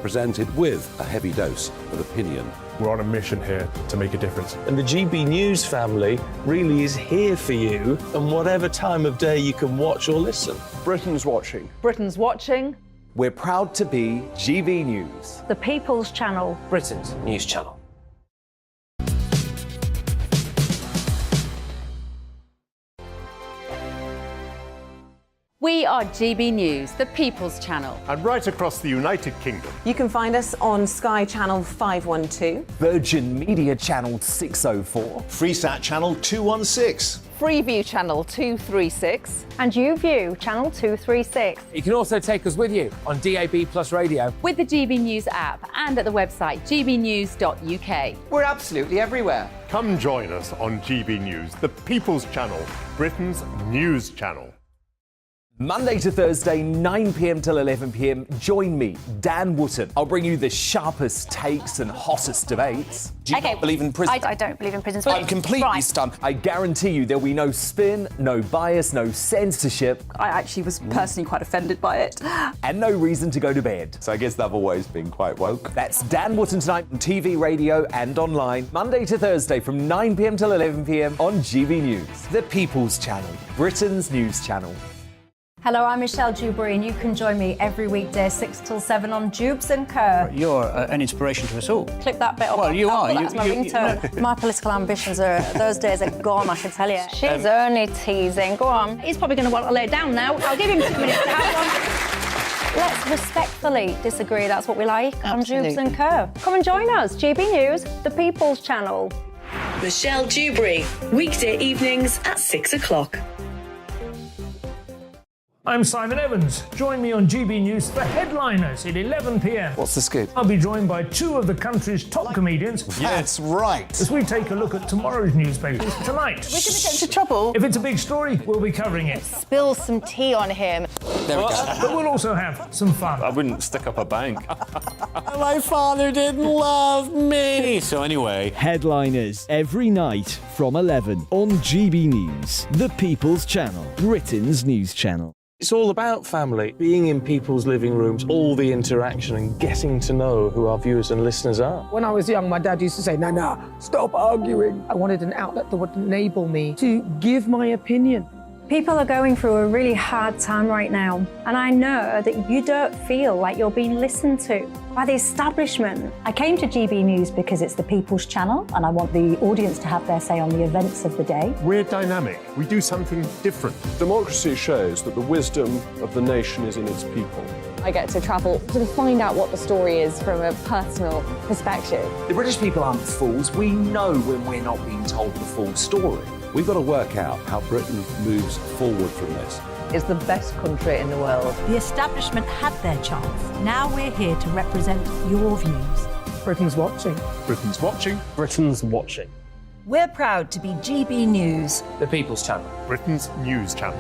presented with a heavy dose of opinion. We're on a mission here to make a difference. And the GB News family really is here for you, and whatever time of day you can watch or listen. Britain's watching. Britain's watching. We're proud to be GB News. The People's Channel. Britain's news channel. We are GB News, the People's Channel. And right across the United Kingdom. You can find us on Sky Channel 512. Virgin Media Channel 604. Freesat Channel 216. Freeview Channel 236. And YouView Channel 236. You can also take us with you on DAB+ radio. With the GB News app and at the website gbnews.uk. We're absolutely everywhere. Come join us on GB News, the People's Channel, Britain's news channel. Monday to Thursday, 9 p.m. till 11 p.m. Join me, Dan Wootton. I'll bring you the sharpest takes and hottest debates. Do you not believe in prison? I don't believe in prisons. I'm completely stunned. I guarantee you there'll be no spin, no bias, no censorship. I actually was personally quite offended by it. And no reason to go to bed. So I guess they've always been quite woke. That's Dan Wootton tonight on TV, radio and online. Monday to Thursday from 9 p.m. till 11 p.m. on GB News. The People's Channel, Britain's news channel. Hello, I'm Michelle Dewberry, and you can join me every weekday 6 till 7 on Jubes and Kerr. You're an inspiration to us all. Clip that bit off. Well, you are. That's my ringtone. My political ambitions are, those days are gone, I can tell you. She's only teasing. Go on. He's probably going to want to lay down now. I'll give him 2 minutes to have one. Let's respectfully disagree. That's what we like on Jubes and Kerr. Come and join us. GB News, the People's Channel. Michelle Dewberry, weekday evenings at 6 o'clock. I'm Simon Evans. Join me on GB News for Headliners at 11 p.m. What's the scoop? I'll be joined by two of the country's top comedians. That's right. As we take a look at tomorrow's newspapers tonight. We're going to get into trouble. If it's a big story, we'll be covering it. Spill some tea on him. There we go. But we'll also have some fun. I wouldn't stick up a bank. My father didn't love me. So anyway, Headliners every night from 11 on GB News, the People's Channel, Britain's news channel. it's all about family, being in people's living rooms, all the interaction and getting to know who our viewers and listeners are. When I was young, my dad used to say, "Nana, stop arguing." I wanted an outlet that would enable me to give my opinion. People are going through a really hard time right now, and I know that you don't feel like you're being listened to by the establishment. I came to GB News because it's the People's Channel, and I want the audience to have their say on the events of the day. We're dynamic. We do something different. Democracy shows that the wisdom of the nation is in its people. I get to travel to find out what the story is from a personal perspective. The British people aren't fools. We know when we're not being told the full story. We've got to work out how Britain moves forward from this. It's the best country in the world. The establishment had their chance. Now we're here to represent your views. Britain's watching. Britain's watching. Britain's watching. We're proud to be GB News. The People's Channel. Britain's news channel.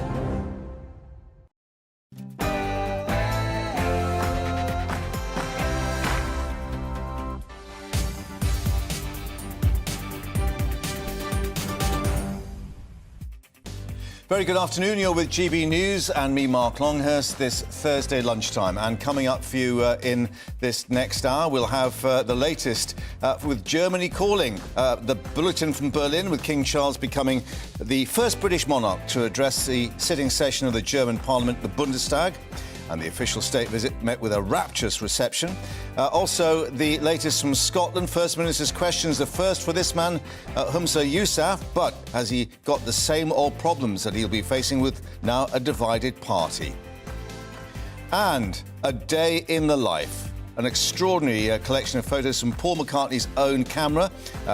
Very good afternoon. You're with GB News and me, Mark Longhurst, this Thursday lunchtime. And coming up for you in this next hour, we'll have the latest with Germany calling. The bulletin from Berlin with King Charles becoming the first British monarch to address the sitting session of the German Parliament, the Bundestag. And the official state visit met with a rapturous reception. Also, the latest from Scotland. First Minister's questions, the first for this man, Humza Yousaf. But has he got the same old problems that he'll be facing with now a divided party? And a day in the life. An extraordinary collection of photos from Paul McCartney's own camera,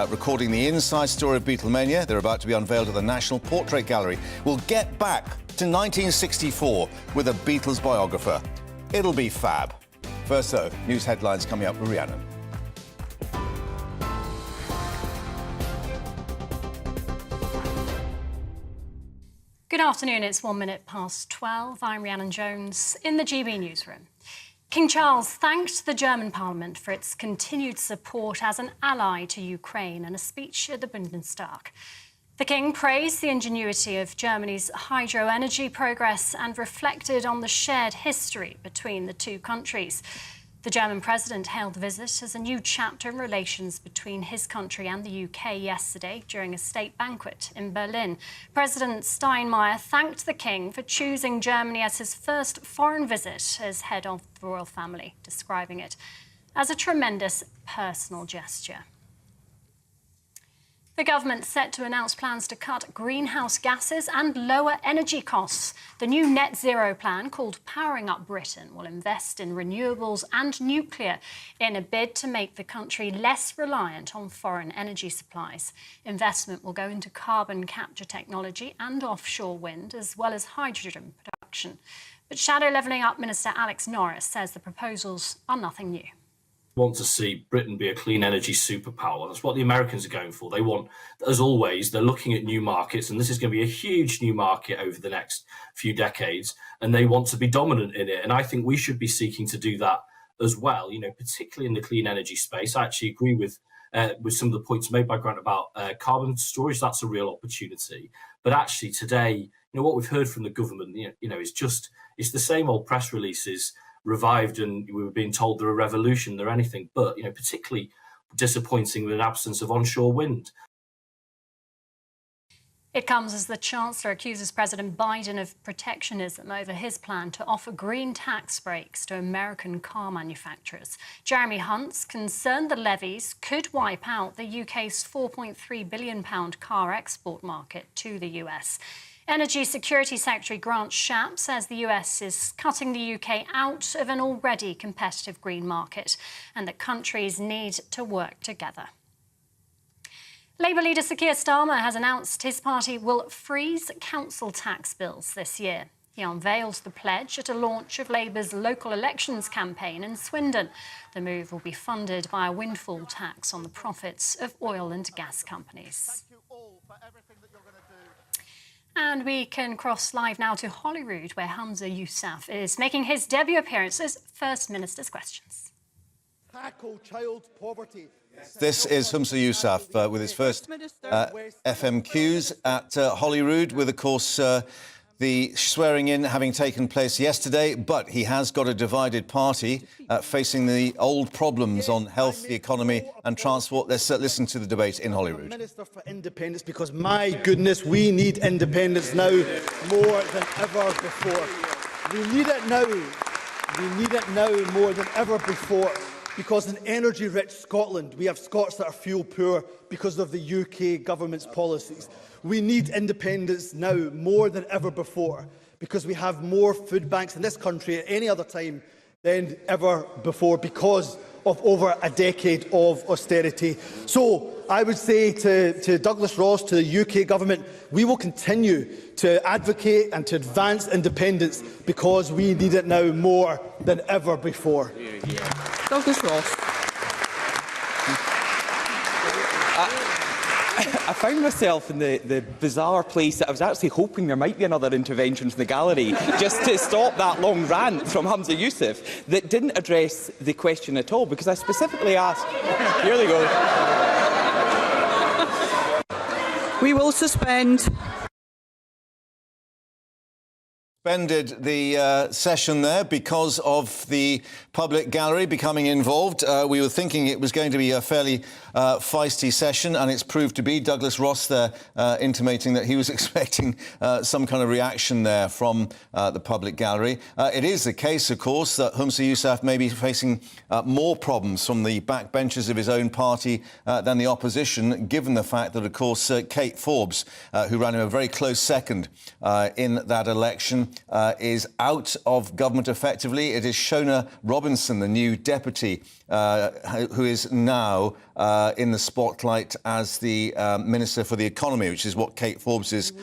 recording the inside story of Beatlemania. They're about to be unveiled at the National Portrait Gallery. We'll get back to 1964 with a Beatles biographer. It'll be fab. First, though, news headlines coming up with Rhiannon. Good afternoon, it's 1 minute past 12. I'm Rhiannon Jones in the GB newsroom. King Charles thanked the German Parliament for its continued support as an ally to Ukraine in a speech at the Bundestag. The King praised the ingenuity of Germany's hydro-energy progress and reflected on the shared history between the two countries. The German president hailed the visit as a new chapter in relations between his country and the UK yesterday during a state banquet in Berlin. President Steinmeier thanked the king for choosing Germany as his first foreign visit as head of the royal family, describing it as a tremendous personal gesture. The government set to announce plans to cut greenhouse gases and lower energy costs. The new net zero plan, called Powering Up Britain, will invest in renewables and nuclear in a bid to make the country less reliant on foreign energy supplies. Investment will go into carbon capture technology and offshore wind, as well as hydrogen production. But Shadow Levelling Up Minister Alex Norris says the proposals are nothing new. Want to see Britain be a clean energy superpower. That's what the Americans are going for. They want, as always, they're looking at new markets, and this is going to be a huge new market over the next few decades, and they want to be dominant in it. And I think we should be seeking to do that as well, you know, particularly in the clean energy space. I actually agree with some of the points made by Grant about carbon storage. That's a real opportunity. But actually today, you know, what we've heard from the government, you know, it's the same old press releases revived, and we were being told they're a revolution, they're anything but, you know, particularly disappointing with an absence of onshore wind. It comes as the Chancellor accuses President Biden of protectionism over his plan to offer green tax breaks to American car manufacturers. Jeremy Hunt's concerned the levies could wipe out the UK's £4.3 billion car export market to the US. Energy Security Secretary Grant Shapps says the US is cutting the UK out of an already competitive green market and that countries need to work together. Labour leader Sir Keir Starmer has announced his party will freeze council tax bills this year. He unveiled the pledge at a launch of Labour's local elections campaign in Swindon. The move will be funded by a windfall tax on the profits of oil and gas companies. And we can cross live now to Holyrood, where Humza Yousaf is making his debut appearance as First Minister's Questions. Tackle child poverty. This is Humza Yousaf with his first FMQs at Holyrood, with, of course, the swearing-in having taken place yesterday, but he has got a divided party facing the old problems on health, the economy and transport. Let's listen to the debate in Holyrood. Minister for Independence, because, my goodness, we need independence now more than ever before. We need it now. We need it now more than ever before, because in energy-rich Scotland, we have Scots that are fuel poor because of the UK government's policies. We need independence now more than ever before, because we have more food banks in this country at any other time than ever before, because of over a decade of austerity. So I would say to Douglas Ross, to the UK government, we will continue to advocate and to advance independence, because we need it now more than ever before. Douglas Ross. I found myself in the bizarre place that I was actually hoping there might be another intervention from the gallery just to stop that long rant from Humza Yousaf that didn't address the question at all, because I specifically asked... Here they go. We will suspend. Suspended the session there because of the public gallery becoming involved. We were thinking it was going to be a fairly feisty session, and it's proved to be. Douglas Ross there intimating that he was expecting some kind of reaction there from the public gallery. It is the case, of course, that Humza Yousaf may be facing more problems from the backbenchers of his own party than the opposition, given the fact that, of course, Kate Forbes, who ran him a very close second in that election, is out of government effectively. It is Shona Robinson, the new deputy, who is now in the spotlight as the Minister for the Economy, which is what Kate Forbes'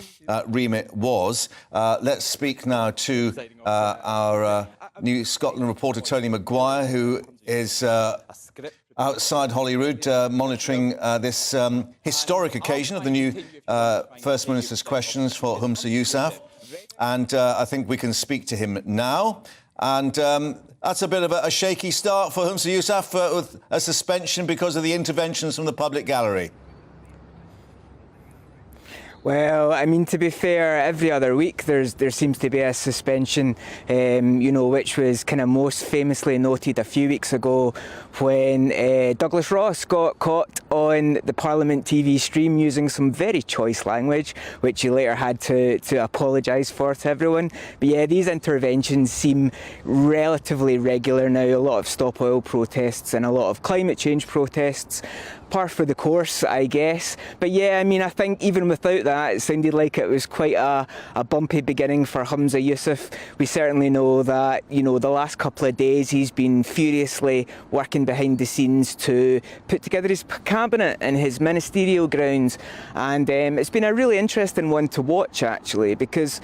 remit was. Let's speak now to our new Scotland reporter, Tony Maguire, who is outside Holyrood, monitoring this historic occasion of the new First Minister's Questions for Humza Yousaf. And I think we can speak to him now. And that's a bit of a shaky start for Humza Yousaf, with a suspension because of the interventions from the public gallery. Well, I mean, to be fair, every other week there seems to be a suspension, you know, which was kind of most famously noted a few weeks ago when Douglas Ross got caught on the Parliament TV stream using some very choice language, which he later had to apologise for to everyone. But yeah, these interventions seem relatively regular now. A lot of stop oil protests and a lot of climate change protests. Par for the course, I guess. But yeah, I mean, I think even without that, it sounded like it was quite a bumpy beginning for Humza Yousaf. We certainly know that, you know, the last couple of days he's been furiously working behind the scenes to put together his cabinet and his ministerial grounds. And it's been a really interesting one to watch, actually, because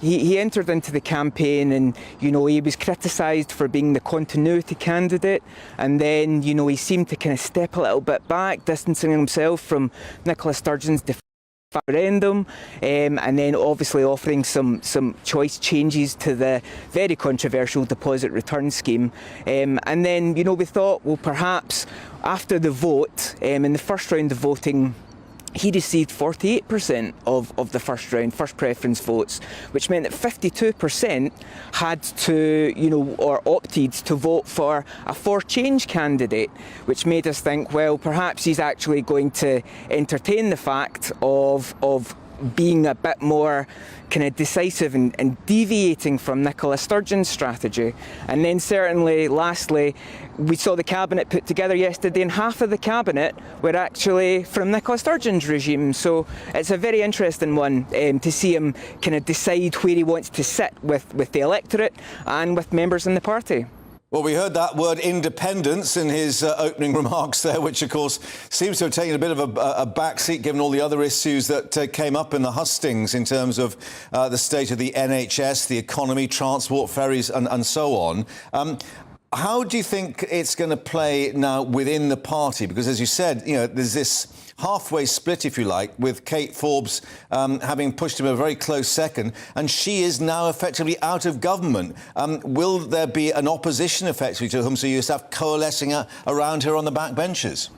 he entered into the campaign and, you know, he was criticised for being the continuity candidate, and then, you know, he seemed to kind of step a little bit back, distancing himself from Nicola Sturgeon's referendum, and then obviously offering some choice changes to the very controversial deposit return scheme. And then, you know, we thought, well, perhaps after the vote, in the first round of voting, he received 48% of the first round, first preference votes, which meant that 52% had to, you know, or opted to vote for a For Change candidate, which made us think, well, perhaps he's actually going to entertain the fact of being a bit more kind of decisive and deviating from Nicola Sturgeon's strategy. And then certainly, lastly, we saw the cabinet put together yesterday, and half of the cabinet were actually from Nicola Sturgeon's regime. So it's a very interesting one to see him kind of decide where he wants to sit with the electorate and with members in the party. Well, we heard that word independence in his opening remarks there, which, of course, seems to have taken a bit of a backseat given all the other issues that came up in the hustings in terms of the state of the NHS, the economy, transport, ferries and so on. How do you think it's going to play now within the party? Because, as you said, you know, there's this halfway split, if you like, with Kate Forbes having pushed him a very close second, and she is now effectively out of government. Will there be an opposition, effectively, to Humza Yousaf coalescing around her on the backbenches?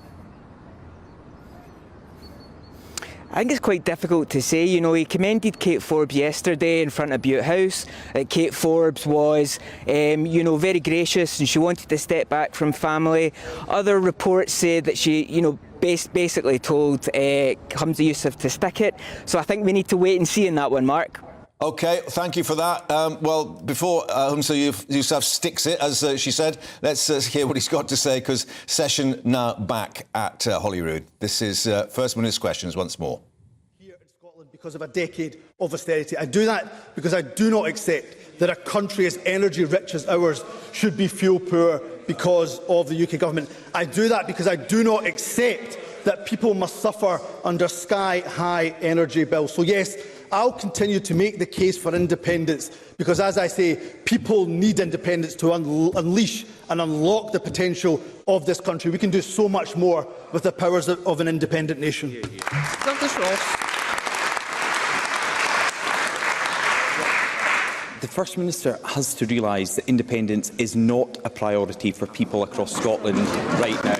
I think it's quite difficult to say. You know, he commended Kate Forbes yesterday in front of Butte House. Kate Forbes was, you know, very gracious, and she wanted to step back from family. Other reports say that she, you know, basically told Humza Yousaf to stick it. So I think we need to wait and see in that one, Mark. OK, thank you for that. Well, before Humza Yousaf sticks it, as she said, let's hear what he's got to say, because session now back at Holyrood. This is First Minister's Questions once more. Here in Scotland, because of a decade of austerity. I do that because I do not accept that a country as energy rich as ours should be fuel poor because of the UK government. I do that because I do not accept that people must suffer under sky-high energy bills. So yes, I'll continue to make the case for independence because, as I say, people need independence to unleash and unlock the potential of this country. We can do so much more with the powers of an independent nation. Douglas Ross. The First Minister has to realise that independence is not a priority for people across Scotland right now.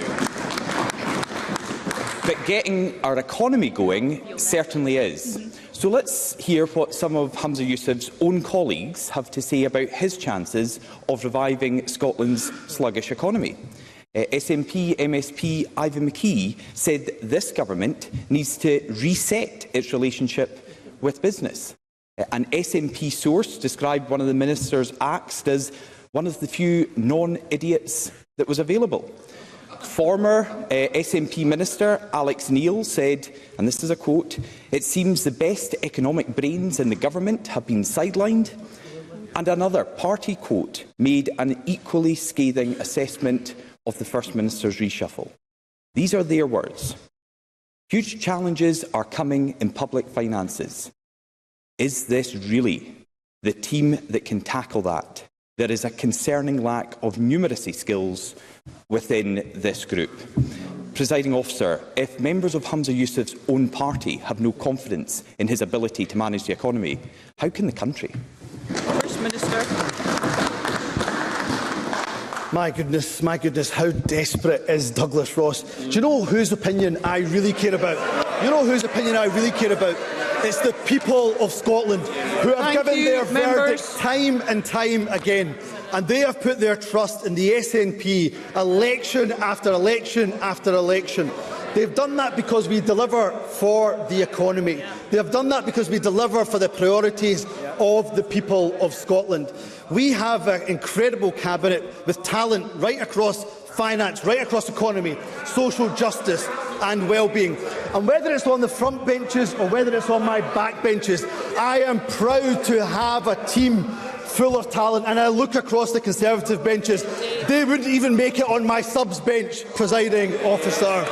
But getting our economy going certainly is. So let's hear what some of Humza Yousaf's own colleagues have to say about his chances of reviving Scotland's sluggish economy. SNP MSP Ivan McKee said this government needs to reset its relationship with business. An SNP source described one of the minister's acts as one of the few non-idiots that was available. Former SNP Minister Alex Neil said, and this is a quote, "It seems the best economic brains in the government have been sidelined." And another party quote made an equally scathing assessment of the First Minister's reshuffle. These are their words. "Huge challenges are coming in public finances. Is this really the team that can tackle that? There is a concerning lack of numeracy skills within this group." Presiding Officer, if members of Humza Yousaf's own party have no confidence in his ability to manage the economy, how can the country? First Minister. My goodness, how desperate is Douglas Ross? Do you know whose opinion I really care about? You know whose opinion I really care about It's the people of Scotland who have given their verdict time and time again. And they have put their trust in the SNP election after election after election. They've done that because we deliver for the economy. They have done that because we deliver for the priorities of the people of Scotland. We have an incredible cabinet with talent right across finance, right across economy, social justice and well-being. And whether it's on the front benches or whether it's on my back benches, I am proud to have a team full of talent, and I look across the Conservative benches. They wouldn't even make it on my subs bench, presiding officer.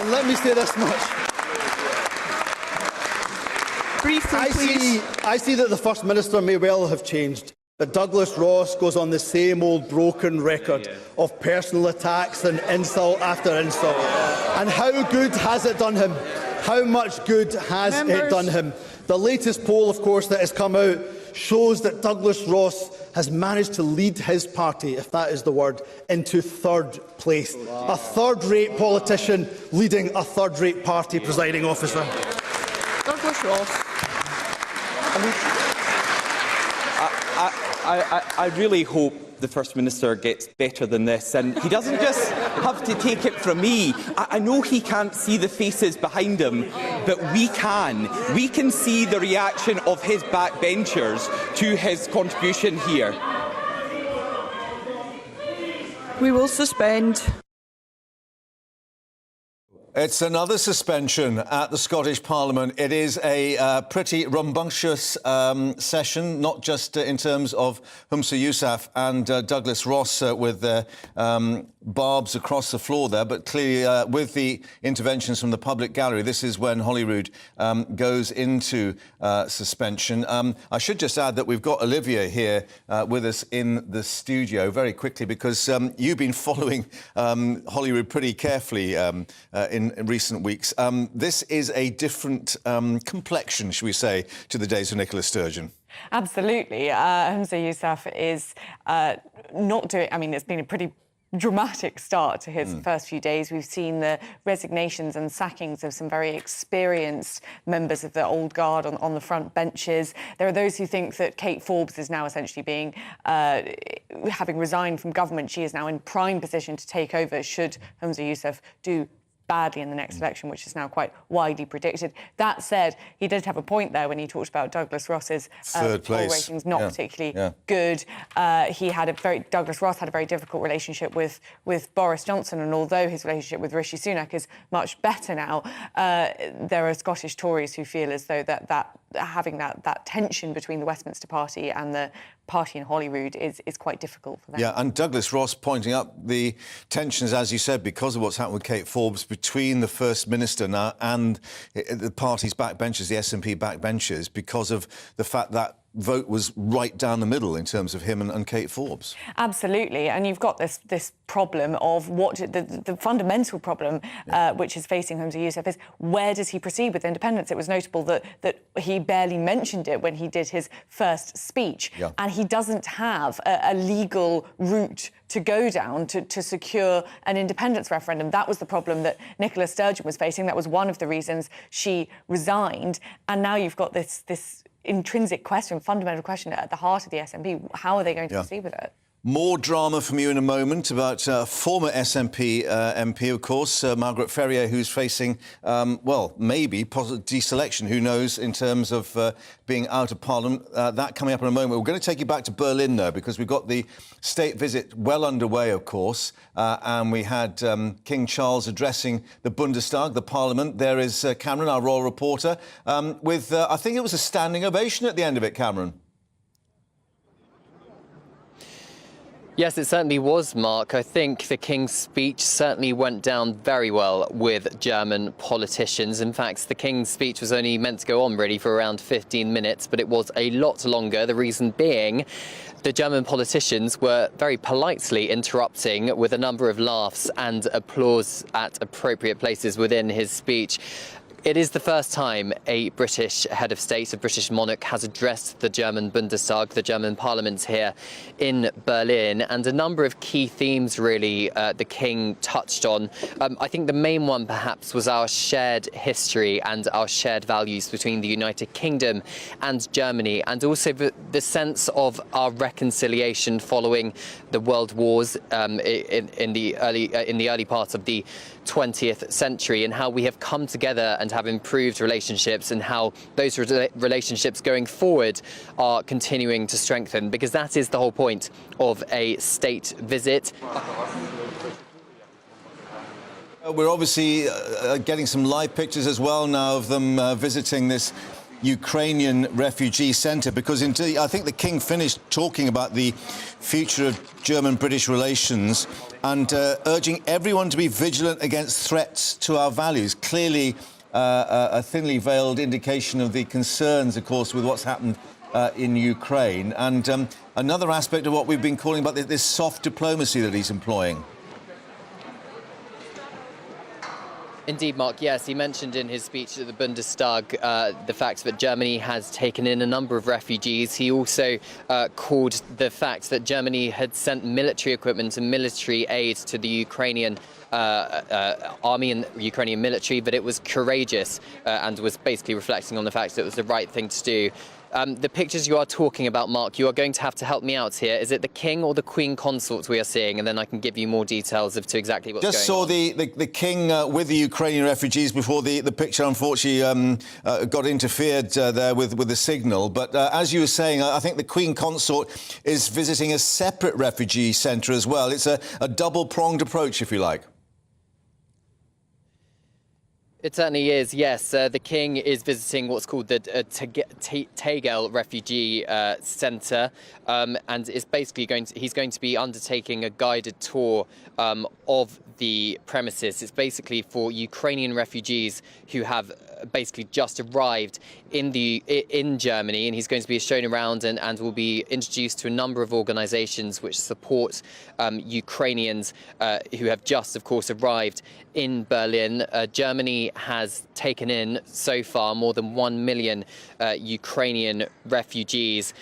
And let me say this much. Briefly, please. I see that the First Minister may well have changed, but Douglas Ross goes on the same old broken record of personal attacks and insult after insult. And how good has it done him? How much good has it done him? The latest poll, of course, that has come out shows that Douglas Ross has managed to lead his party, if that is the word, into third place. Wow. A third-rate politician leading a third-rate party, presiding officer. Douglas Ross. I really hope the First Minister gets better than this, and he doesn't just have to take it from me. I know he can't see the faces behind him, but we can. We can see the reaction of his backbenchers to his contribution here. We will suspend. It's another suspension at the Scottish Parliament. It is a pretty rambunctious session, not just in terms of Humza Yousaf and Douglas Ross with their barbs across the floor there, but clearly with the interventions from the public gallery, this is when Holyrood goes into suspension. I should just add that we've got Olivia here with us in the studio very quickly, because you've been following Holyrood pretty carefully in recent weeks. This is a different complexion, should we say, to the days of Nicola Sturgeon. Absolutely. Humza Yousaf is not doing... I mean, it's been a pretty dramatic start to his first few days. We've seen the resignations and sackings of some very experienced members of the old guard on the front benches. There are those who think that Kate Forbes is now essentially being, having resigned from government, she is now in prime position to take over should Humza Yousaf do badly in the next election, which is now quite widely predicted. That said, he did have a point there when he talked about Douglas Ross's poll ratings not particularly good. Douglas Ross had a very difficult relationship with Boris Johnson, and although his relationship with Rishi Sunak is much better now, there are Scottish Tories who feel as though that having that tension between the Westminster Party and the party in Holyrood is quite difficult for them. Yeah, and Douglas Ross pointing up the tensions, as you said, because of what's happened with Kate Forbes, between the First Minister now and the party's backbenchers, the SNP backbenchers, because of the fact that vote was right down the middle in terms of him and Kate Forbes. Absolutely, and you've got this problem of what the fundamental problem which is facing Humza Yousaf is, where does he proceed with independence? It was notable that he barely mentioned it when he did his first speech, and he doesn't have a legal route to go down to secure an independence referendum. That was the problem that Nicola Sturgeon was facing. That was one of the reasons she resigned, and now you've got this intrinsic question, fundamental question at the heart of the SNP. How are they going to proceed with it? More drama from you in a moment about former SNP MP, of course, Margaret Ferrier, who's facing, well, maybe deselection, who knows, in terms of being out of Parliament. That coming up in a moment. We're going to take you back to Berlin, though, because we've got the state visit well underway, of course, and we had King Charles addressing the Bundestag, the Parliament. There is Cameron, our royal reporter, with, I think it was a standing ovation at the end of it, Cameron. Yes, it certainly was, Mark. I think the King's speech certainly went down very well with German politicians. In fact, the King's speech was only meant to go on really for around 15 minutes, but it was a lot longer. The reason being, the German politicians were very politely interrupting with a number of laughs and applause at appropriate places within his speech. It is the first time a British head of state, a British monarch, has addressed the German Bundestag, the German parliament here in Berlin, and a number of key themes really the King touched on. I think the main one perhaps was our shared history and our shared values between the United Kingdom and Germany, and also the sense of our reconciliation following the world wars in the early part of the 20th century, and how we have come together and have improved relationships, and how those relationships going forward are continuing to strengthen, because that is the whole point of a state visit. We're obviously getting some live pictures as well now of them visiting this Ukrainian refugee centre, because indeed I think the King finished talking about the future of German-British relations and urging everyone to be vigilant against threats to our values. Clearly a thinly veiled indication of the concerns, of course, with what's happened in Ukraine, and another aspect of what we've been calling about this soft diplomacy that he's employing. Indeed, Mark, yes, he mentioned in his speech at the Bundestag the fact that Germany has taken in a number of refugees. He also called the fact that Germany had sent military equipment and military aid to the Ukrainian army and Ukrainian military, but it was courageous and was basically reflecting on the fact that it was the right thing to do. The pictures you are talking about, Mark, you are going to have to help me out here. Is it the King or the Queen Consort we are seeing? And then I can give you more details as to exactly what's going on. Just saw the King with the Ukrainian refugees before the picture, unfortunately, got interfered there with the signal. But as you were saying, I think the Queen Consort is visiting a separate refugee centre as well. It's a double-pronged approach, if you like. It certainly is, yes. The King is visiting what's called the Tegel Refugee Centre, and is basically he's going to be undertaking a guided tour of the premises. It's basically for Ukrainian refugees who have basically just arrived in Germany, and he's going to be shown around and will be introduced to a number of organisations which support Ukrainians who have just, of course, arrived in Berlin. Germany has taken in so far more than 1 million Ukrainian refugees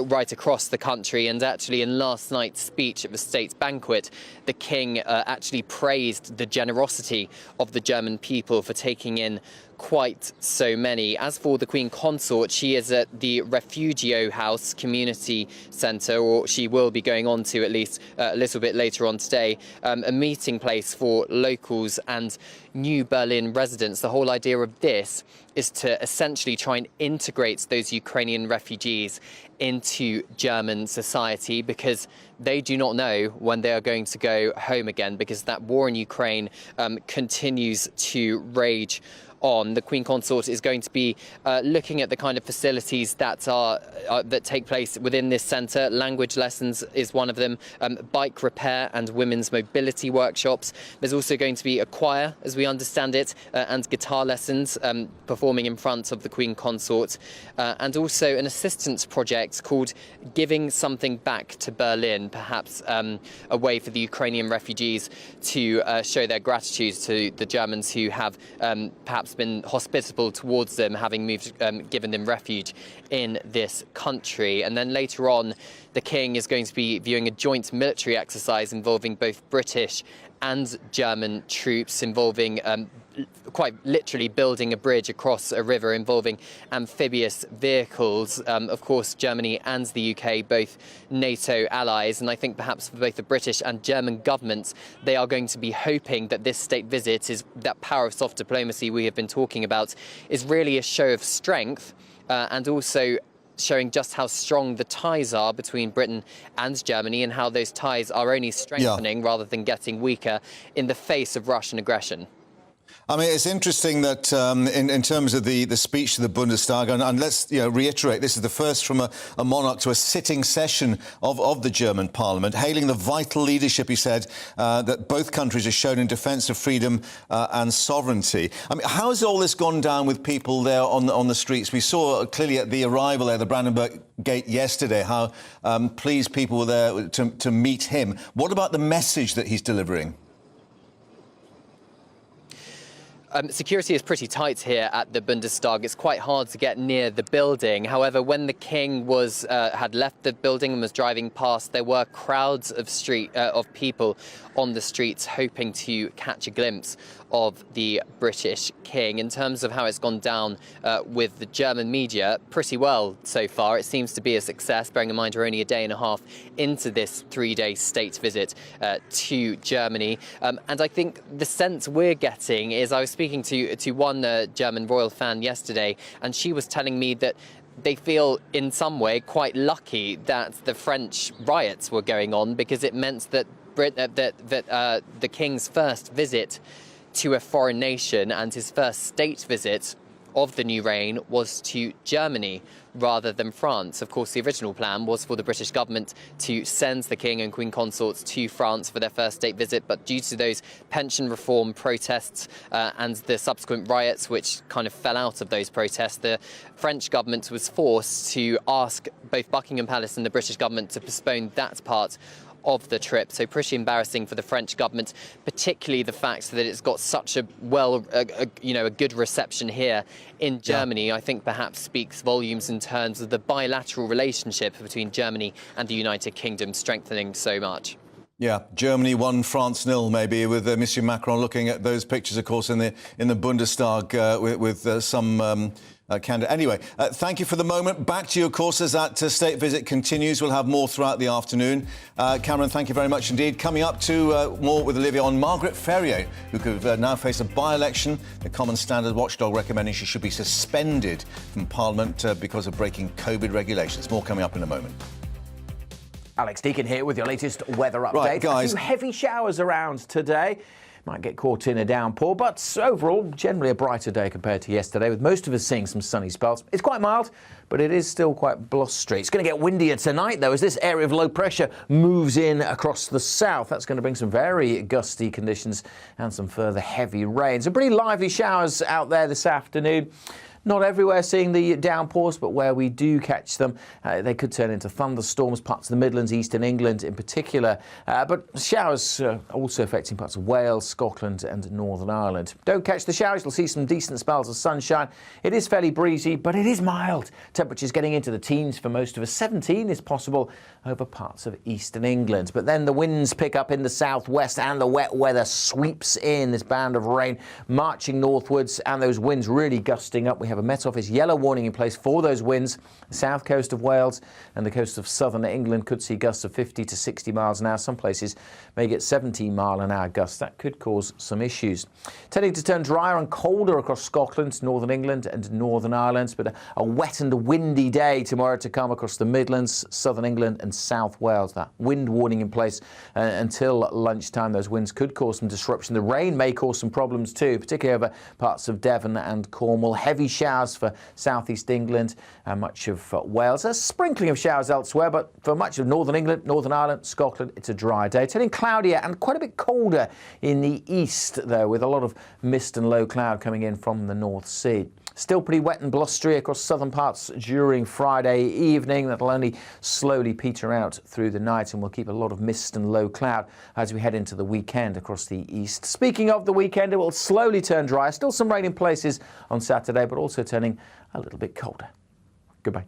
right across the country, and actually in last night's speech at the state's banquet, the King actually praised the generosity of the German people for taking in quite so many. As for the Queen Consort, she is at the Refugio House Community Centre, or she will be going on to at least a little bit later on today, a meeting place for locals and New Berlin residents. The whole idea of this is to essentially try and integrate those Ukrainian refugees into German society, because they do not know when they are going to go home again, because that war in Ukraine continues to rage on. The Queen Consort is going to be looking at the kind of facilities that take place within this centre. Language lessons is one of them, bike repair and women's mobility workshops. There's also going to be a choir, as we understand it, and guitar lessons performing in front of the Queen Consort, and also an assistance project called Giving Something Back to Berlin, perhaps a way for the Ukrainian refugees to show their gratitude to the Germans who have perhaps been hospitable towards them, having given them refuge in this country. And then later on, the King is going to be viewing a joint military exercise involving both British and German troops, involving quite literally building a bridge across a river, involving amphibious vehicles. Of course, Germany and the UK, both NATO allies, and I think perhaps for both the British and German governments, they are going to be hoping that this state visit, is that power of soft diplomacy we have been talking about, is really a show of strength, and also showing just how strong the ties are between Britain and Germany, and how those ties are only strengthening rather than getting weaker in the face of Russian aggression. I mean, it's interesting that in terms of the speech to the Bundestag, and let's reiterate, this is the first from a monarch to a sitting session of the German parliament, hailing the vital leadership, he said, that both countries have shown in defence of freedom and sovereignty. I mean, how has all this gone down with people there on the streets? We saw clearly at the arrival there, the Brandenburg Gate yesterday, how pleased people were there to meet him. What about the message that he's delivering? Security is pretty tight here at the Bundestag. It's quite hard to get near the building. However, when the king had left the building and was driving past, there were crowds of people on the streets hoping to catch a glimpse of the British king. In terms of how it's gone down with the German media, pretty well so far. It seems to be a success, bearing in mind we're only a day and a half into this 3-day state visit to Germany. And I think the sense we're getting is, I was speaking to one German royal fan yesterday, and she was telling me that they feel in some way quite lucky that the French riots were going on, because it meant that the king's first visit to a foreign nation and his first state visit of the new reign was to Germany rather than France. Of course, the original plan was for the British government to send the King and Queen consorts to France for their first state visit, but due to those pension reform protests and the subsequent riots which kind of fell out of those protests, the French government was forced to ask both Buckingham Palace and the British government to postpone that part of the trip. So pretty embarrassing for the French government, particularly the fact that it's got such a good reception here in Germany. Yeah. I think perhaps speaks volumes in terms of the bilateral relationship between Germany and the United Kingdom strengthening so much. Yeah, Germany 1, France 0, maybe, with Monsieur Macron looking at those pictures, of course, in the Bundestag with some candidate. Anyway, thank you for the moment. Back to you, of course, as that state visit continues. We'll have more throughout the afternoon. Cameron, thank you very much indeed. Coming up to more with Olivia on Margaret Ferrier, who could now face a by-election. The Common Standard Watchdog recommending she should be suspended from Parliament because of breaking COVID regulations. More coming up in a moment. Alex Deakin here with your latest weather update. Right, guys. A few heavy showers around today. Might get caught in a downpour, but overall, generally a brighter day compared to yesterday, with most of us seeing some sunny spells. It's quite mild, but it is still quite blustery. It's going to get windier tonight, though, as this area of low pressure moves in across the south. That's going to bring some very gusty conditions and some further heavy rain. Some pretty lively showers out there this afternoon. Not everywhere seeing the downpours, but where we do catch them, they could turn into thunderstorms, parts of the Midlands, eastern England in particular. But showers also affecting parts of Wales, Scotland and Northern Ireland. Don't catch the showers, you'll see some decent spells of sunshine. It is fairly breezy, but it is mild. Temperatures getting into the teens for most of us. 17 is possible over parts of eastern England. But then the winds pick up in the southwest and the wet weather sweeps in, this band of rain marching northwards, and those winds really gusting up. We have a Met Office yellow warning in place for those winds. The south coast of Wales and the coast of southern England could see gusts of 50 to 60 miles an hour. Some places may get 17 mile an hour gusts. That could cause some issues. Tending to turn drier and colder across Scotland, northern England and Northern Ireland, but a wet and windy day tomorrow to come across the Midlands, southern England and South Wales. That wind warning in place until lunchtime. Those winds could cause some disruption. The rain may cause some problems too, particularly over parts of Devon and Cornwall. Heavy showers for southeast England and much of Wales. A sprinkling of showers elsewhere, but for much of northern England, Northern Ireland, Scotland, it's a dry day. Turning cloudier and quite a bit colder in the east, though, with a lot of mist and low cloud coming in from the North Sea. Still pretty wet and blustery across southern parts during Friday evening. That'll only slowly peter out through the night, and we'll keep a lot of mist and low cloud as we head into the weekend across the east. Speaking of the weekend, it will slowly turn dry. Still some rain in places on Saturday, but also turning a little bit colder. Goodbye.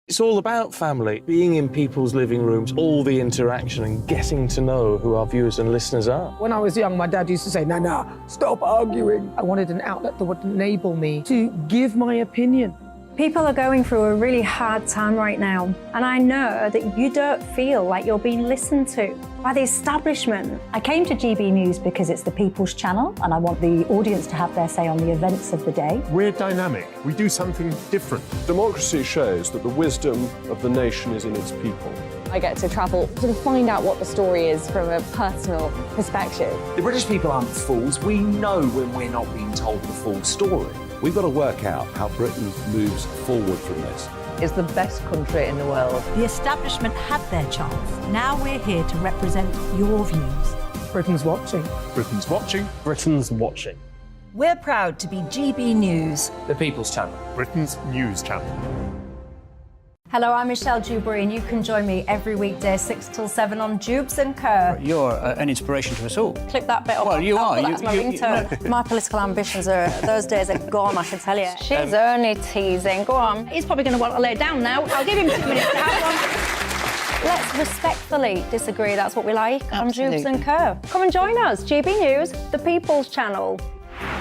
It's all about family, being in people's living rooms, all the interaction and getting to know who our viewers and listeners are. When I was young, my dad used to say, Nana, stop arguing. I wanted an outlet that would enable me to give my opinion. People are going through a really hard time right now, and I know that you don't feel like you're being listened to by the establishment. I came to GB News because it's the People's Channel, and I want the audience to have their say on the events of the day. We're dynamic. We do something different. Democracy shows that the wisdom of the nation is in its people. I get to travel to find out what the story is from a personal perspective. The British people aren't fools. We know when we're not being told the full story. We've got to work out how Britain moves forward from this. It's the best country in the world. The establishment had their chance. Now we're here to represent your views. Britain's watching. Britain's watching. Britain's watching. We're proud to be GB News. The People's Channel. Britain's news channel. Hello, I'm Michelle Dewberry, and you can join me every weekday 6 till 7 on Jubes and Kerr. You're an inspiration to us all. Clip that bit up. Well, you are. That's my ringtone. My political ambitions those days are gone, I can tell you. She's only teasing. Go on. He's probably going to want to lay down now. I'll give him 2 minutes to have one. Let's respectfully disagree. That's what we like on Jubes and Kerr. Come and join us. GB News, the People's Channel.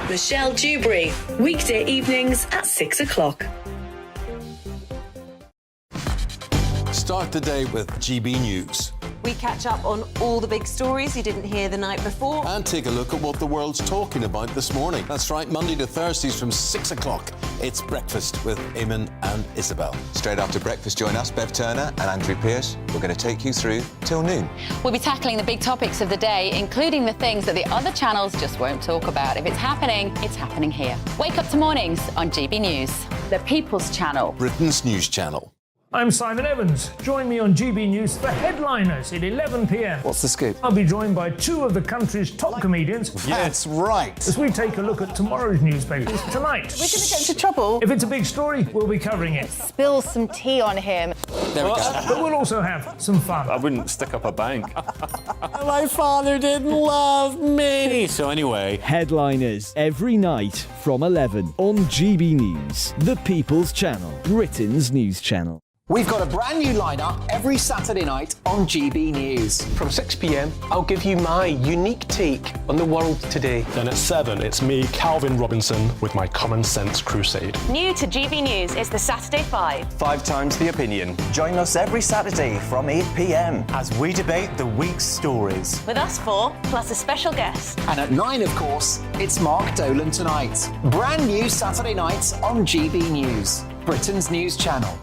Michelle Dewberry, weekday evenings at 6 o'clock. Start the day with GB News. We catch up on all the big stories you didn't hear the night before. And take a look at what the world's talking about this morning. That's right, Monday to Thursdays from 6 o'clock. It's Breakfast with Eamon and Isabel. Straight after breakfast, join us, Bev Turner and Andrew Pearce. We're going to take you through till noon. We'll be tackling the big topics of the day, including the things that the other channels just won't talk about. If it's happening here. Wake up to mornings on GB News, the People's Channel. Britain's news channel. I'm Simon Evans. Join me on GB News for Headliners at 11 p.m. What's the scoop? I'll be joined by 2 of the country's top comedians. That's right. As we take a look at tomorrow's newspapers tonight. We're going to get into trouble. If it's a big story, we'll be covering it. Spill some tea on him. There we go. But we'll also have some fun. I wouldn't stick up a bank. My father didn't love me. So anyway. Headliners every night from 11 on GB News, the People's Channel, Britain's news channel. We've got a brand new lineup every Saturday night on GB News. From 6 p.m, I'll give you my unique take on the world today. Then at 7, it's me, Calvin Robinson, with my Common Sense Crusade. New to GB News is the Saturday 5. 5 times the opinion. Join us every Saturday from 8 p.m. as we debate the week's stories. With us 4, plus a special guest. And at 9, of course, it's Mark Dolan Tonight. Brand new Saturday nights on GB News, Britain's news channel.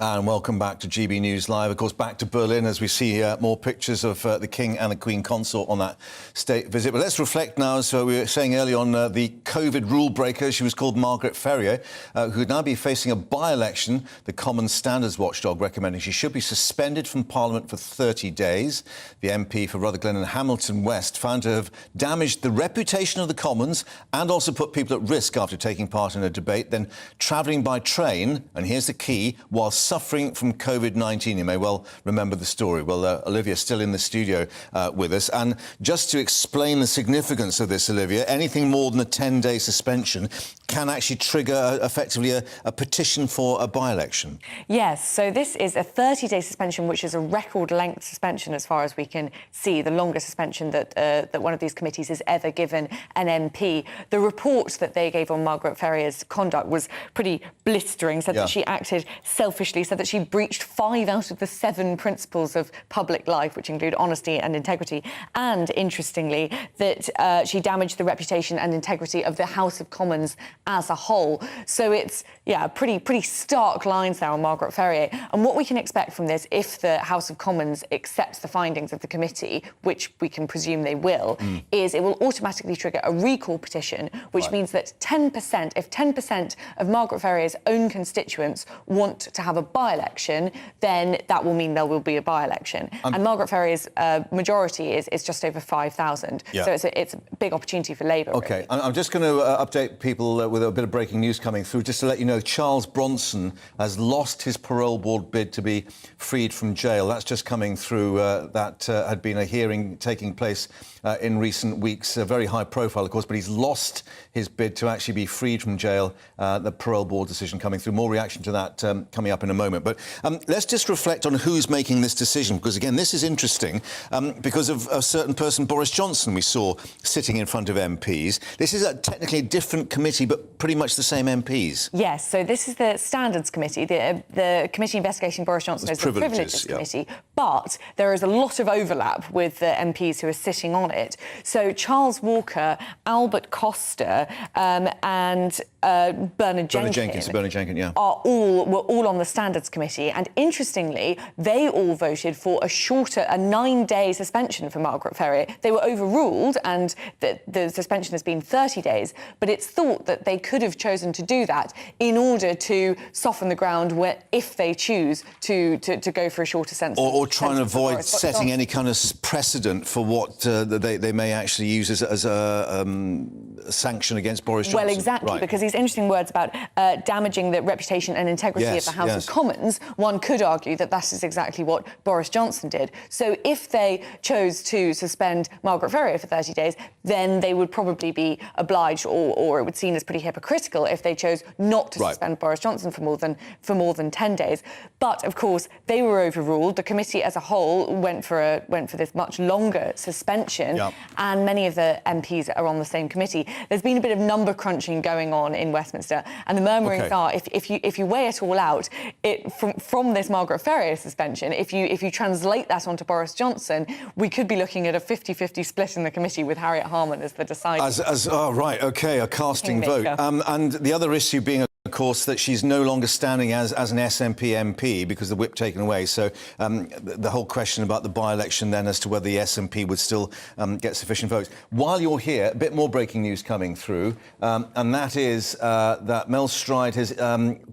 And welcome back to GB News Live. Of course, back to Berlin as we see more pictures of the King and the Queen Consort on that state visit. But let's reflect now, as we were saying earlier, on the COVID rule breaker. She was called Margaret Ferrier, who would now be facing a by-election. The Common Standards Watchdog recommending she should be suspended from Parliament for 30 days. The MP for Rutherglen and Hamilton West found to have damaged the reputation of the Commons and also put people at risk after taking part in a debate, then travelling by train, and here's the key, while suffering from COVID-19. You may well remember the story. Well, Olivia's still in the studio with us. And just to explain the significance of this, Olivia, anything more than a 10-day suspension can actually trigger effectively a petition for a by-election. Yes, so this is a 30-day suspension, which is a record-length suspension as far as we can see, the longest suspension that one of these committees has ever given an MP. The report that they gave on Margaret Ferrier's conduct was pretty blistering, said that she acted selfishly, said that she breached 5 out of the 7 principles of public life, which include honesty and integrity, and, interestingly, that she damaged the reputation and integrity of the House of Commons as a whole. So it's, pretty stark lines there on Margaret Ferrier. And what we can expect from this, if the House of Commons accepts the findings of the committee, which we can presume they will, is it will automatically trigger a recall petition, which means that 10%, if 10% of Margaret Ferrier's own constituents want to have a by-election, then that will mean there will be a by-election. And Margaret Ferrier's majority is just over 5,000. So it's a big opportunity for Labour. OK, really. I'm just going to update people with a bit of breaking news coming through, just to let you know Charles Bronson has lost his parole board bid to be freed from jail. That's just coming through. That had been a hearing taking place in recent weeks, very high profile, of course, but he's lost his bid to actually be freed from jail. The parole board decision coming through. More reaction to that coming up in a moment. But let's just reflect on who's making this decision, because, again, this is interesting because of a certain person, Boris Johnson, we saw sitting in front of MPs. This is technically a different committee, but pretty much the same MPs. Yes, so this is the Standards Committee. The committee investigating Boris Johnson is the Privileges Committee, but there is a lot of overlap with the MPs who are sitting on it. So Charles Walker, Albert Costa and Bernard Jenkins were all on the Standards Committee, and interestingly, they all voted for a 9-day suspension for Margaret Ferrier. They were overruled, and the suspension has been 30 days, but it's thought that they could have chosen to do that in order to soften the ground if they choose to go for a shorter sentence. Or try and avoid setting any kind of precedent for what they may actually use as a sanction against Boris Johnson. Well, exactly, because these interesting words about damaging the reputation and integrity of the House of Commons, one could argue that that is exactly what Boris Johnson did. So if they chose to suspend Margaret Ferrier for 30 days, then they would probably be obliged, or it would seem as pretty hypocritical if they chose not to suspend Boris Johnson for more than 10 days. But of course, they were overruled. The committee as a whole went for this much longer suspension, and many of the MPs are on the same committee. There's been a bit of number crunching going on in Westminster, and the murmurings are, if you weigh it all out, from this Margaret Ferrier suspension, if you translate that onto Boris Johnson, we could be looking at a 50-50 split in the committee with Harriet Harman as the decider. A casting vote. And the other issue being, of course, that she's no longer standing as an SNP MP because the whip taken away. So the whole question about the by-election then as to whether the SNP would still get sufficient votes. While you're here, a bit more breaking news coming through, and that is that Mel Stride has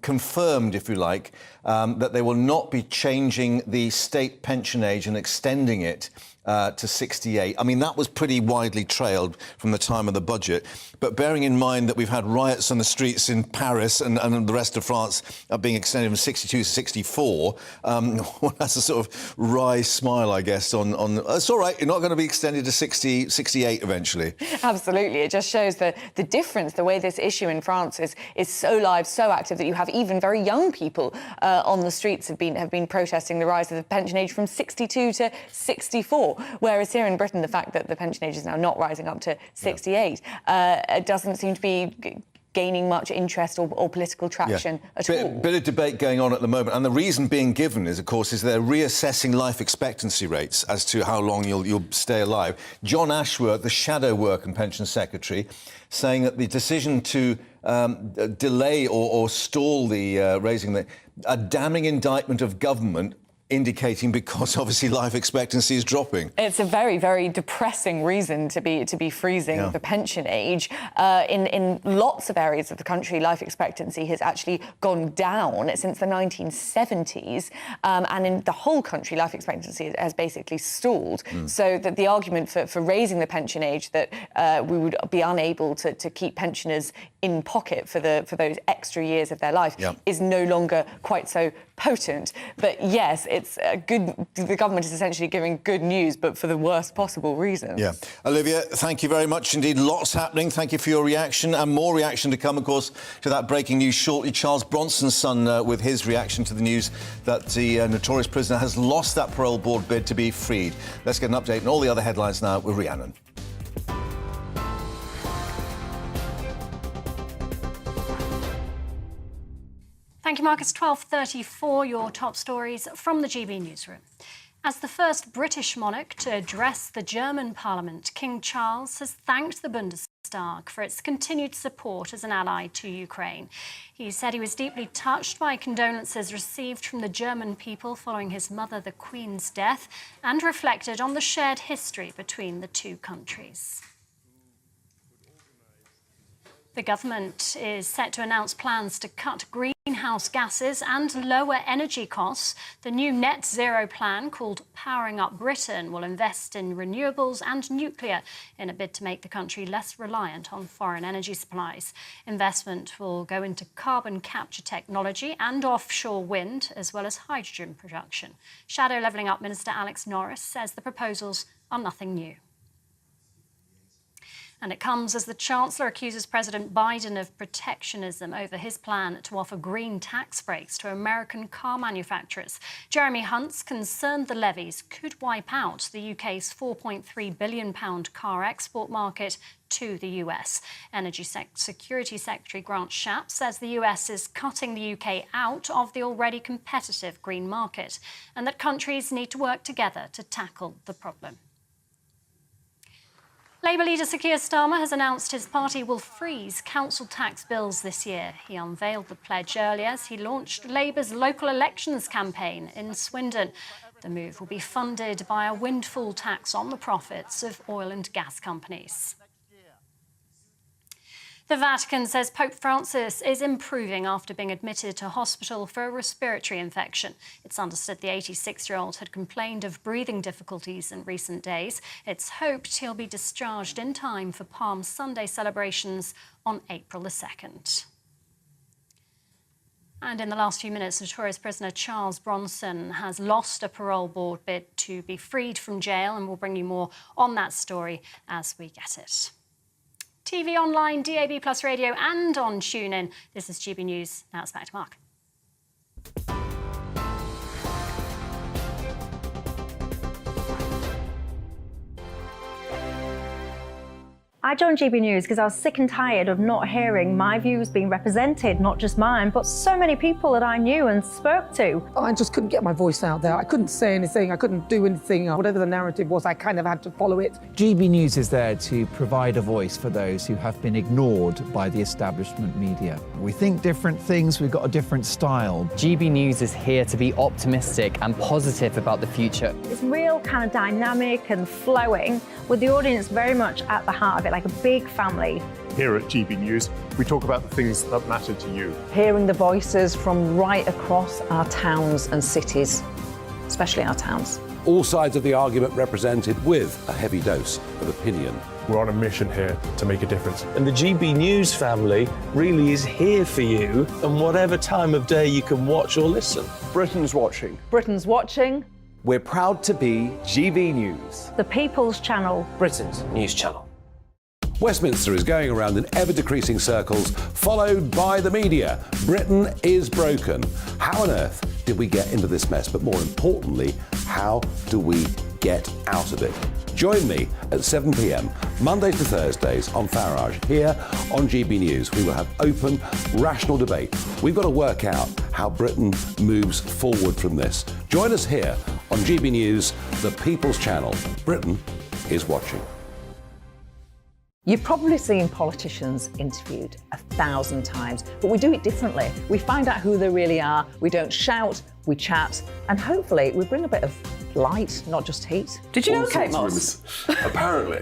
confirmed, if you like, that they will not be changing the state pension age and extending it to 68. I mean, that was pretty widely trailed from the time of the budget. But bearing in mind that we've had riots on the streets in Paris and the rest of France being extended from 62 to 64, well, that's a sort of wry smile, I guess, on it's all right, you're not going to be extended to 68 eventually. Absolutely. It just shows the difference, the way this issue in France is so live, so active, that you have even very young people on the streets have been protesting the rise of the pension age from 62 to 64. Whereas here in Britain, the fact that the pension age is now not rising up to 68 doesn't seem to be gaining much interest or political traction at all. Bit of debate going on at the moment, and the reason being given is, of course, they're reassessing life expectancy rates as to how long you'll stay alive. John Ashworth, the Shadow Work and Pension Secretary, saying that the decision to delay or stall the raising a damning indictment of government, indicating because obviously life expectancy is dropping. It's a very, very depressing reason to be freezing the pension age. In lots of areas of the country, life expectancy has actually gone down since the 1970s, and in the whole country, life expectancy has basically stalled. So that the argument for raising the pension age, that we would be unable to keep pensioners in pocket for those extra years of their life, is no longer quite so potent. But yes, it's good. The government is essentially giving good news, but for the worst possible reasons. Yeah. Olivia, thank you very much indeed. Lots happening. Thank you for your reaction, and more reaction to come, of course, to that breaking news shortly. Charles Bronson's son with his reaction to the news that the notorious prisoner has lost that parole board bid to be freed. Let's get an update on all the other headlines now with Rhiannon. Thank you, Mark. It's 12:34, your top stories from the GB newsroom. As the first British monarch to address the German Parliament, King Charles has thanked the Bundestag for its continued support as an ally to Ukraine. He said he was deeply touched by condolences received from the German people following his mother, the Queen's death, and reflected on the shared history between the two countries. The government is set to announce plans to cut greenhouse gases and lower energy costs. The new net zero plan, called Powering Up Britain, will invest in renewables and nuclear in a bid to make the country less reliant on foreign energy supplies. Investment will go into carbon capture technology and offshore wind, as well as hydrogen production. Shadow Levelling Up Minister Alex Norris says the proposals are nothing new. And it comes as the Chancellor accuses President Biden of protectionism over his plan to offer green tax breaks to American car manufacturers. Jeremy Hunt's concerned the levies could wipe out the UK's £4.3 billion car export market to the US. Energy Security Secretary Grant Shapps says the US is cutting the UK out of the already competitive green market, and that countries need to work together to tackle the problem. Labour leader Sir Keir Starmer has announced his party will freeze council tax bills this year. He unveiled the pledge earlier as he launched Labour's local elections campaign in Swindon. The move will be funded by a windfall tax on the profits of oil and gas companies. The Vatican says Pope Francis is improving after being admitted to hospital for a respiratory infection. It's understood the 86-year-old had complained of breathing difficulties in recent days. It's hoped he'll be discharged in time for Palm Sunday celebrations on April the 2nd. And in the last few minutes, notorious prisoner Charles Bronson has lost a parole board bid to be freed from jail, and we'll bring you more on that story as we get it. TV, online, DAB+ radio and on TuneIn. This is GB News. Now it's back to Mark. I joined GB News because I was sick and tired of not hearing my views being represented, not just mine, but so many people that I knew and spoke to. I just couldn't get my voice out there. I couldn't say anything. I couldn't do anything. Whatever the narrative was, I kind of had to follow it. GB News is there to provide a voice for those who have been ignored by the establishment media. We think different things, we've got a different style. GB News is here to be optimistic and positive about the future. It's real kind of dynamic and flowing, with the audience very much at the heart of it, like a big family. Here at GB News, we talk about the things that matter to you. Hearing the voices from right across our towns and cities, especially our towns. All sides of the argument represented with a heavy dose of opinion. We're on a mission here to make a difference. And the GB News family really is here for you, and whatever time of day you can watch or listen. Britain's watching. Britain's watching. We're proud to be GB News. The People's Channel. Britain's news channel. Westminster is going around in ever-decreasing circles, followed by the media. Britain is broken. How on earth did we get into this mess? But more importantly, how do we get out of it? Join me at 7 p.m, Mondays to Thursdays on Farage, here on GB News. We will have open, rational debate. We've got to work out how Britain moves forward from this. Join us here on GB News, the People's Channel. Britain is watching. You've probably seen politicians interviewed 1,000 times, but we do it differently. We find out who they really are, we don't shout, we chat, and hopefully we bring a bit of light, not just heat. Did you know Kate Moss? Apparently.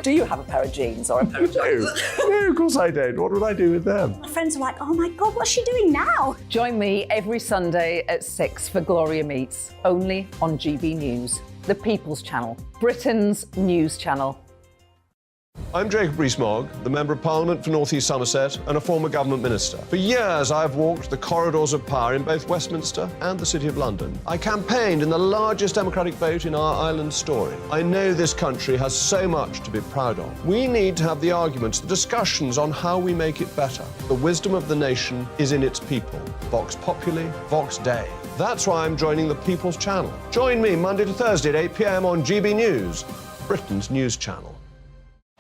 Do you have a pair of jeans or a pair of jeans? No, of course I don't. What would I do with them? My friends are like, oh my God, what's she doing now? Join me every Sunday at 6 for Gloria Meets, only on GB News, the People's Channel, Britain's news channel. I'm Jacob Rees-Mogg, the Member of Parliament for North East Somerset and a former government minister. For years, I've walked the corridors of power in both Westminster and the City of London. I campaigned in the largest democratic vote in our island story. I know this country has so much to be proud of. We need to have the arguments, the discussions on how we make it better. The wisdom of the nation is in its people. Vox Populi, Vox Dei. That's why I'm joining the People's Channel. Join me Monday to Thursday at 8 p.m. on GB News, Britain's news channel.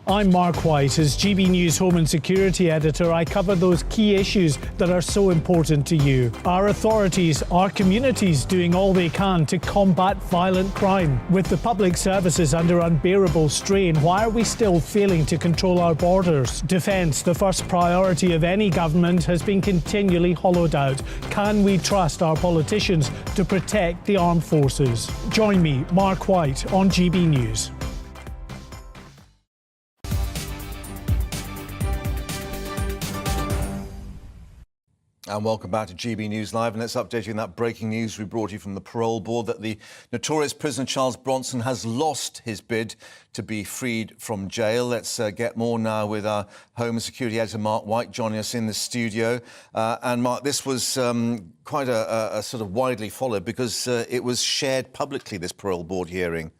I'm Mark White. As GB News Home and Security Editor, I cover those key issues that are so important to you. Our authorities, our communities doing all they can to combat violent crime. With the public services under unbearable strain, why are we still failing to control our borders? Defence, the first priority of any government, has been continually hollowed out. Can we trust our politicians to protect the armed forces? Join me, Mark White, on GB News. And welcome back to GB News Live, and let's update you on that breaking news we brought you from the parole board that the notorious prisoner Charles Bronson has lost his bid to be freed from jail. Let's get more now with our Home and Security Editor Mark White joining us in the studio. And Mark, this was quite a sort of widely followed because it was shared publicly, this parole board hearing.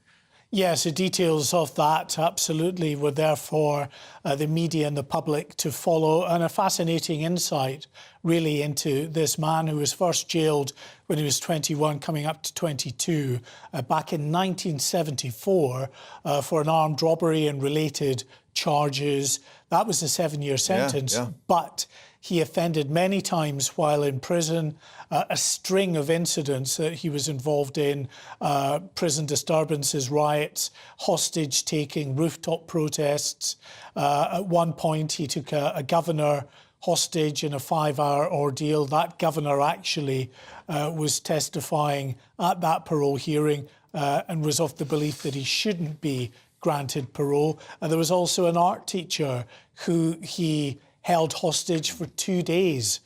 Yes, the details of that absolutely were there for the media and the public to follow, and a fascinating insight really into this man who was first jailed when he was 21, coming up to 22, back in 1974 for an armed robbery and related charges. That was a 7-year sentence, but he offended many times while in prison, a string of incidents that he was involved in, prison disturbances, riots, hostage-taking, rooftop protests. At one point, he took a governor hostage in a 5-hour ordeal. That governor actually was testifying at that parole hearing and was of the belief that he shouldn't be granted parole. And there was also an art teacher who he held hostage for 2 days.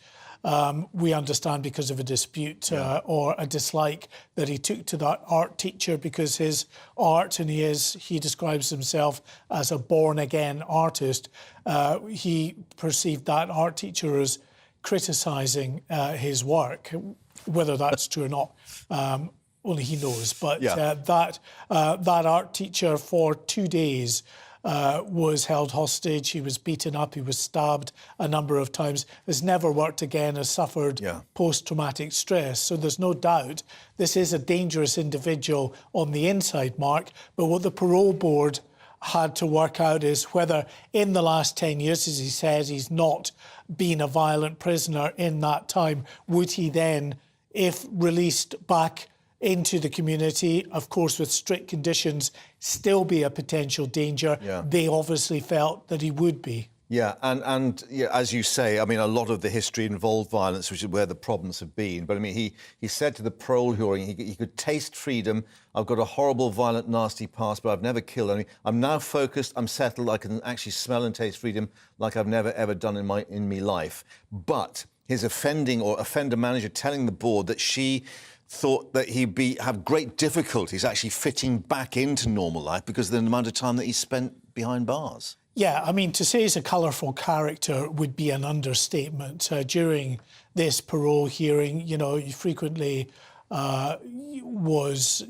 We understand because of a dispute or a dislike that he took to that art teacher because his art, and he describes himself as a born-again artist, he perceived that art teacher as criticising his work. Whether that's true or not, only he knows. But that art teacher for 2 days was held hostage. He was beaten up. He was stabbed a number of times. Has never worked again. Has suffered post-traumatic stress. So there's no doubt this is a dangerous individual on the inside, Mark. But what the parole board had to work out is whether in the last 10 years, as he says, he's not been a violent prisoner in that time, would he then, if released back into the community, of course with strict conditions, still be a potential danger? They obviously felt that he would be. Yeah, and as you say, I mean, a lot of the history involved violence, which is where the problems have been. But I mean, he said to the parole hearing, he could taste freedom. I've got a horrible, violent, nasty past, but I've never killed any. I'm now focused. I'm settled. I can actually smell and taste freedom like I've never ever done in my life. But his offender manager telling the board that she thought that he'd have great difficulties actually fitting back into normal life because of the amount of time that he spent behind bars. Yeah, I mean, to say he's a colourful character would be an understatement. During this parole hearing, he frequently was,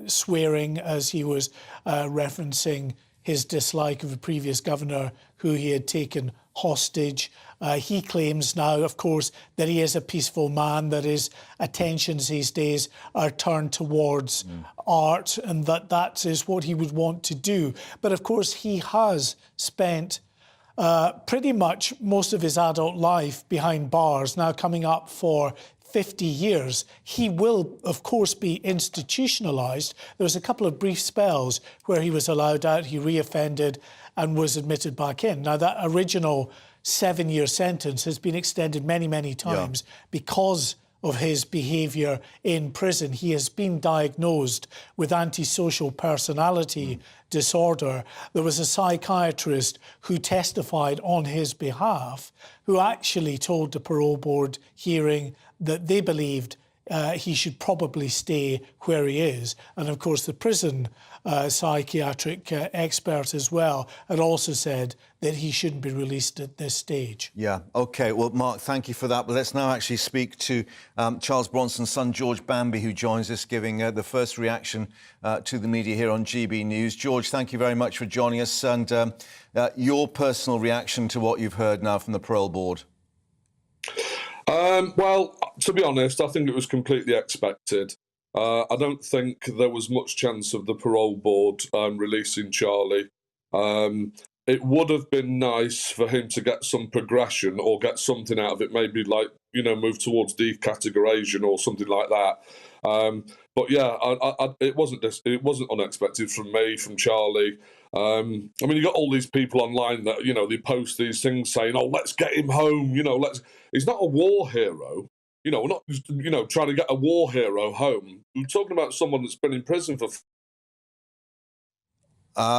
swearing as he was referencing his dislike of a previous governor who he had taken hostage. He claims now, of course, that he is a peaceful man, that his attentions these days are turned towards art and that is what he would want to do. But of course, he has spent pretty much most of his adult life behind bars, now coming up for 50 years. He will, of course, be institutionalised. There was a couple of brief spells where he was allowed out, he reoffended and was admitted back in. Now, that original 7-year sentence has been extended many, many times because of his behaviour in prison. He has been diagnosed with antisocial personality disorder. There was a psychiatrist who testified on his behalf who actually told the parole board hearing that they believed he should probably stay where he is. And of course, the prison psychiatric expert as well had also said that he shouldn't be released at this stage. Yeah, OK. Well, Mark, thank you for that. But let's now actually speak to Charles Bronson's son, George Bamby, who joins us, giving the first reaction to the media here on GB News. George, thank you very much for joining us. And your personal reaction to what you've heard now from the parole board. Well, to be honest, I think it was completely expected. I don't think there was much chance of the parole board releasing Charlie. It would have been nice for him to get some progression or get something out of it, maybe like, move towards decategorization or something like that. But yeah, it wasn't unexpected from me, from Charlie. I mean, you got all these people online that, they post these things saying, oh, let's get him home, he's not a war hero. We're not, trying to get a war hero home. We're talking about someone that's been in prison for...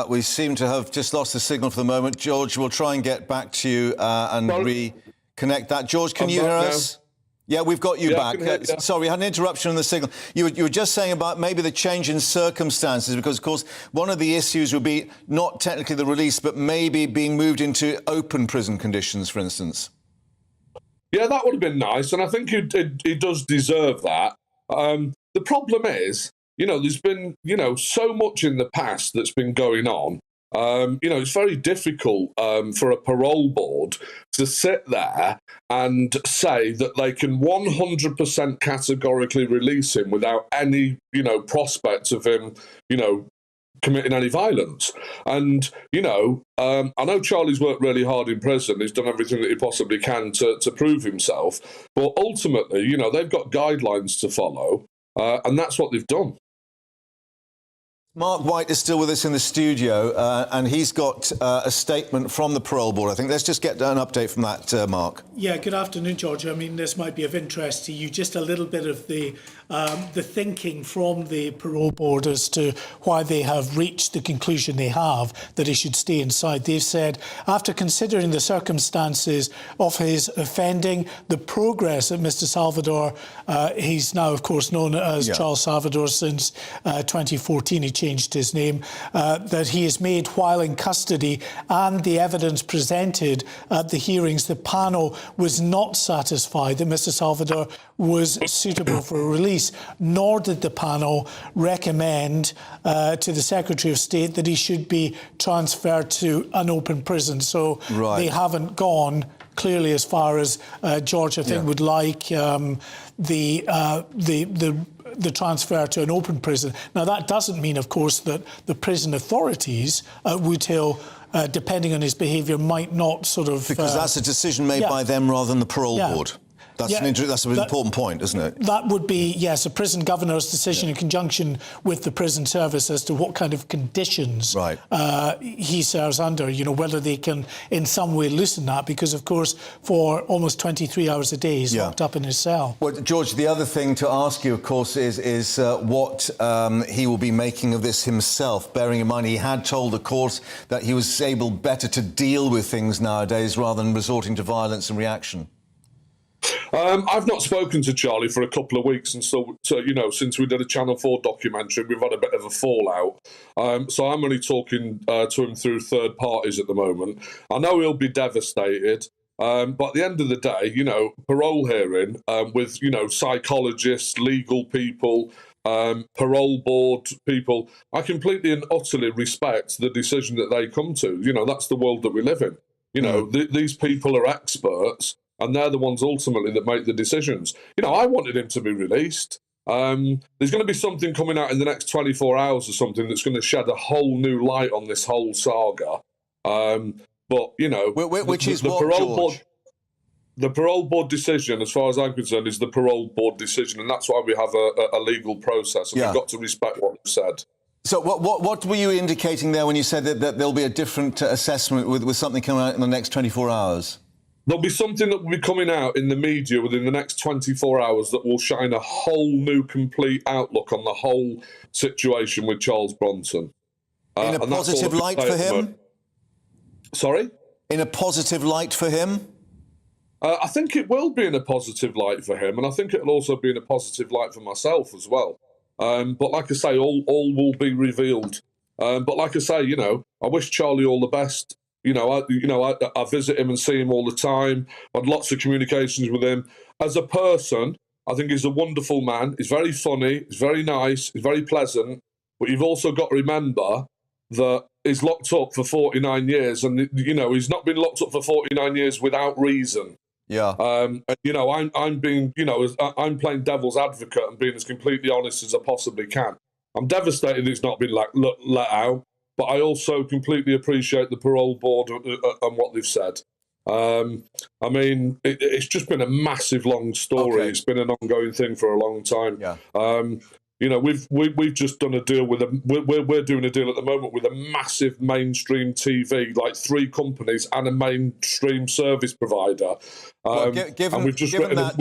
We seem to have just lost the signal for the moment. George, we'll try and get back to you and reconnect that. George, can you hear us? Yeah, we've got you back. Sorry, we had an interruption on the signal. You were just saying about maybe the change in circumstances, because, of course, one of the issues would be not technically the release, but maybe being moved into open prison conditions, for instance. Yeah, that would have been nice, and I think he does deserve that. The problem is, there's been, so much in the past that's been going on. It's very difficult for a parole board to sit there and say that they can 100% categorically release him without any, prospect of him, committing any violence. And, I know Charlie's worked really hard in prison. He's done everything that he possibly can to prove himself. But ultimately, they've got guidelines to follow, and that's what they've done. Mark White is still with us in the studio, and he's got a statement from the parole board, I think. Let's just get an update from that, Mark. Yeah, good afternoon, George. I mean, this might be of interest to you. Just a little bit of the thinking from the parole board as to why they have reached the conclusion they have that he should stay inside. They've said, after considering the circumstances of his offending, the progress that Mr Salvador, he's now, of course, known as Charles Salvador since 2014, he changed his name, that he has made while in custody, and the evidence presented at the hearings, the panel was not satisfied that Mr Salvador was suitable for release, nor did the panel recommend to the Secretary of State that he should be transferred to an open prison. So they haven't gone clearly as far as George, I think, would like the transfer to an open prison. Now, that doesn't mean, of course, that the prison authorities at Wood Hill, depending on his behaviour, might not sort of... Because that's a decision made by them rather than the parole board. That's an important point, isn't it? That would be, yes, a prison governor's decision in conjunction with the prison service as to what kind of conditions he serves under, you know, whether they can in some way loosen that, because, of course, for almost 23 hours a day, he's locked up in his cell. Well, George, the other thing to ask you, of course, is what he will be making of this himself, bearing in mind he had told the court that he was able better to deal with things nowadays rather than resorting to violence and reaction. I've not spoken to Charlie for a couple of weeks, and so you know, since we did a Channel 4 documentary, we've had a bit of a fallout. So I'm only talking to him through third parties at the moment. I know he'll be devastated, but at the end of the day, you know, parole hearing with, you know, psychologists, legal people, parole board people, I completely and utterly respect the decision that they come to. You know, that's the world that we live in. You know, these people are experts, and they're the ones ultimately that make the decisions. You know, I wanted him to be released. There's going to be something coming out in the next 24 hours or something that's going to shed a whole new light on this whole saga. But, you know... Which is the what, parole George? board, the parole board decision, as far as I'm concerned, is the parole board decision, and that's why we have a legal process, and we've got to respect what they've said. So what were you indicating there when you said that there'll be a different assessment with something coming out in the next 24 hours? There'll be something that will be coming out in the media within the next 24 hours that will shine a whole new, complete outlook on the whole situation with Charles Bronson. In a positive light for him? Sorry? In a positive light for him? I think it will be in a positive light for him, and I think it'll also be in a positive light for myself as well. But like I say, all will be revealed. But like I say, you know, I wish Charlie all the best. You know, I visit him and see him all the time. I had lots of communications with him. As a person, I think he's a wonderful man. He's very funny. He's very nice. He's very pleasant. But you've also got to remember that he's locked up for 49 years. And, you know, he's not been locked up for 49 years without reason. Yeah. You know, I'm being, you know, I'm playing devil's advocate and being as completely honest as I possibly can. I'm devastated it's not been let out. But I also completely appreciate the parole board and what they've said. I mean, it's just been a massive, long story. It's been an ongoing thing for a long time. Yeah. You know, we've just done a deal with we're doing a deal at the moment with a massive mainstream TV, like 3 companies and a mainstream service provider. And we've just written a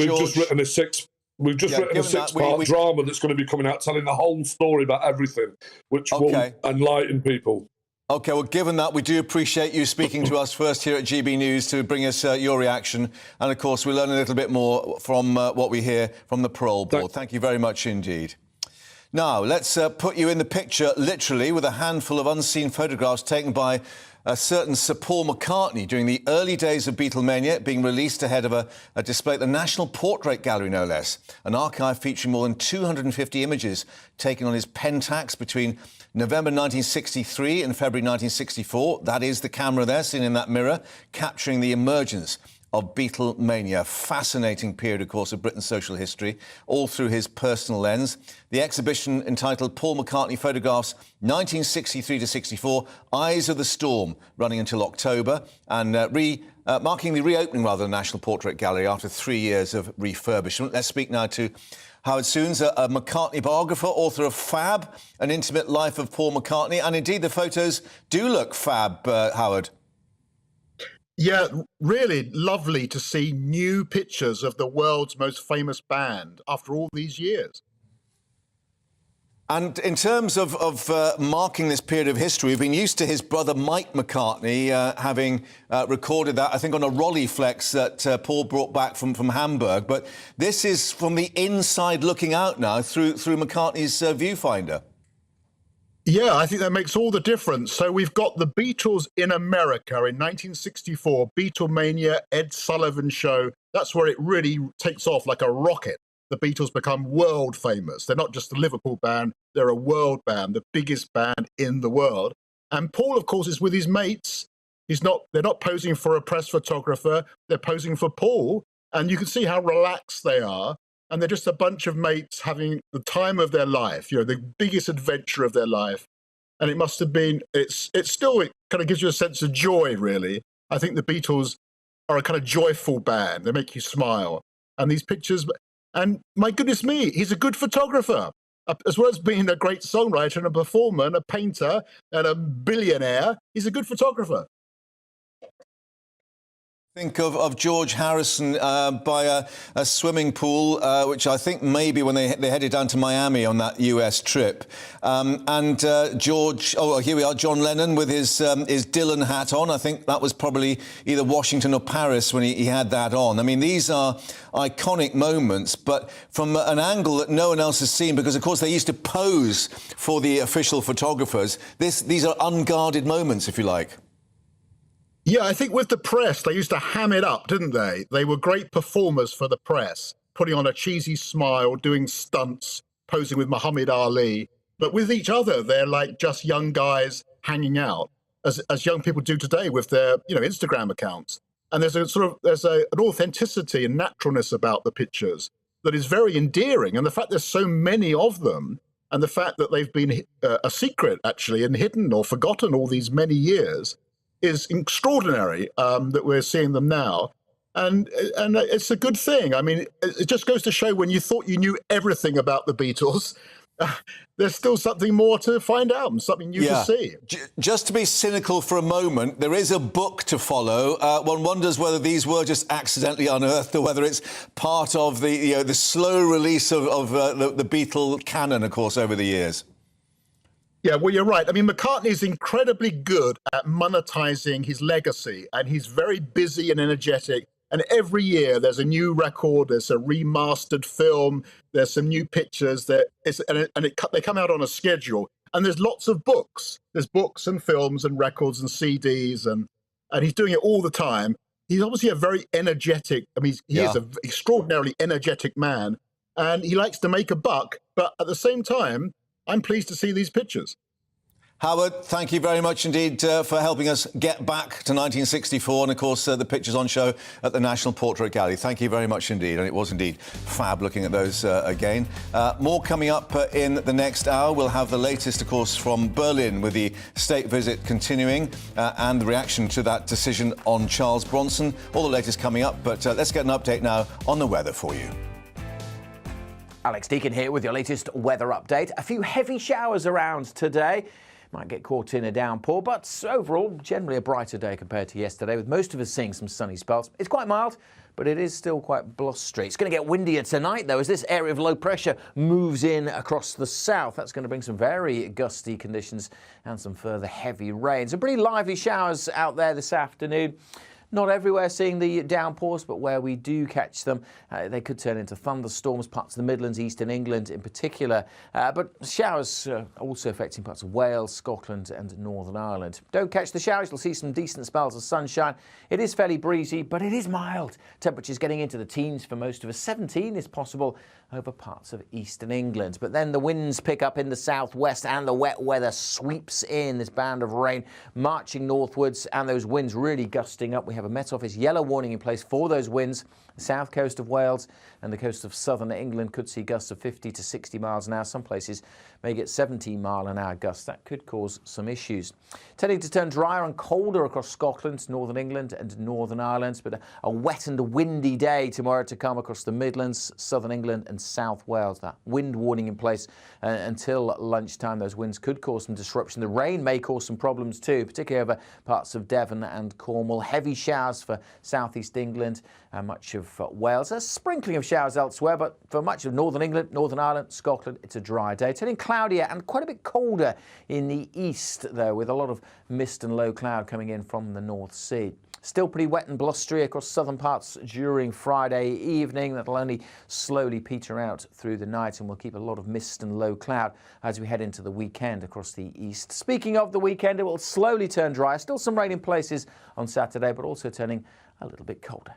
6-part drama that's going to be coming out telling the whole story about everything, which will enlighten people. OK, well, given that, we do appreciate you speaking to us first here at GB News to bring us your reaction. And, of course, we learn a little bit more from what we hear from the parole board. Thank you very much indeed. Now, let's put you in the picture, literally, with a handful of unseen photographs taken by a certain Sir Paul McCartney during the early days of Beatlemania, being released ahead of a display at the National Portrait Gallery, no less. An archive featuring more than 250 images taken on his Pentax between November 1963 and February 1964. That is the camera there, seen in that mirror, capturing the emergence of Beatlemania. Fascinating period, of course, of Britain's social history, all through his personal lens. The exhibition entitled Paul McCartney Photographs 1963 to 64, Eyes of the Storm, running until October, and marking the reopening, rather, of the National Portrait Gallery after 3 years of refurbishment. Let's speak now to Howard Soons, a McCartney biographer, author of Fab, An Intimate Life of Paul McCartney. And indeed, the photos do look fab, Howard. Yeah, really lovely to see new pictures of the world's most famous band after all these years. And in terms of marking this period of history, we've been used to his brother Mike McCartney having recorded that, I think, on a Rolleiflex that Paul brought back from Hamburg. But this is from the inside looking out now through McCartney's viewfinder. Yeah, I think that makes all the difference. So we've got the Beatles in America in 1964, Beatlemania, Ed Sullivan Show. That's where it really takes off like a rocket. The Beatles become world famous. They're not just a Liverpool band, they're a world band, the biggest band in the world. And Paul, of course, is with his mates. They're not posing for a press photographer, they're posing for Paul. And you can see how relaxed they are. And they're just a bunch of mates having the time of their life, you know, the biggest adventure of their life. And it must have been, it kind of gives you a sense of joy, really. I think the Beatles are a kind of joyful band. They make you smile. And these pictures, and my goodness me, he's a good photographer. As well as being a great songwriter and a performer and a painter and a billionaire, he's a good photographer. Think of George Harrison by a swimming pool, which I think maybe when they headed down to Miami on that US trip. George, here we are, John Lennon with his Dylan hat on. I think that was probably either Washington or Paris when he had that on. I mean, these are iconic moments, but from an angle that no one else has seen, because, of course, they used to pose for the official photographers. These are unguarded moments, if you like. Yeah, I think with the press, they used to ham it up, didn't they? They were great performers for the press, putting on a cheesy smile, doing stunts, posing with Muhammad Ali. But with each other, they're like just young guys hanging out, as young people do today with their, Instagram accounts. And there's an authenticity and naturalness about the pictures that is very endearing. And the fact there's so many of them, and the fact that they've been a secret, actually, and hidden or forgotten all these many years, is extraordinary that we're seeing them now. And it's a good thing. I mean, it just goes to show when you thought you knew everything about the Beatles, there's still something more to find out and something new to see. Just to be cynical for a moment, there is a book to follow. One wonders whether these were just accidentally unearthed or whether it's part of the slow release of the Beatle canon, of course, over the years. Yeah, well, you're right. I mean, McCartney's incredibly good at monetizing his legacy, and he's very busy and energetic. And every year there's a new record, there's a remastered film, there's some new pictures, they come out on a schedule. And there's lots of books. There's books and films and records and CDs, and he's doing it all the time. He's obviously a very energetic, he is an extraordinarily energetic man, and he likes to make a buck, but at the same time, I'm pleased to see these pictures. Howard, thank you very much indeed for helping us get back to 1964 and, of course, the pictures on show at the National Portrait Gallery. Thank you very much indeed. And it was indeed fab looking at those again. More coming up in the next hour. We'll have the latest, of course, from Berlin with the state visit continuing and the reaction to that decision on Charles Bronson. All the latest coming up. But let's get an update now on the weather for you. Alex Deakin here with your latest weather update. A few heavy showers around today. Might get caught in a downpour, but overall, generally a brighter day compared to yesterday, with most of us seeing some sunny spells. It's quite mild, but it is still quite blustery. It's going to get windier tonight, though, as this area of low pressure moves in across the south. That's going to bring some very gusty conditions and some further heavy rain. Some pretty lively showers out there this afternoon. Not everywhere seeing the downpours, but where we do catch them, they could turn into thunderstorms, parts of the Midlands, eastern England in particular. But showers also affecting parts of Wales, Scotland and Northern Ireland. Don't catch the showers, you'll see some decent spells of sunshine. It is fairly breezy, but it is mild. Temperatures getting into the teens for most of us. 17 is possible over parts of eastern England. But then the winds pick up in the southwest and the wet weather sweeps in, this band of rain marching northwards, and those winds really gusting up. We have a Met Office yellow warning in place for those winds. The south coast of Wales and the coast of southern England could see gusts of 50 to 60 miles an hour. Some places may get 70-mile-an-hour gusts. That could cause some issues. Tending to turn drier and colder across Scotland, northern England and Northern Ireland, but a wet and windy day tomorrow to come across the Midlands, southern England and South Wales. That wind warning in place until lunchtime. Those winds could cause some disruption. The rain may cause some problems too, particularly over parts of Devon and Cornwall. Heavy showers for southeast England and much of Wales. A sprinkling of showers elsewhere, but for much of northern England, Northern Ireland, Scotland, it's a dry day. Turning cloudier and quite a bit colder in the east, though, with a lot of mist and low cloud coming in from the North Sea. Still pretty wet and blustery across southern parts during Friday evening. That'll only slowly peter out through the night, and we'll keep a lot of mist and low cloud as we head into the weekend across the east. Speaking of the weekend, it will slowly turn dry. Still some rain in places on Saturday, but also turning a little bit colder.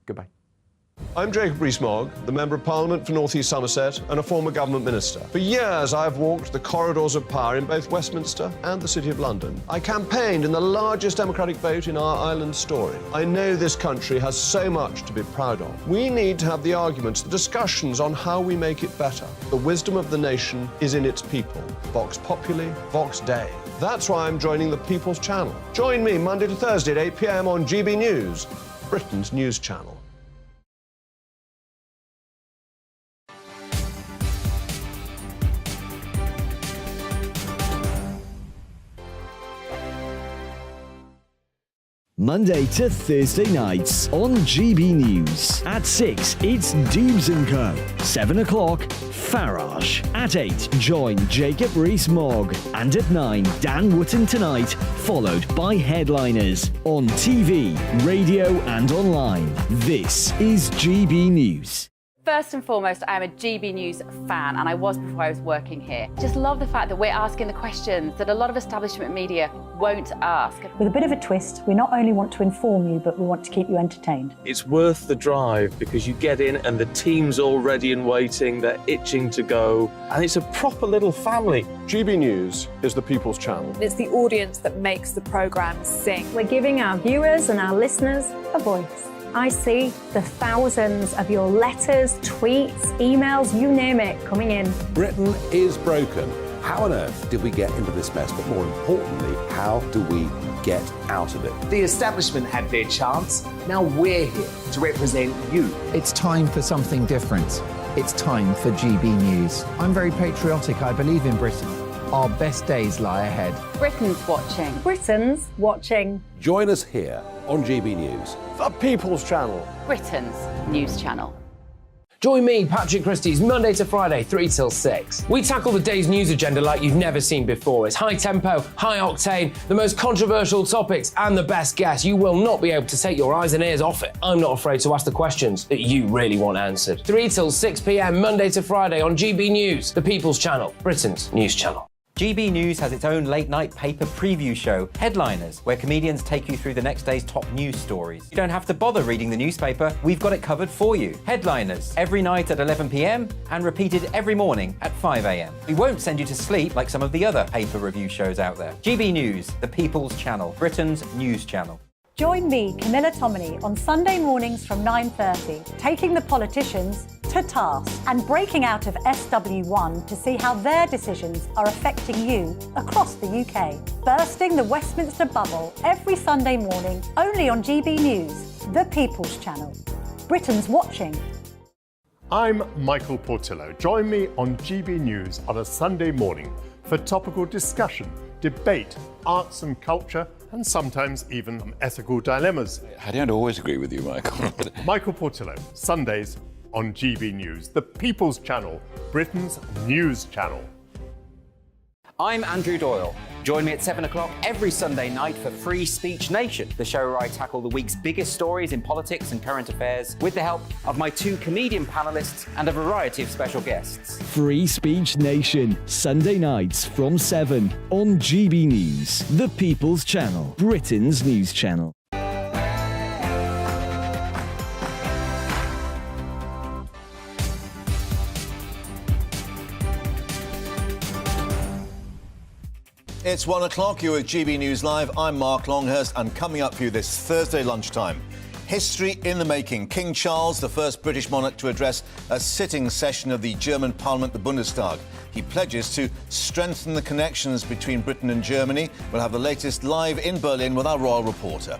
Goodbye. I'm Jacob Rees-Mogg, the Member of Parliament for North East Somerset and a former government minister. For years, I've walked the corridors of power in both Westminster and the City of London. I campaigned in the largest democratic vote in our island story. I know this country has so much to be proud of. We need to have the arguments, the discussions on how we make it better. The wisdom of the nation is in its people. Vox Populi, Vox Dei. That's why I'm joining the People's Channel. Join me Monday to Thursday at 8 p.m. on GB News, Britain's news channel. Monday to Thursday nights on GB News. At 6, it's Dubes & Co. 7 o'clock, Farage. At 8, join Jacob Rees-Mogg. And at 9, Dan Wootton Tonight, followed by Headliners. On TV, radio and online. This is GB News. First and foremost, I am a GB News fan, and I was before I was working here. Just love the fact that we're asking the questions that a lot of establishment media won't ask. With a bit of a twist, we not only want to inform you, but we want to keep you entertained. It's worth the drive because you get in and the team's all ready and waiting, they're itching to go, and it's a proper little family. GB News is the People's Channel. It's the audience that makes the programme sing. We're giving our viewers and our listeners a voice. I see the thousands of your letters, tweets, emails, you name it, coming in. Britain is broken. How on earth did we get into this mess? But more importantly, how do we get out of it? The establishment had their chance. Now we're here to represent you. It's time for something different. It's time for GB News. I'm very patriotic. I believe in Britain. Our best days lie ahead. Britain's watching. Britain's watching. Join us here on GB News. The People's Channel. Britain's news channel. Join me, Patrick Christie's, Monday to Friday, 3 till 6. We tackle the day's news agenda like you've never seen before. It's high tempo, high octane, the most controversial topics and the best guests. You will not be able to take your eyes and ears off it. I'm not afraid to ask the questions that you really want answered. 3 till 6 p.m, Monday to Friday on GB News, the People's Channel, Britain's news channel. GB News has its own late-night paper preview show, Headliners, where comedians take you through the next day's top news stories. You don't have to bother reading the newspaper, we've got it covered for you. Headliners, every night at 11 p.m, and repeated every morning at 5 a.m. We won't send you to sleep like some of the other paper review shows out there. GB News, the People's Channel, Britain's news channel. Join me, Camilla Tominey, on Sunday mornings from 9:30, taking the politicians to task and breaking out of SW1 to see how their decisions are affecting you across the UK. Bursting the Westminster bubble every Sunday morning, only on GB News, the People's Channel. Britain's watching. I'm Michael Portillo. Join me on GB News on a Sunday morning for topical discussion, debate, arts and culture, and sometimes even ethical dilemmas. I don't always agree with you, Michael. Michael Portillo, Sundays on GB News, the People's Channel, Britain's news channel. I'm Andrew Doyle. Join me at 7 o'clock every Sunday night for Free Speech Nation, the show where I tackle the week's biggest stories in politics and current affairs with the help of my 2 comedian panellists and a variety of special guests. Free Speech Nation, Sunday nights from 7 on GB News, the People's Channel, Britain's news channel. It's 1 o'clock. You're with GB News Live. I'm Mark Longhurst, and coming up for you this Thursday lunchtime, history in the making. King Charles, the first British monarch to address a sitting session of the German Parliament, the Bundestag. He pledges to strengthen the connections between Britain and Germany. We'll have the latest live in Berlin with our royal reporter.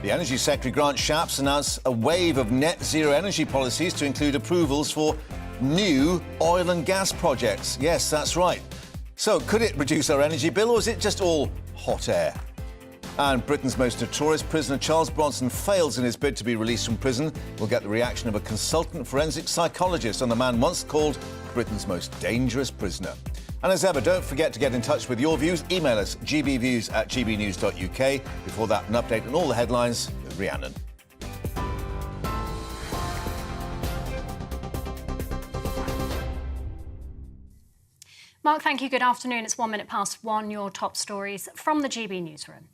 The Energy Secretary Grant Shapps announced a wave of net zero energy policies to include approvals for new oil and gas projects. Yes, that's right. So could it reduce our energy bill, or is it just all hot air? And Britain's most notorious prisoner, Charles Bronson, fails in his bid to be released from prison. We'll get the reaction of a consultant forensic psychologist on the man once called Britain's most dangerous prisoner. And as ever, don't forget to get in touch with your views. Email us gbviews@gbnews.uk. Before that, an update on all the headlines with Rhiannon. Mark, thank you. Good afternoon. It's 1 minute past 1. Your top stories from the GB newsroom.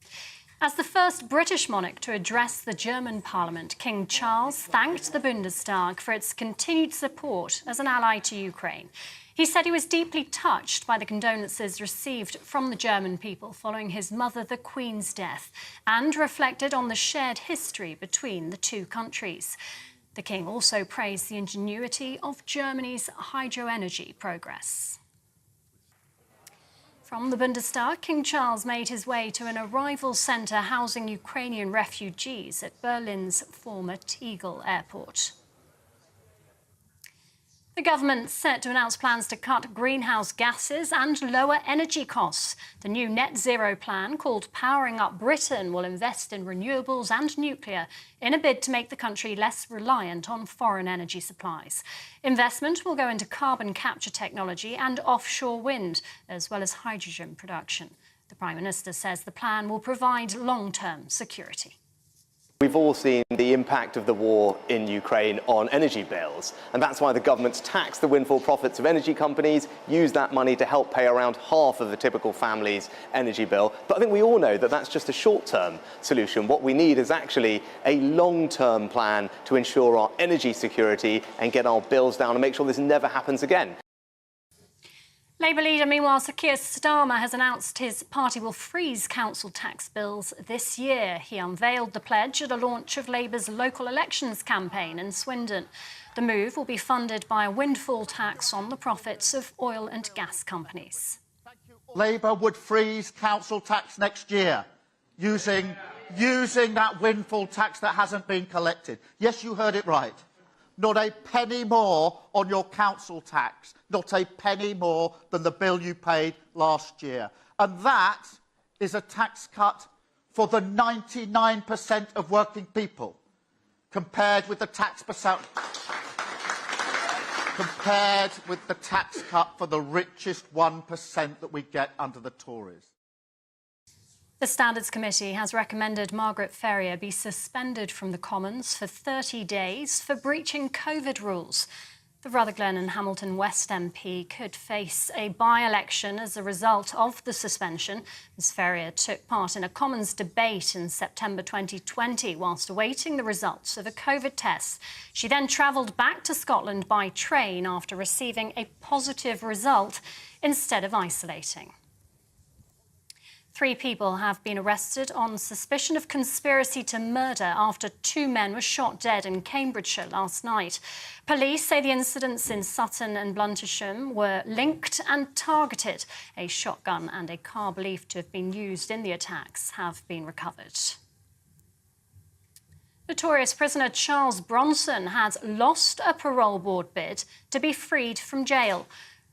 As the first British monarch to address the German Parliament, King Charles thanked the Bundestag for its continued support as an ally to Ukraine. He said he was deeply touched by the condolences received from the German people following his mother, the Queen's death, and reflected on the shared history between the two countries. The King also praised the ingenuity of Germany's hydroenergy progress. From the Bundestag, King Charles made his way to an arrival centre housing Ukrainian refugees at Berlin's former Tegel airport. The government set to announce plans to cut greenhouse gases and lower energy costs. The new net zero plan, called Powering Up Britain, will invest in renewables and nuclear in a bid to make the country less reliant on foreign energy supplies. Investment will go into carbon capture technology and offshore wind, as well as hydrogen production. The Prime Minister says the plan will provide long-term security. We've all seen the impact of the war in Ukraine on energy bills, and that's why the government's taxed the windfall profits of energy companies, use that money to help pay around half of the typical family's energy bill. But I think we all know that that's just a short-term solution. What we need is actually a long-term plan to ensure our energy security and get our bills down and make sure this never happens again. Labour leader, meanwhile, Sir Keir Starmer has announced his party will freeze council tax bills this year. He unveiled the pledge at a launch of Labour's local elections campaign in Swindon. The move will be funded by a windfall tax on the profits of oil and gas companies. Labour would freeze council tax next year using that windfall tax that hasn't been collected. Yes, you heard it right. Not a penny more on your council tax, not a penny more than the bill you paid last year. And that is a tax cut for the 99% of working people, compared with the tax cut for the richest 1% that we get under the Tories. The Standards Committee has recommended Margaret Ferrier be suspended from the Commons for 30 days for breaching COVID rules. The Rutherglen and Hamilton West MP could face a by-election as a result of the suspension. Ms Ferrier took part in a Commons debate in September 2020 whilst awaiting the results of a COVID test. She then travelled back to Scotland by train after receiving a positive result instead of isolating. 3 people have been arrested on suspicion of conspiracy to murder after 2 men were shot dead in Cambridgeshire last night. Police say the incidents in Sutton and Bluntisham were linked and targeted. A shotgun and a car believed to have been used in the attacks have been recovered. Notorious prisoner Charles Bronson has lost a parole board bid to be freed from jail.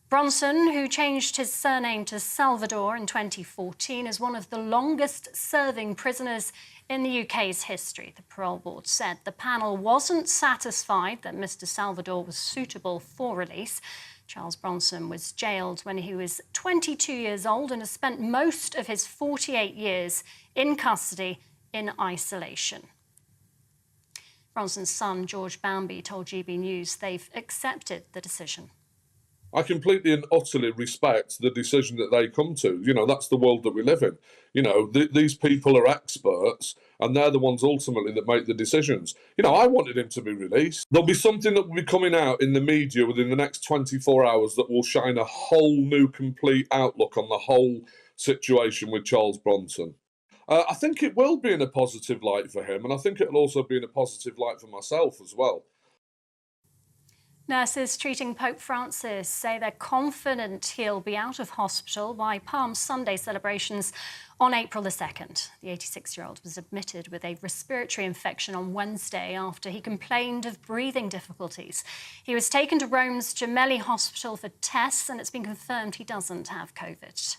Bronson, who changed his surname to Salvador in 2014, is one of the longest-serving prisoners in the UK's history. The parole board said the panel wasn't satisfied that Mr Salvador was suitable for release. Charles Bronson was jailed when he was 22 years old and has spent most of his 48 years in custody in isolation. Bronson's son, George Bamby, told GB News they've accepted the decision. I completely and utterly respect the decision that they come to. You know, that's the world that we live in. You know, these people are experts and they're the ones ultimately that make the decisions. You know, I wanted him to be released. There'll be something that will be coming out in the media within the next 24 hours that will shine a whole new complete outlook on the whole situation with Charles Bronson. I think it will be in a positive light for him, and I think it'll also be in a positive light for myself as well. Nurses treating Pope Francis say they're confident he'll be out of hospital by Palm Sunday celebrations on April the 2nd. The 86-year-old was admitted with a respiratory infection on Wednesday after he complained of breathing difficulties. He was taken to Rome's Gemelli Hospital for tests, and it's been confirmed he doesn't have COVID.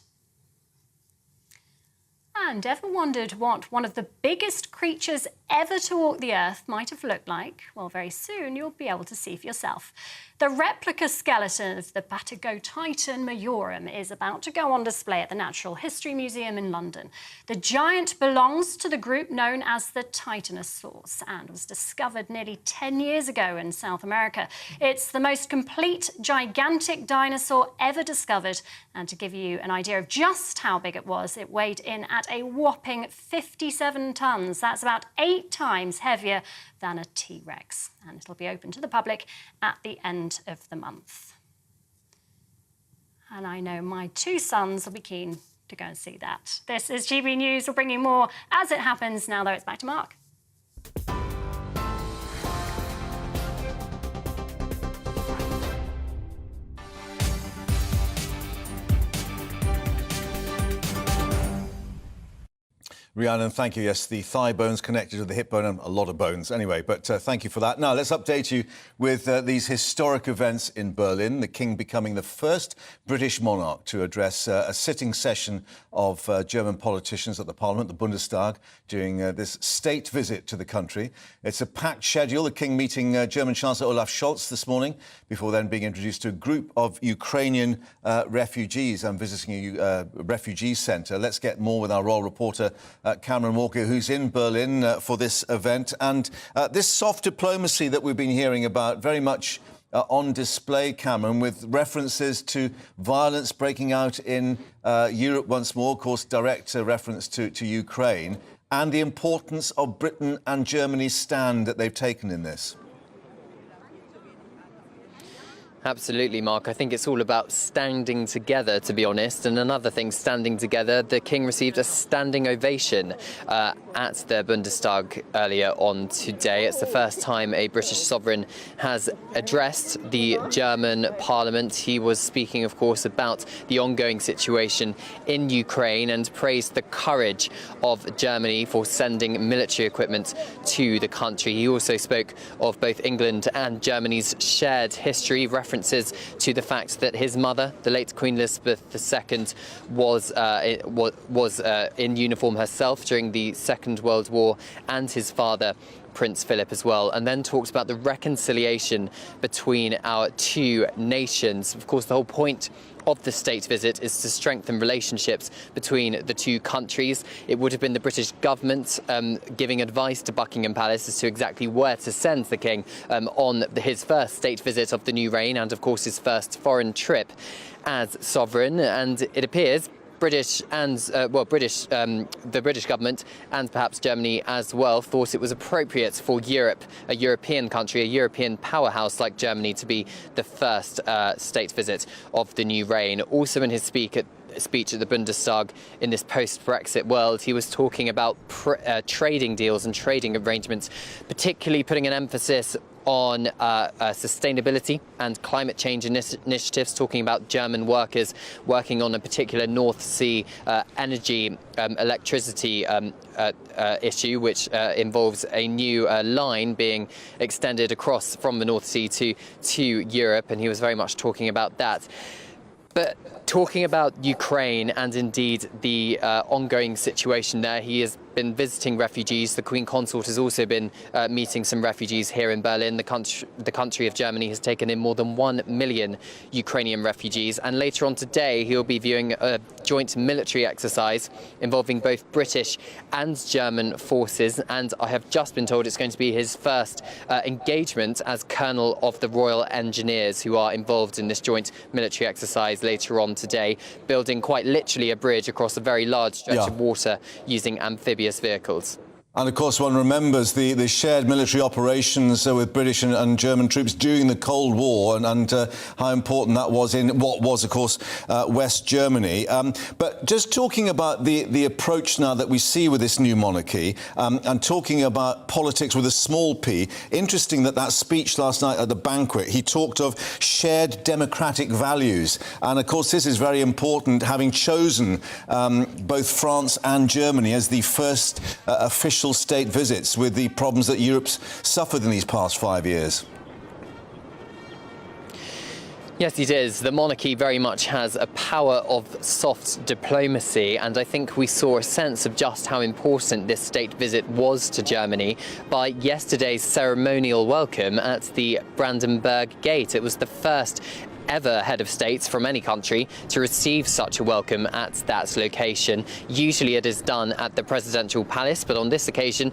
And ever wondered what one of the biggest creatures ever to walk the earth might have looked like? Well, very soon you'll be able to see for yourself. The replica skeleton of the Patagotitan Majorum is about to go on display at the Natural History Museum in London. The giant belongs to the group known as the Titanosaurs and was discovered nearly 10 years ago in South America. It's the most complete, gigantic dinosaur ever discovered. And to give you an idea of just how big it was, it weighed in at a whopping 57 tons. That's about 8 times heavier than a T-Rex. And it'll be open to the public at the end of the month. And I know my 2 sons will be keen to go and see that. This is GB News. We'll bring you more as it happens now, though. It's back to Mark. Rhiannon, thank you. Yes, the thigh bone's connected to the hip bone, and a lot of bones anyway, but thank you for that. Now, let's update you with these historic events in Berlin. The King becoming the first British monarch to address a sitting session of German politicians at the Parliament, the Bundestag, during this state visit to the country. It's a packed schedule, the King meeting German Chancellor Olaf Scholz this morning, before then being introduced to a group of Ukrainian refugees and visiting a refugee centre. Let's get more with our royal reporter, Cameron Walker, who's in Berlin for this event. And this soft diplomacy that we've been hearing about, very much on display, Cameron, with references to violence breaking out in Europe once more, of course, direct reference to Ukraine, and the importance of Britain and Germany's stand that they've taken in this. Absolutely, Mark. I think it's all about standing together, to be honest. And another thing, standing together, the King received a standing ovation at the Bundestag earlier on today. It's the first time a British sovereign has addressed the German Parliament. He was speaking, of course, about the ongoing situation in Ukraine and praised the courage of Germany for sending military equipment to the country. He also spoke of both England and Germany's shared history, references to the fact that his mother, the late Queen Elizabeth II, was in uniform herself during the Second World War, and his father, Prince Philip, as well, and then talks about the reconciliation between our two nations. Of course, the whole point of the state visit is to strengthen relationships between the two countries. It would have been the British government giving advice to Buckingham Palace as to exactly where to send the King on his first state visit of the new reign, and of course his first foreign trip as sovereign. And it appears the British government and perhaps Germany as well thought it was appropriate for Europe, a European country, a European powerhouse like Germany, to be the first state visit of the new reign. Also in his speech at the Bundestag in this post-Brexit world, he was talking about trading deals and trading arrangements, particularly putting an emphasis on sustainability and climate change initiatives, talking about German workers working on a particular North Sea energy electricity issue, which involves a new line being extended across from the North Sea to Europe, and he was very much talking about that. But talking about Ukraine and indeed the ongoing situation there, he has been visiting refugees. The Queen Consort has also been meeting some refugees here in Berlin. The country of Germany has taken in more than 1 million Ukrainian refugees. And later on today, he'll be viewing a joint military exercise involving both British and German forces. And I have just been told it's going to be his first engagement as Colonel of the Royal Engineers, who are involved in this joint military exercise later on today, building quite literally a bridge across a very large stretch of water using amphibious vehicles. And of course, one remembers the shared military operations with British and German troops during the Cold War, and how important that was in what was, of course, West Germany. But just talking about the approach now that we see with this new monarchy, and talking about politics with a small p, interesting that speech last night at the banquet, he talked of shared democratic values. And of course, this is very important, having chosen both France and Germany as the first official state visits with the problems that Europe's suffered in these past 5 years. Yes, it is. The monarchy very much has a power of soft diplomacy, and I think we saw a sense of just how important this state visit was to Germany by yesterday's ceremonial welcome at the Brandenburg Gate. It was the first ever head of states from any country to receive such a welcome at that location. Usually it is done at the presidential palace, but on this occasion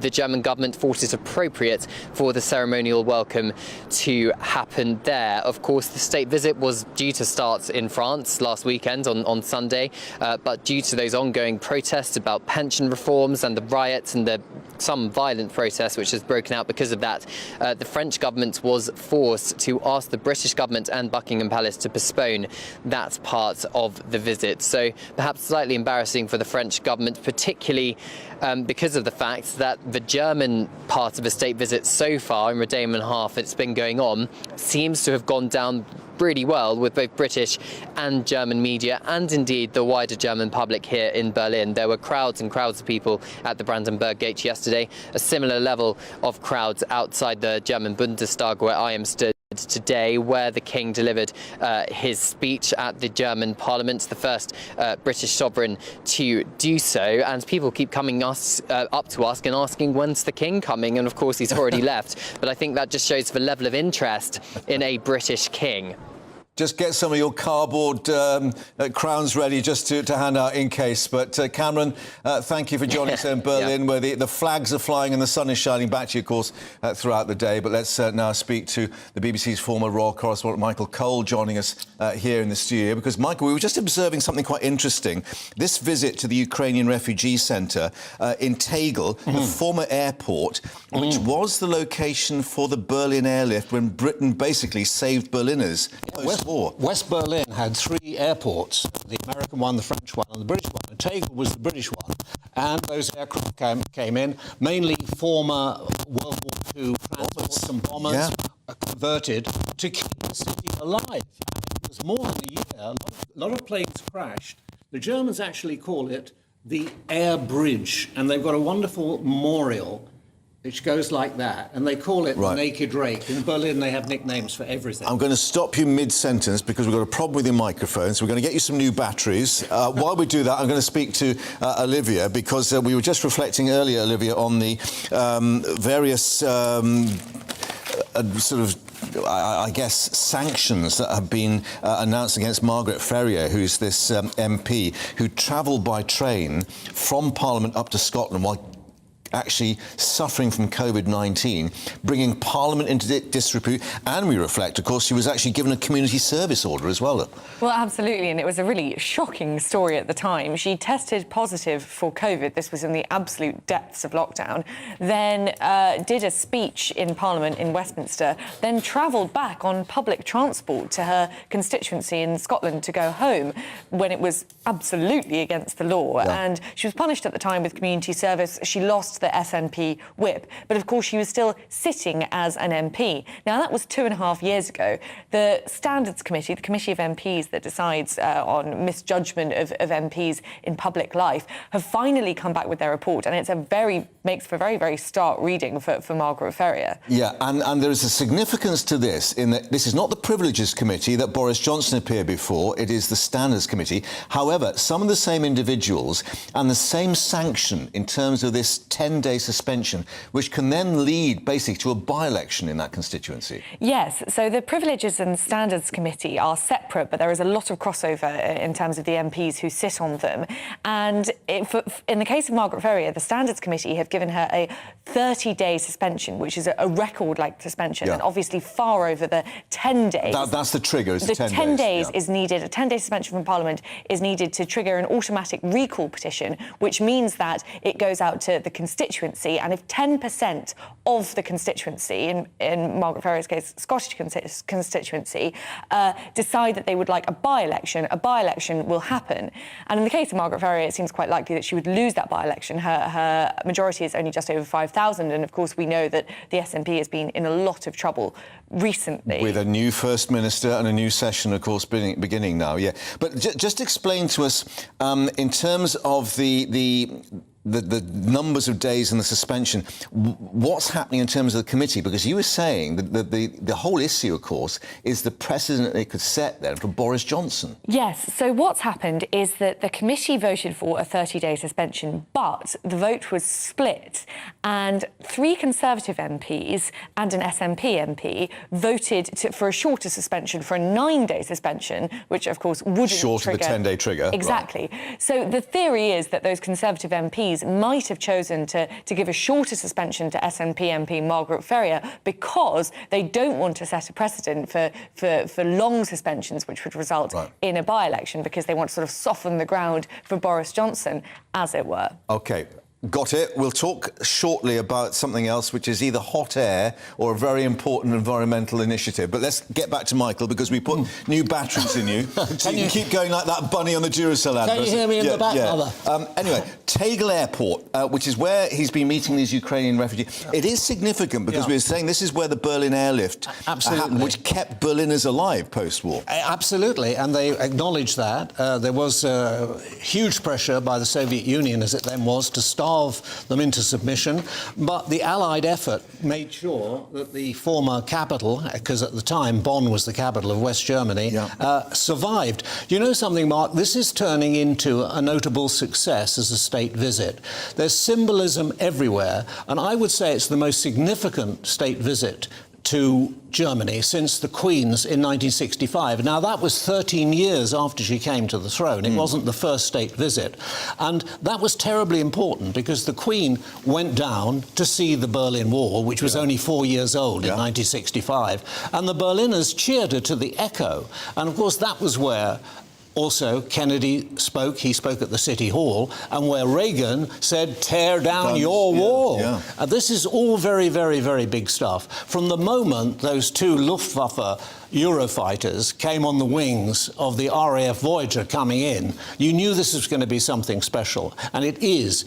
the German government thought it appropriate for the ceremonial welcome to happen there. Of course, the state visit was due to start in France last weekend on Sunday, but due to those ongoing protests about pension reforms and the riots and some violent protests which has broken out because of that, the French government was forced to ask the British government and Buckingham Palace to postpone that part of the visit. So perhaps slightly embarrassing for the French government, particularly because of the fact that the German part of the state visit so far, in the day and a half it's been going on, seems to have gone down really well with both British and German media, and indeed the wider German public here in Berlin. There were crowds and crowds of people at the Brandenburg Gate yesterday, a similar level of crowds outside the German Bundestag where I am stood today, where the King delivered his speech at the German Parliament, the first British sovereign to do so. And people keep coming up to us and asking, when's the King coming? And of course he's already left. But I think that just shows the level of interest in a British King. Just get some of your cardboard crowns ready just to hand out in case. But Cameron, thank you for joining us in Berlin, where the flags are flying and the sun is shining back to you, of course, throughout the day. But let's now speak to the BBC's former royal correspondent, Michael Cole, joining us here in the studio. Because, Michael, we were just observing something quite interesting. This visit to the Ukrainian refugee centre in Tegel, the former airport, which was the location for the Berlin airlift when Britain basically saved Berliners. West Berlin had three airports, the American one, the French one and the British one. And Tegel was the British one. And those aircraft came in, mainly former World War II transports and bombers, converted to keep the city alive. It was more than a year. A lot of planes crashed. The Germans actually call it the air bridge, and they've got a wonderful memorial which goes like that, and they call it the Naked Rake. In Berlin, they have nicknames for everything. I'm going to stop you mid-sentence because we've got a problem with your microphone, so we're going to get you some new batteries. While we do that, I'm going to speak to Olivia, because we were just reflecting earlier, Olivia, on the various I guess, sanctions that have been announced against Margaret Ferrier, who's this MP who travelled by train from Parliament up to Scotland while actually suffering from COVID-19, bringing Parliament into disrepute. And we reflect, of course, she was actually given a community service order as well. Well, absolutely, and it was a really shocking story at the time. She tested positive for COVID. This was in the absolute depths of lockdown. Then did a speech in Parliament in Westminster, then travelled back on public transport to her constituency in Scotland to go home when it was absolutely against the law. And she was punished at the time with community service. She lost the SNP whip, but of course she was still sitting as an MP. Now, that was 2.5 years ago. The Standards Committee, the committee of MPs that decides on misjudgment of MPs in public life, have finally come back with their report, and it's makes for very, very stark reading for Margaret Ferrier. Yeah, and there is a significance to this in that this is not the Privileges Committee that Boris Johnson appeared before, it is the Standards Committee. However, some of the same individuals and the same sanction in terms of this 10-day suspension, which can then lead basically to a by-election in that constituency. Yes, so the Privileges and Standards Committee are separate, but there is a lot of crossover in terms of the MPs who sit on them. And in the case of Margaret Ferrier, the Standards Committee have given her a 30-day suspension, which is a record-like suspension, and obviously far over the 10 days. That's the trigger, is the 10 days is needed. A 10-day suspension from Parliament is needed to trigger an automatic recall petition, which means that it goes out to the constituency constituency, and if 10% of the constituency, in Margaret Ferrier's case, Scottish constituency, decide that they would like a by-election will happen. And in the case of Margaret Ferrier, it seems quite likely that she would lose that by-election. Her majority is only just over 5,000, and of course we know that the SNP has been in a lot of trouble recently. With a new First Minister and a new session, of course, beginning now, yeah. But just explain to us, in terms of the numbers of days and the suspension, what's happening in terms of the committee? Because you were saying that the whole issue, of course, is the precedent it could set then for Boris Johnson. Yes, so what's happened is that the committee voted for a 30-day suspension, but the vote was split, and 3 Conservative MPs and an SNP MP voted for a shorter suspension, for a 9-day suspension, which, of course, wouldn't short of the 10-day trigger. Exactly. Right. So the theory is that those Conservative MPs might have chosen to give a shorter suspension to SNP MP Margaret Ferrier because they don't want to set a precedent for long suspensions, which would result in a by-election, because they want to sort of soften the ground for Boris Johnson, as it were. OK. Got it. We'll talk shortly about something else, which is either hot air or a very important environmental initiative. But let's get back to Michael, because we put new batteries in you. So you can keep going like that bunny on the Duracell advert. Can you hear me in the back, Mother? Anyway, Tegel Airport, which is where he's been meeting these Ukrainian refugees. It is significant because we were saying this is where the Berlin airlift happened, which kept Berliners alive post-war. Absolutely, and they acknowledged that. There was huge pressure by the Soviet Union, as it then was, to starve them into submission, but the Allied effort made sure that the former capital, because at the time Bonn was the capital of West Germany, survived. You know something, Mark? This is turning into a notable success as a state visit. There's symbolism everywhere, and I would say it's the most significant state visit to Germany since the Queen's in 1965. Now, that was 13 years after she came to the throne. It wasn't the first state visit. And that was terribly important because the Queen went down to see the Berlin Wall, which was only 4 years old in 1965, and the Berliners cheered her to the echo. And, of course, that was where also Kennedy spoke. He spoke at the City Hall, and where Reagan said, tear down your wall. This is all very, very, very big stuff. From the moment those 2 Luftwaffe Eurofighters came on the wings of the RAF Voyager coming in, you knew this was going to be something special, and it is.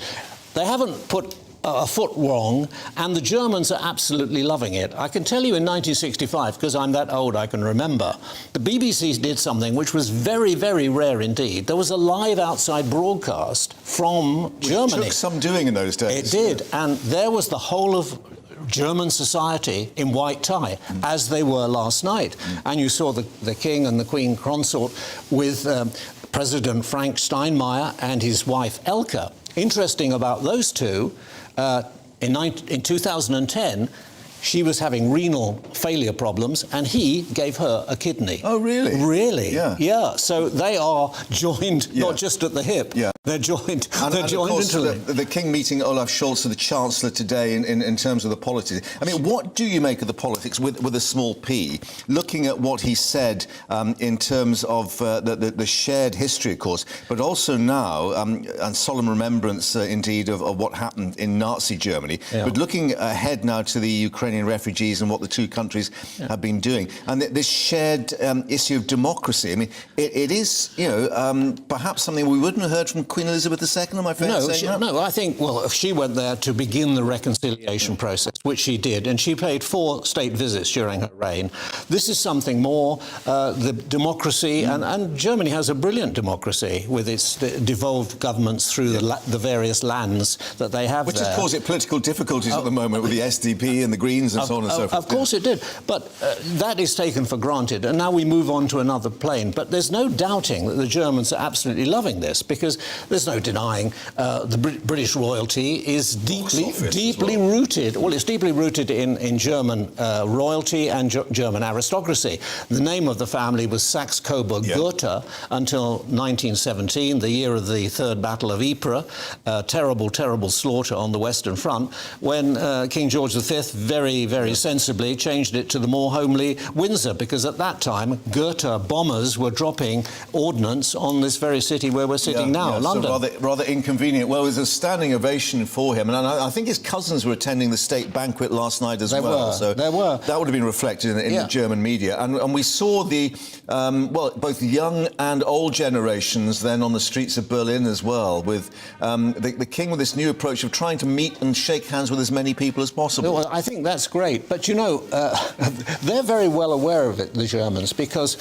They haven't put a foot wrong, and the Germans are absolutely loving it. I can tell you in 1965, because I'm that old I can remember, the BBC did something which was very, very rare indeed. There was a live outside broadcast from Germany. It took some doing in those days. It did, and there was the whole of German society in white tie, as they were last night. And you saw the King and the Queen consort with President Frank Steinmeier and his wife Elke. Interesting about those two, in 2010, she was having renal failure problems, and he gave her a kidney. Oh, really? Really? Yeah. Yeah. So they are joined, not just at the hip. Yeah. They're joined. They're joined into the King meeting Olaf Scholz, the Chancellor, today in terms of the politics. I mean, what do you make of the politics with a small p? Looking at what he said in terms of the shared history, of course, but also now and solemn remembrance, indeed, of what happened in Nazi Germany. Yeah. But looking ahead now to the Ukrainian refugees and what the 2 countries have been doing, and this shared issue of democracy. I mean, it is, perhaps something we wouldn't have heard from Queen Elizabeth II, am I fair to say? No, I think, well, she went there to begin the reconciliation process, which she did, and she paid 4 state visits during her reign. This is something more, the democracy, and Germany has a brilliant democracy with its devolved governments through the various lands that they have which there. has caused it political difficulties at the moment with the SDP and the Greens and so on and so forth. Of course it did, but that is taken for granted, and now we move on to another plane. But there's no doubting that the Germans are absolutely loving this, because there's no denying the British royalty is deeply rooted. Well, it's deeply rooted in German royalty and German aristocracy. The name of the family was Saxe-Coburg-Gotha until 1917, the year of the Third Battle of Ypres. Terrible, terrible slaughter on the Western Front, when King George V very, very sensibly changed it to the more homely Windsor, because at that time Gotha bombers were dropping ordnance on this very city where we're sitting now, London. London. Rather inconvenient. Well, it was a standing ovation for him, and I think his cousins were attending the state banquet last night as well. So there were. That would have been reflected in the German media, and we saw the both young and old generations then on the streets of Berlin as well, with the king with this new approach of trying to meet and shake hands with as many people as possible. Well, I think that's great, but you know, they're very well aware of it, the Germans, because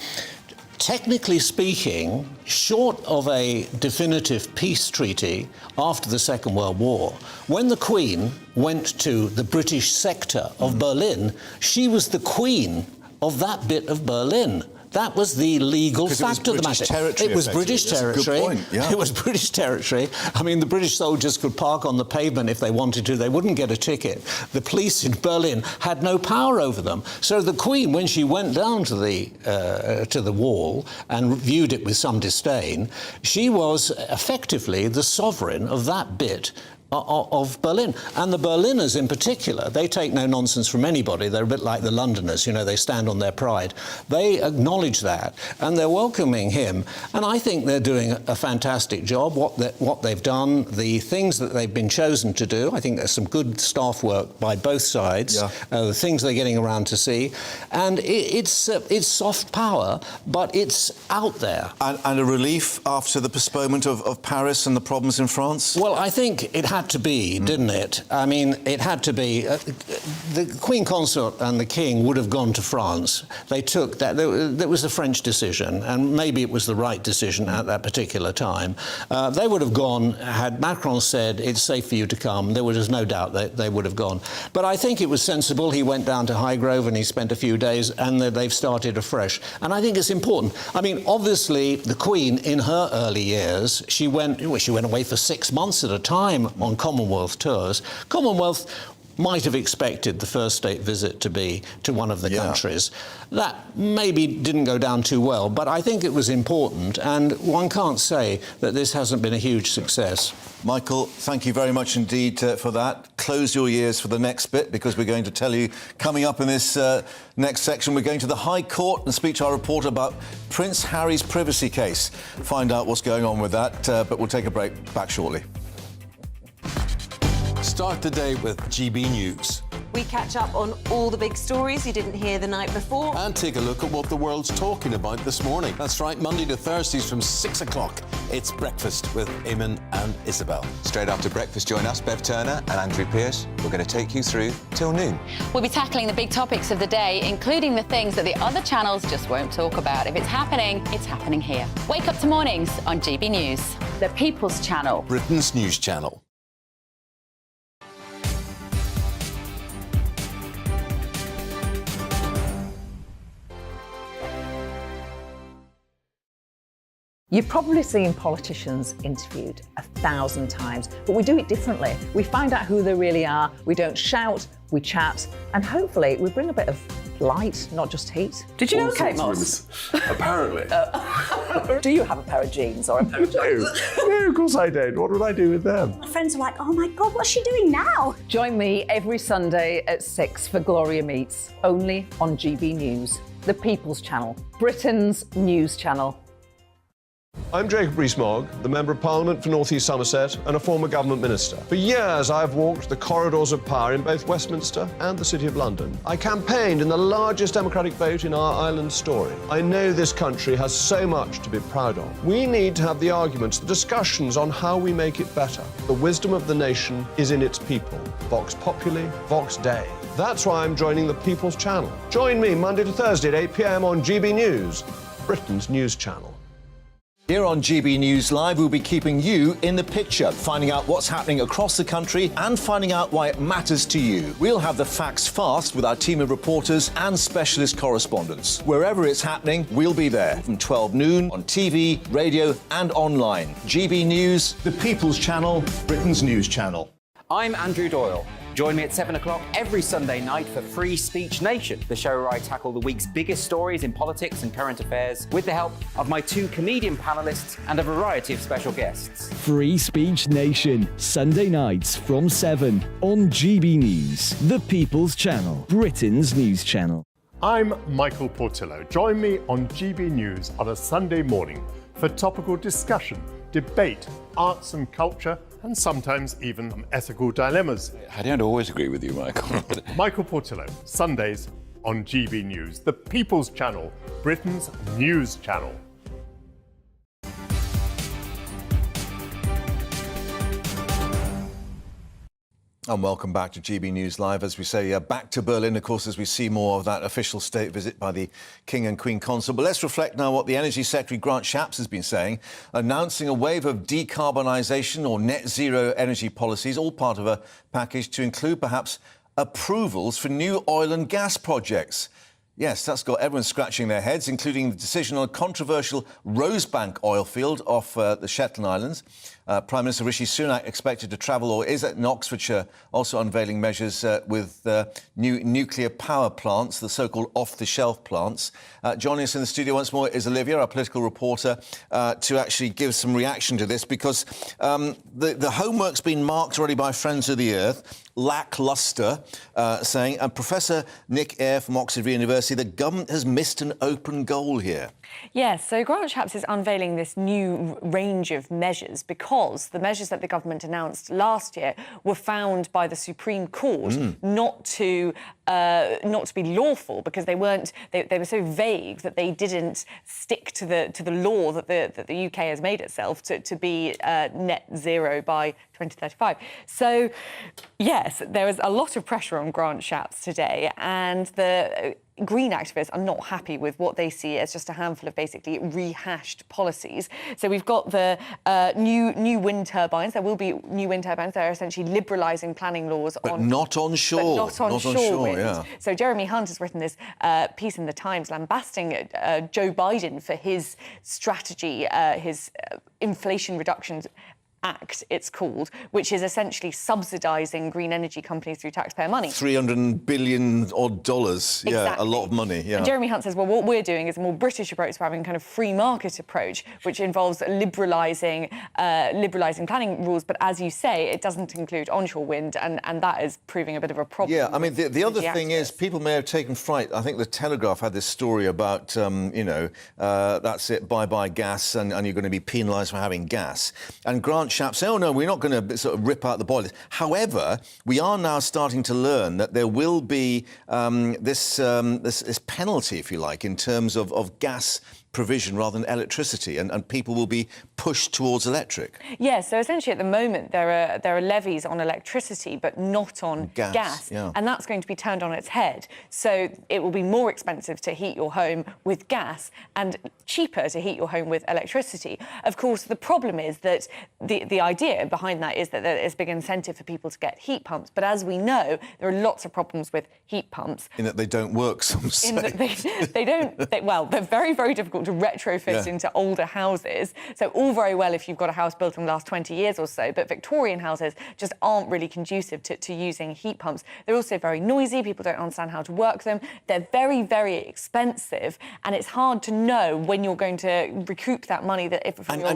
technically speaking, short of a definitive peace treaty after the Second World War, when the Queen went to the British sector of Berlin, she was the Queen of that bit of Berlin. That was the legal fact of the matter. It was British territory. It was British territory. I mean, the British soldiers could park on the pavement if they wanted to. They wouldn't get a ticket. The police in Berlin had no power over them. So the Queen, when she went down to the wall and viewed it with some disdain, she was effectively the sovereign of that bit of Berlin. And the Berliners in particular, they take no nonsense from anybody. They're a bit like the Londoners, you know, they stand on their pride. They acknowledge that, and they're welcoming him. And I think they're doing a fantastic job, what they've done, the things that they've been chosen to do. I think there's some good staff work by both sides, the things they're getting around to see. And it's soft power, but it's out there. And a relief after the postponement of Paris and the problems in France? Well, I think it had to be, didn't it? I mean, it had to be. The Queen Consort and the King would have gone to France. They took that. There was a French decision, and maybe it was the right decision at that particular time. They would have gone, had Macron said, it's safe for you to come, there was no doubt that they would have gone. But I think it was sensible. He went down to Highgrove and he spent a few days, and they've started afresh. And I think it's important. I mean, obviously, the Queen, in her early years, she went away for 6 months at a time on Commonwealth tours. Commonwealth might have expected the first state visit to be to one of the countries. That maybe didn't go down too well, but I think it was important, and one can't say that this hasn't been a huge success. Michael, thank you very much indeed for that. Close your ears for the next bit, because we're going to tell you, coming up in this next section, we're going to the High Court and speak to our reporter about Prince Harry's privacy case. Find out what's going on with that, but we'll take a break. Back shortly. Start the day with GB News. We catch up on all the big stories you didn't hear the night before. And take a look at what the world's talking about this morning. That's right, Monday to Thursdays from 6 o'clock. It's Breakfast with Eamon and Isabel. Straight after breakfast, join us, Bev Turner and Andrew Pearce. We're going to take you through till noon. We'll be tackling the big topics of the day, including the things that the other channels just won't talk about. If it's happening here. Wake up to mornings on GB News. The People's Channel. Britain's news channel. You've probably seen politicians interviewed 1,000 times, but we do it differently. We find out who they really are, we don't shout, we chat, and hopefully we bring a bit of light, not just heat. Did you know Kate Moss? Apparently. Do you have a pair of jeans or a pair of jeans? No, of course I don't. What would I do with them? My friends are like, oh my God, what's she doing now? Join me every Sunday at 6 for Gloria Meets, only on GB News, the People's Channel, Britain's news channel. I'm Jacob Rees-Mogg, the Member of Parliament for North East Somerset and a former government minister. For years, I've walked the corridors of power in both Westminster and the City of London. I campaigned in the largest democratic vote in our island's story. I know this country has so much to be proud of. We need to have the arguments, the discussions on how we make it better. The wisdom of the nation is in its people. Vox Populi, Vox Dei. That's why I'm joining the People's Channel. Join me Monday to Thursday at 8 p.m. on GB News, Britain's news channel. Here on GB News Live, we'll be keeping you in the picture, finding out what's happening across the country and finding out why it matters to you. We'll have the facts fast with our team of reporters and specialist correspondents. Wherever it's happening, we'll be there from 12 noon on TV, radio and online. GB News, the People's Channel, Britain's news channel. I'm Andrew Doyle. Join me at 7 o'clock every Sunday night for Free Speech Nation, the show where I tackle the week's biggest stories in politics and current affairs with the help of my 2 comedian panellists and a variety of special guests. Free Speech Nation, Sunday nights from 7 on GB News, the People's Channel, Britain's news channel. I'm Michael Portillo. Join me on GB News on a Sunday morning for topical discussion, debate, arts and culture, and sometimes even ethical dilemmas. I don't always agree with you, Michael. Michael Portillo, Sundays on GB News, the People's Channel, Britain's news channel. And welcome back to GB News Live. As we say, back to Berlin, of course, as we see more of that official state visit by the King and Queen Consort. But let's reflect now what the Energy Secretary Grant Shapps has been saying, announcing a wave of decarbonisation or net zero energy policies, all part of a package to include perhaps approvals for new oil and gas projects. Yes, that's got everyone scratching their heads, including the decision on a controversial Rosebank oil field off the Shetland Islands. Prime Minister Rishi Sunak expected to travel, or is in Oxfordshire, also unveiling measures with new nuclear power plants, the so-called off-the-shelf plants. Joining us in the studio once more is Olivia, our political reporter, to actually give some reaction to this, because the homework's been marked already by Friends of the Earth, lacklustre, saying, and Professor Nick Eyre from Oxford University, the government has missed an open goal here. Yes, so Grant Shapps is unveiling this new range of measures because the measures that the government announced last year were found by the Supreme Court not to be lawful, because they weren't. They were so vague that they didn't stick to the law that the UK has made itself to be net zero by 2035. So, yes, there was a lot of pressure on Grant Shapps today, and the Green activists are not happy with what they see as just a handful of basically rehashed policies. So we've got the new wind turbines. There will be new wind turbines. They're essentially liberalising planning laws but not on shore. But not on shore wind. Yeah. So Jeremy Hunt has written this piece in The Times lambasting Joe Biden for his strategy, his Inflation Reduction Act, it's called, which is essentially subsidising green energy companies through taxpayer money. $300 billion odd. Exactly. Yeah, a lot of money. Yeah. And Jeremy Hunt says, well, what we're doing is a more British approach to having a kind of free market approach, which involves liberalising planning rules. But as you say, it doesn't include onshore wind, and that is proving a bit of a problem. Yeah, I mean, the other thing is people may have taken fright. I think the Telegraph had this story about, that's it, bye-bye gas, and you're going to be penalised for having gas. And Grant Shapps say, oh, no, we're not going to sort of rip out the boilers. However, we are now starting to learn that there will be this penalty, if you like, in terms of gas provision rather than electricity, and people will be pushed towards electric. Yes, so essentially at the moment there are levies on electricity but not on gas. Yeah. And that's going to be turned on its head. So it will be more expensive to heat your home with gas and cheaper to heat your home with electricity. Of course, the problem is that the idea behind that is that there's a big incentive for people to get heat pumps. But as we know, there are lots of problems with heat pumps. In that they don't work, some say. In that they don't, they're very, very difficult to retrofit into older houses. So all very well if you've got a house built in the last 20 years or so, but Victorian houses just aren't really conducive to using heat pumps. They're also very noisy. People don't understand how to work them. They're very, very expensive, and it's hard to know when you're going to recoup that money.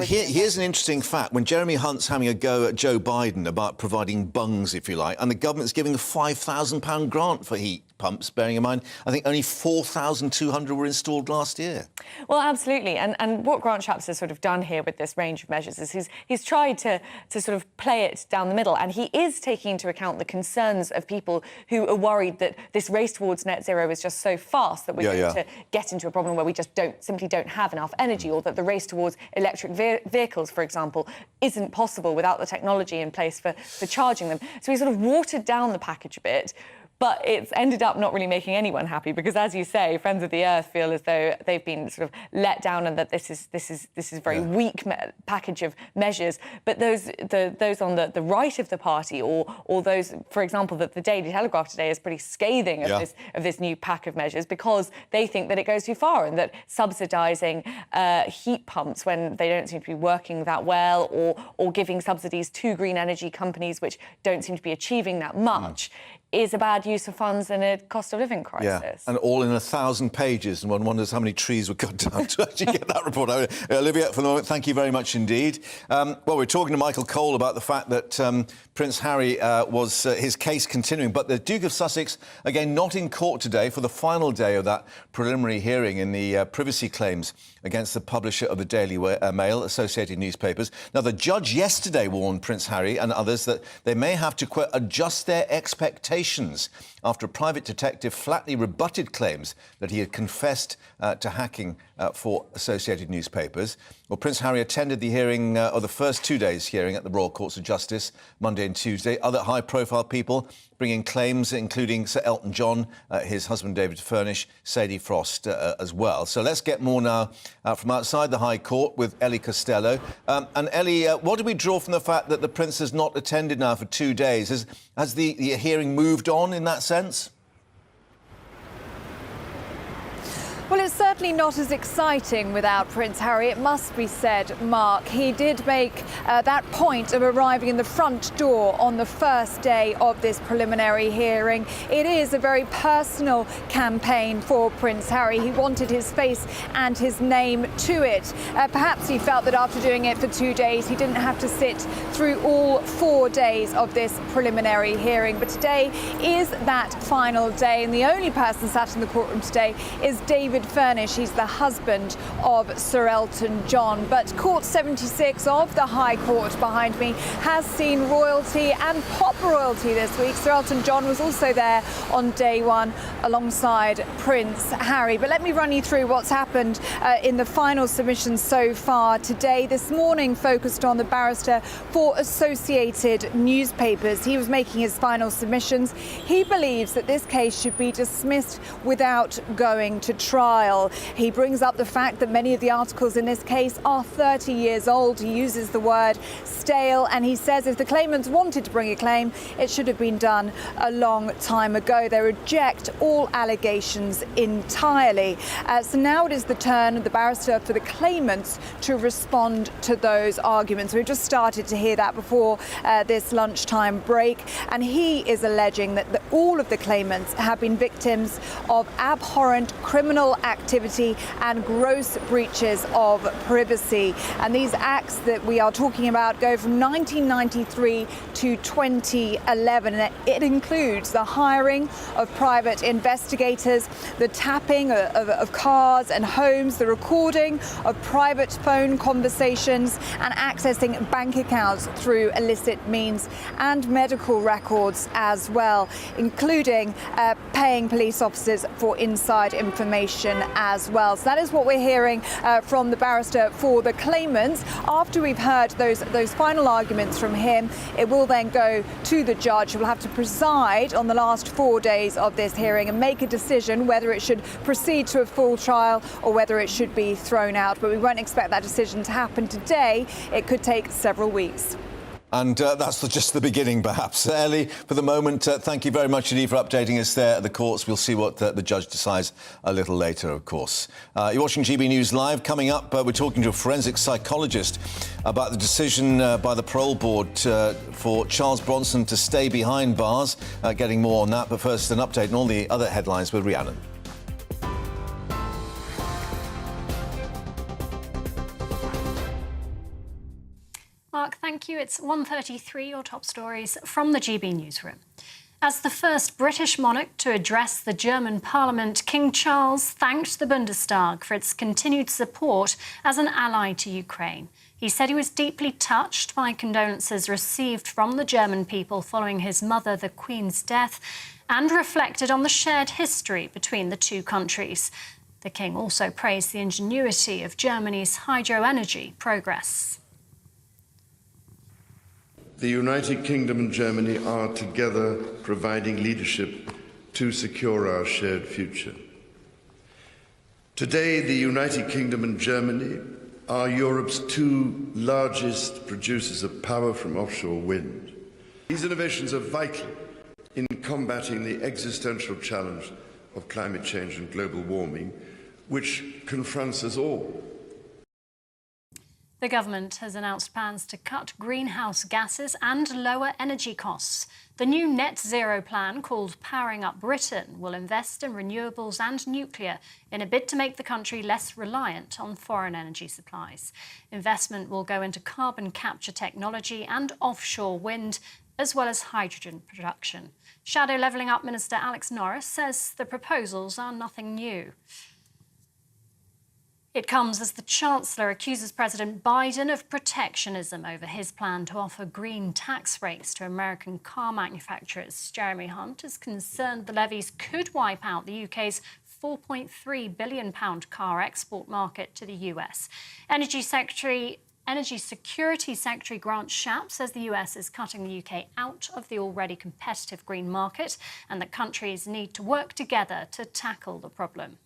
Here's an interesting fact. When Jeremy Hunt's having a go at Joe Biden about providing bungs, if you like, and the government's giving a £5,000 grant for heat pumps, bearing in mind, I think only 4,200 were installed last year. Well, absolutely. And what Grant Shapps has sort of done here with this range of measures is he's tried to sort of play it down the middle, and he is taking into account the concerns of people who are worried that this race towards net zero is just so fast that we're going to get into a problem where we just simply don't have enough energy, or that the race towards electric vehicles, for example, isn't possible without the technology in place for charging them. So he sort of watered down the package a bit. But it's ended up not really making anyone happy, because, as you say, Friends of the Earth feel as though they've been sort of let down, and that this is a very weak package of measures. But those on the right of the party, or those, for example, that the Daily Telegraph today is pretty scathing of this new pack of measures, because they think that it goes too far, and that subsidising heat pumps when they don't seem to be working that well, or giving subsidies to green energy companies which don't seem to be achieving that much, is a bad use of funds in a cost of living crisis. Yeah, and all in 1,000 pages, and one wonders how many trees were cut down to actually get that report out. Olivia, for the moment, thank you very much indeed. Well, we're talking to Michael Cole about the fact that Prince Harry was his case continuing, but the Duke of Sussex, again, not in court today for the final day of that preliminary hearing in the privacy claims against the publisher of the Daily Mail, Associated Newspapers. Now, the judge yesterday warned Prince Harry and others that they may have to, quote, adjust their expectations after a private detective flatly rebutted claims that he had confessed to hacking for Associated Newspapers. Well, Prince Harry attended the hearing, or the first 2 days hearing at the Royal Courts of Justice, Monday and Tuesday. Other high-profile people bringing claims, including Sir Elton John, his husband David Furnish, Sadie Frost as well. So let's get more now from outside the High Court with Ellie Costello. And Ellie, what do we draw from the fact that the Prince has not attended now for 2 days? Has the hearing moved on in that sense? Well, it's certainly not as exciting without Prince Harry, it must be said, Mark. He did make that point of arriving in the front door on the first day of this preliminary hearing. It is a very personal campaign for Prince Harry. He wanted his face and his name to it. Perhaps he felt that after doing it for 2 days, he didn't have to sit through all 4 days of this preliminary hearing. But today is that final day, and the only person sat in the courtroom today is David Furnish. He's the husband of Sir Elton John. But Court 76 of the High Court behind me has seen royalty and pop royalty this week. Sir Elton John was also there on day one alongside Prince Harry. But let me run you through what's happened in the final submissions so far today. This morning focused on the barrister for Associated Newspapers. He was making his final submissions. He believes that this case should be dismissed without going to trial. He brings up the fact that many of the articles in this case are 30 years old. He uses the word stale, and he says if the claimants wanted to bring a claim, it should have been done a long time ago. They reject all allegations entirely. So now it is the turn of the barrister for the claimants to respond to those arguments. We've just started to hear that before this lunchtime break, and he is alleging that all of the claimants have been victims of abhorrent criminal activity and gross breaches of privacy. And these acts that we are talking about go from 1993 to 2011. And it includes the hiring of private investigators, the tapping of cars and homes, the recording of private phone conversations, and accessing bank accounts through illicit means, and medical records as well, including paying police officers for inside information as well. So that is what we're hearing from the barrister for the claimants. After we've heard those final arguments from him, it will then go to the judge, who will have to preside on the last 4 days of this hearing and make a decision whether it should proceed to a full trial or whether it should be thrown out. But we won't expect that decision to happen today. It could take several weeks. And that's just the beginning, perhaps. Ellie, for the moment, thank you very much indeed for updating us there at the courts. We'll see what the judge decides a little later, of course. You're watching GB News Live. Coming up, we're talking to a forensic psychologist about the decision by the parole board for Charles Bronson to stay behind bars. Getting more on that, but first an update on all the other headlines with Rhiannon. Mark, thank you. It's 1:33, your top stories from the GB newsroom. As the first British monarch to address the German Parliament, King Charles thanked the Bundestag for its continued support as an ally to Ukraine. He said he was deeply touched by condolences received from the German people following his mother, the Queen's death, and reflected on the shared history between the two countries. The King also praised the ingenuity of Germany's hydroenergy progress. The United Kingdom and Germany are together providing leadership to secure our shared future. Today, the United Kingdom and Germany are Europe's two largest producers of power from offshore wind. These innovations are vital in combating the existential challenge of climate change and global warming, which confronts us all. The government has announced plans to cut greenhouse gases and lower energy costs. The new net zero plan, called Powering Up Britain, will invest in renewables and nuclear in a bid to make the country less reliant on foreign energy supplies. Investment will go into carbon capture technology and offshore wind, as well as hydrogen production. Shadow Levelling Up Minister Alex Norris says the proposals are nothing new. It comes as the Chancellor accuses President Biden of protectionism over his plan to offer green tax rates to American car manufacturers. Jeremy Hunt is concerned the levies could wipe out the UK's £4.3 billion car export market to the US. Energy Security Secretary Grant Shapps says the US is cutting the UK out of the already competitive green market and that countries need to work together to tackle the problem.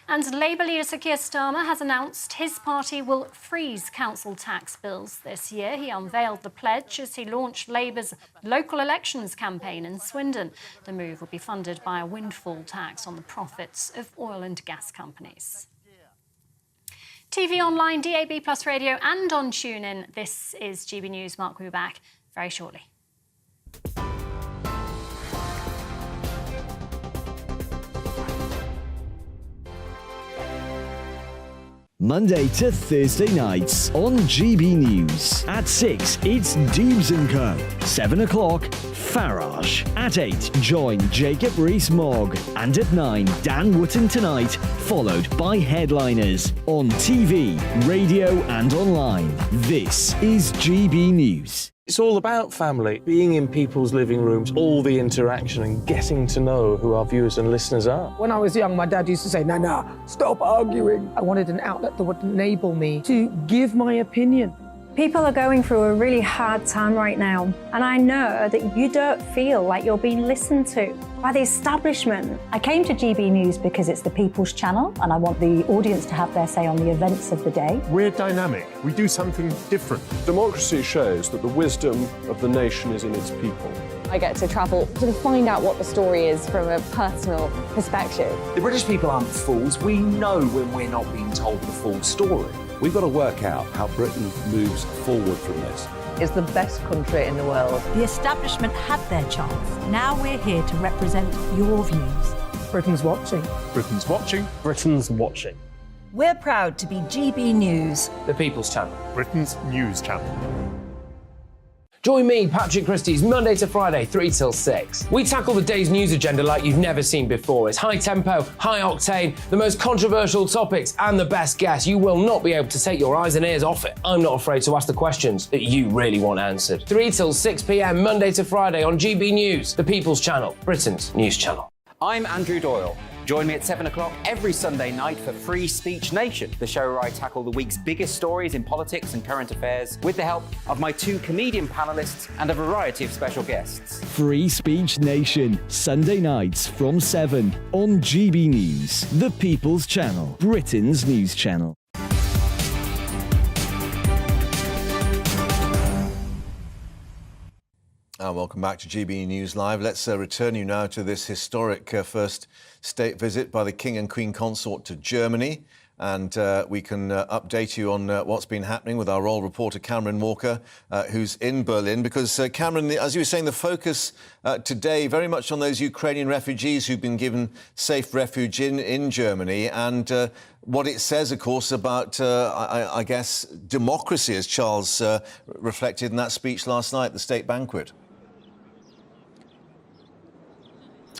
And Labour leader Sir Keir Starmer has announced his party will freeze council tax bills this year. He unveiled the pledge as he launched Labour's local elections campaign in Swindon. The move will be funded by a windfall tax on the profits of oil and gas companies. TV online, DAB+ radio and on TuneIn. This is GB News. Mark will be back very shortly. Monday to Thursday nights on GB News. At 6, it's Dubes & Co. 7 o'clock, Farage. At 8, join Jacob Rees-Mogg. And at 9, Dan Wootton Tonight, followed by Headliners. On TV, radio and online. This is GB News. It's all about family, being in people's living rooms, all the interaction and getting to know who our viewers and listeners are. When I was young, my dad used to say, Nana, stop arguing. I wanted an outlet that would enable me to give my opinion. People are going through a really hard time right now, and I know that you don't feel like you're being listened to by the establishment. I came to GB News because it's the People's Channel, and I want the audience to have their say on the events of the day. We're dynamic. We do something different. Democracy shows that the wisdom of the nation is in its people. I get to travel to find out what the story is from a personal perspective. The British people aren't fools. We know when we're not being told the full story. We've got to work out how Britain moves forward from this. It's the best country in the world. The establishment had their chance. Now we're here to represent your views. Britain's watching. Britain's watching. Britain's watching. We're proud to be GB News. The People's Channel. Britain's news channel. Join me, Patrick Christie's, Monday to Friday, 3 till 6. We tackle the day's news agenda like you've never seen before. It's high tempo, high octane, the most controversial topics, and the best guests. You will not be able to take your eyes and ears off it. I'm not afraid to ask the questions that you really want answered. 3 till 6 p.m, Monday to Friday on GB News, the People's Channel, Britain's news channel. I'm Andrew Doyle. Join me at 7 o'clock every Sunday night for Free Speech Nation, the show where I tackle the week's biggest stories in politics and current affairs with the help of my 2 comedian panellists and a variety of special guests. Free Speech Nation, Sunday nights from 7 on GB News, the People's Channel, Britain's news channel. Welcome back to GB News Live. Let's return you now to this historic first state visit by the King and Queen Consort to Germany. And we can update you on what's been happening with our royal reporter Cameron Walker, who's in Berlin. Because, Cameron, as you were saying, the focus today very much on those Ukrainian refugees who've been given safe refuge in Germany. And what it says, of course, about, I guess, democracy, as Charles reflected in that speech last night at the state banquet.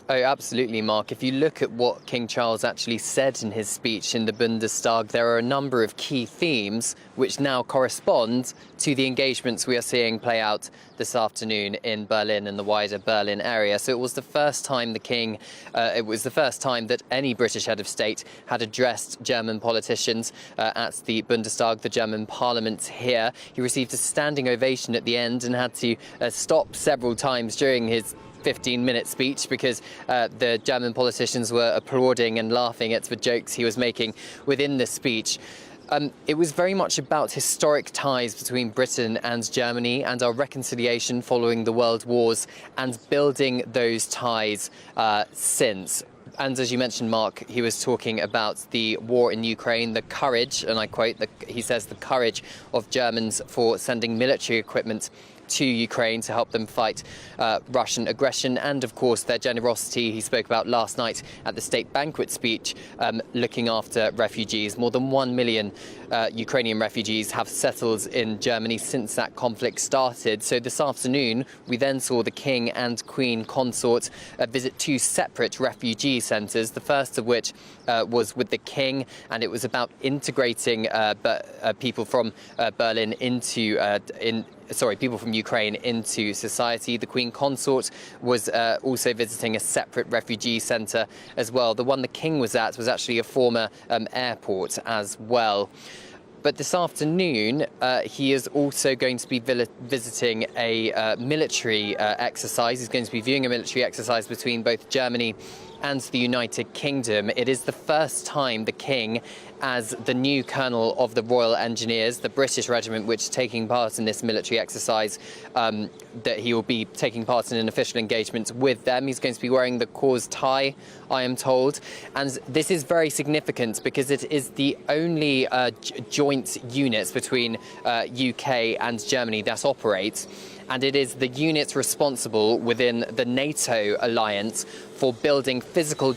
Oh, absolutely, Mark. If you look at what King Charles actually said in his speech in the Bundestag, there are a number of key themes which now correspond to the engagements we are seeing play out this afternoon in Berlin and the wider Berlin area. So it was the first time that any British head of state had addressed German politicians at the Bundestag, the German parliament here. He received a standing ovation at the end and had to stop several times during his 15-minute speech because the German politicians were applauding and laughing at the jokes he was making within the speech. It was very much about historic ties between Britain and Germany and our reconciliation following the world wars and building those ties since. And as you mentioned, Mark, he was talking about the war in Ukraine, the courage, and I quote, he says, the courage of Germans for sending military equipment to Ukraine to help them fight Russian aggression, and of course their generosity he spoke about last night at the state banquet speech, looking after refugees. More than 1 million Ukrainian refugees have settled in Germany since that conflict started. So this afternoon we then saw the King and Queen Consort visit 2 separate refugee centres, the first of which was with the King, and it was about integrating people from Berlin into people from Ukraine into society. The Queen Consort was also visiting a separate refugee centre as well. The one the King was at was actually a former airport as well. But this afternoon, he is also going to be visiting a military exercise. He's going to be viewing a military exercise between both Germany and the United Kingdom. It is the first time the King, as the new Colonel of the Royal Engineers, the British regiment which is taking part in this military exercise, that he will be taking part in an official engagement with them. He's going to be wearing the Corps tie, I am told. And this is very significant because it is the only joint unit between UK and Germany that operates. And it is the unit responsible within the NATO alliance for building physical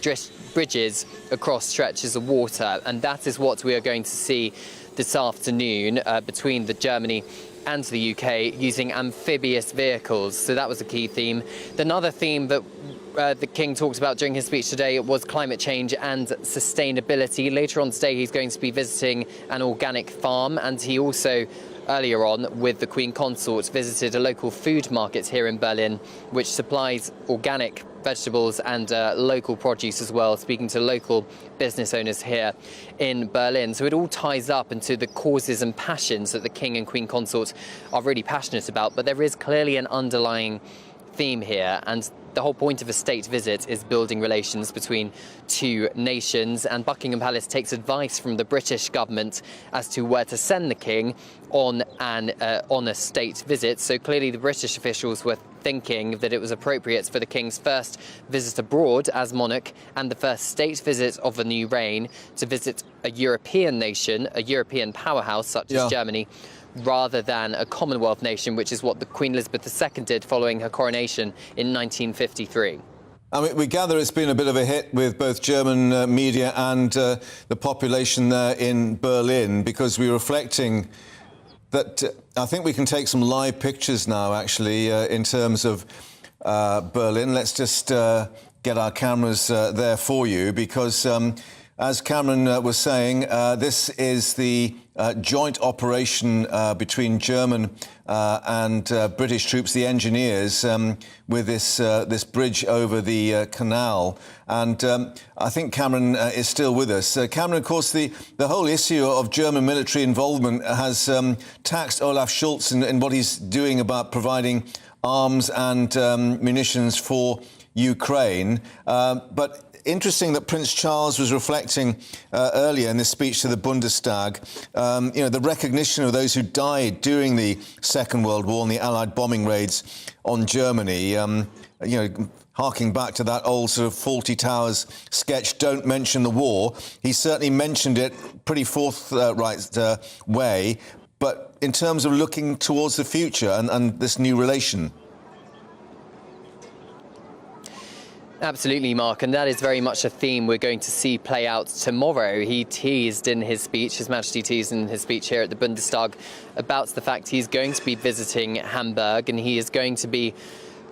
bridges across stretches of water. And that is what we are going to see this afternoon between Germany and the UK using amphibious vehicles. So that was a key theme. Another theme that the King talked about during his speech today was climate change and sustainability. Later on today, he's going to be visiting an organic farm, and he also, earlier on, with the Queen Consort, visited a local food market here in Berlin, which supplies organic vegetables and local produce as well, speaking to local business owners here in Berlin. So it all ties up into the causes and passions that the King and Queen Consort are really passionate about. But there is clearly an underlying theme here, and the whole point of a state visit is building relations between 2 nations, and Buckingham Palace takes advice from the British government as to where to send the King on a state visit. So clearly the British officials were thinking that it was appropriate for the King's first visit abroad as monarch and the first state visit of a new reign to visit a European nation, a European powerhouse such as Germany, rather than a Commonwealth nation, which is what the Queen Elizabeth II did following her coronation in 1953. I mean, we gather it's been a bit of a hit with both German media and the population there in Berlin, because we're reflecting that I think we can take some live pictures now, actually, in terms of Berlin. Let's just get our cameras there for you, because as Cameron was saying, this is the joint operation between German and British troops, the engineers, with this bridge over the canal. And I think Cameron is still with us. Cameron, of course, the whole issue of German military involvement has taxed Olaf Scholz in what he's doing about providing arms and munitions for Ukraine. But interesting that Prince Charles was reflecting earlier in this speech to the Bundestag, the recognition of those who died during the Second World War and the Allied bombing raids on Germany. Harking back to that old sort of Fawlty Towers sketch, don't mention the war. He certainly mentioned it pretty forthright way. But in terms of looking towards the future and this new relation. Absolutely, Mark, and that is very much a theme we're going to see play out tomorrow. He teased in his speech, His Majesty teased in his speech here at the Bundestag, about the fact he's going to be visiting Hamburg, and he is going to be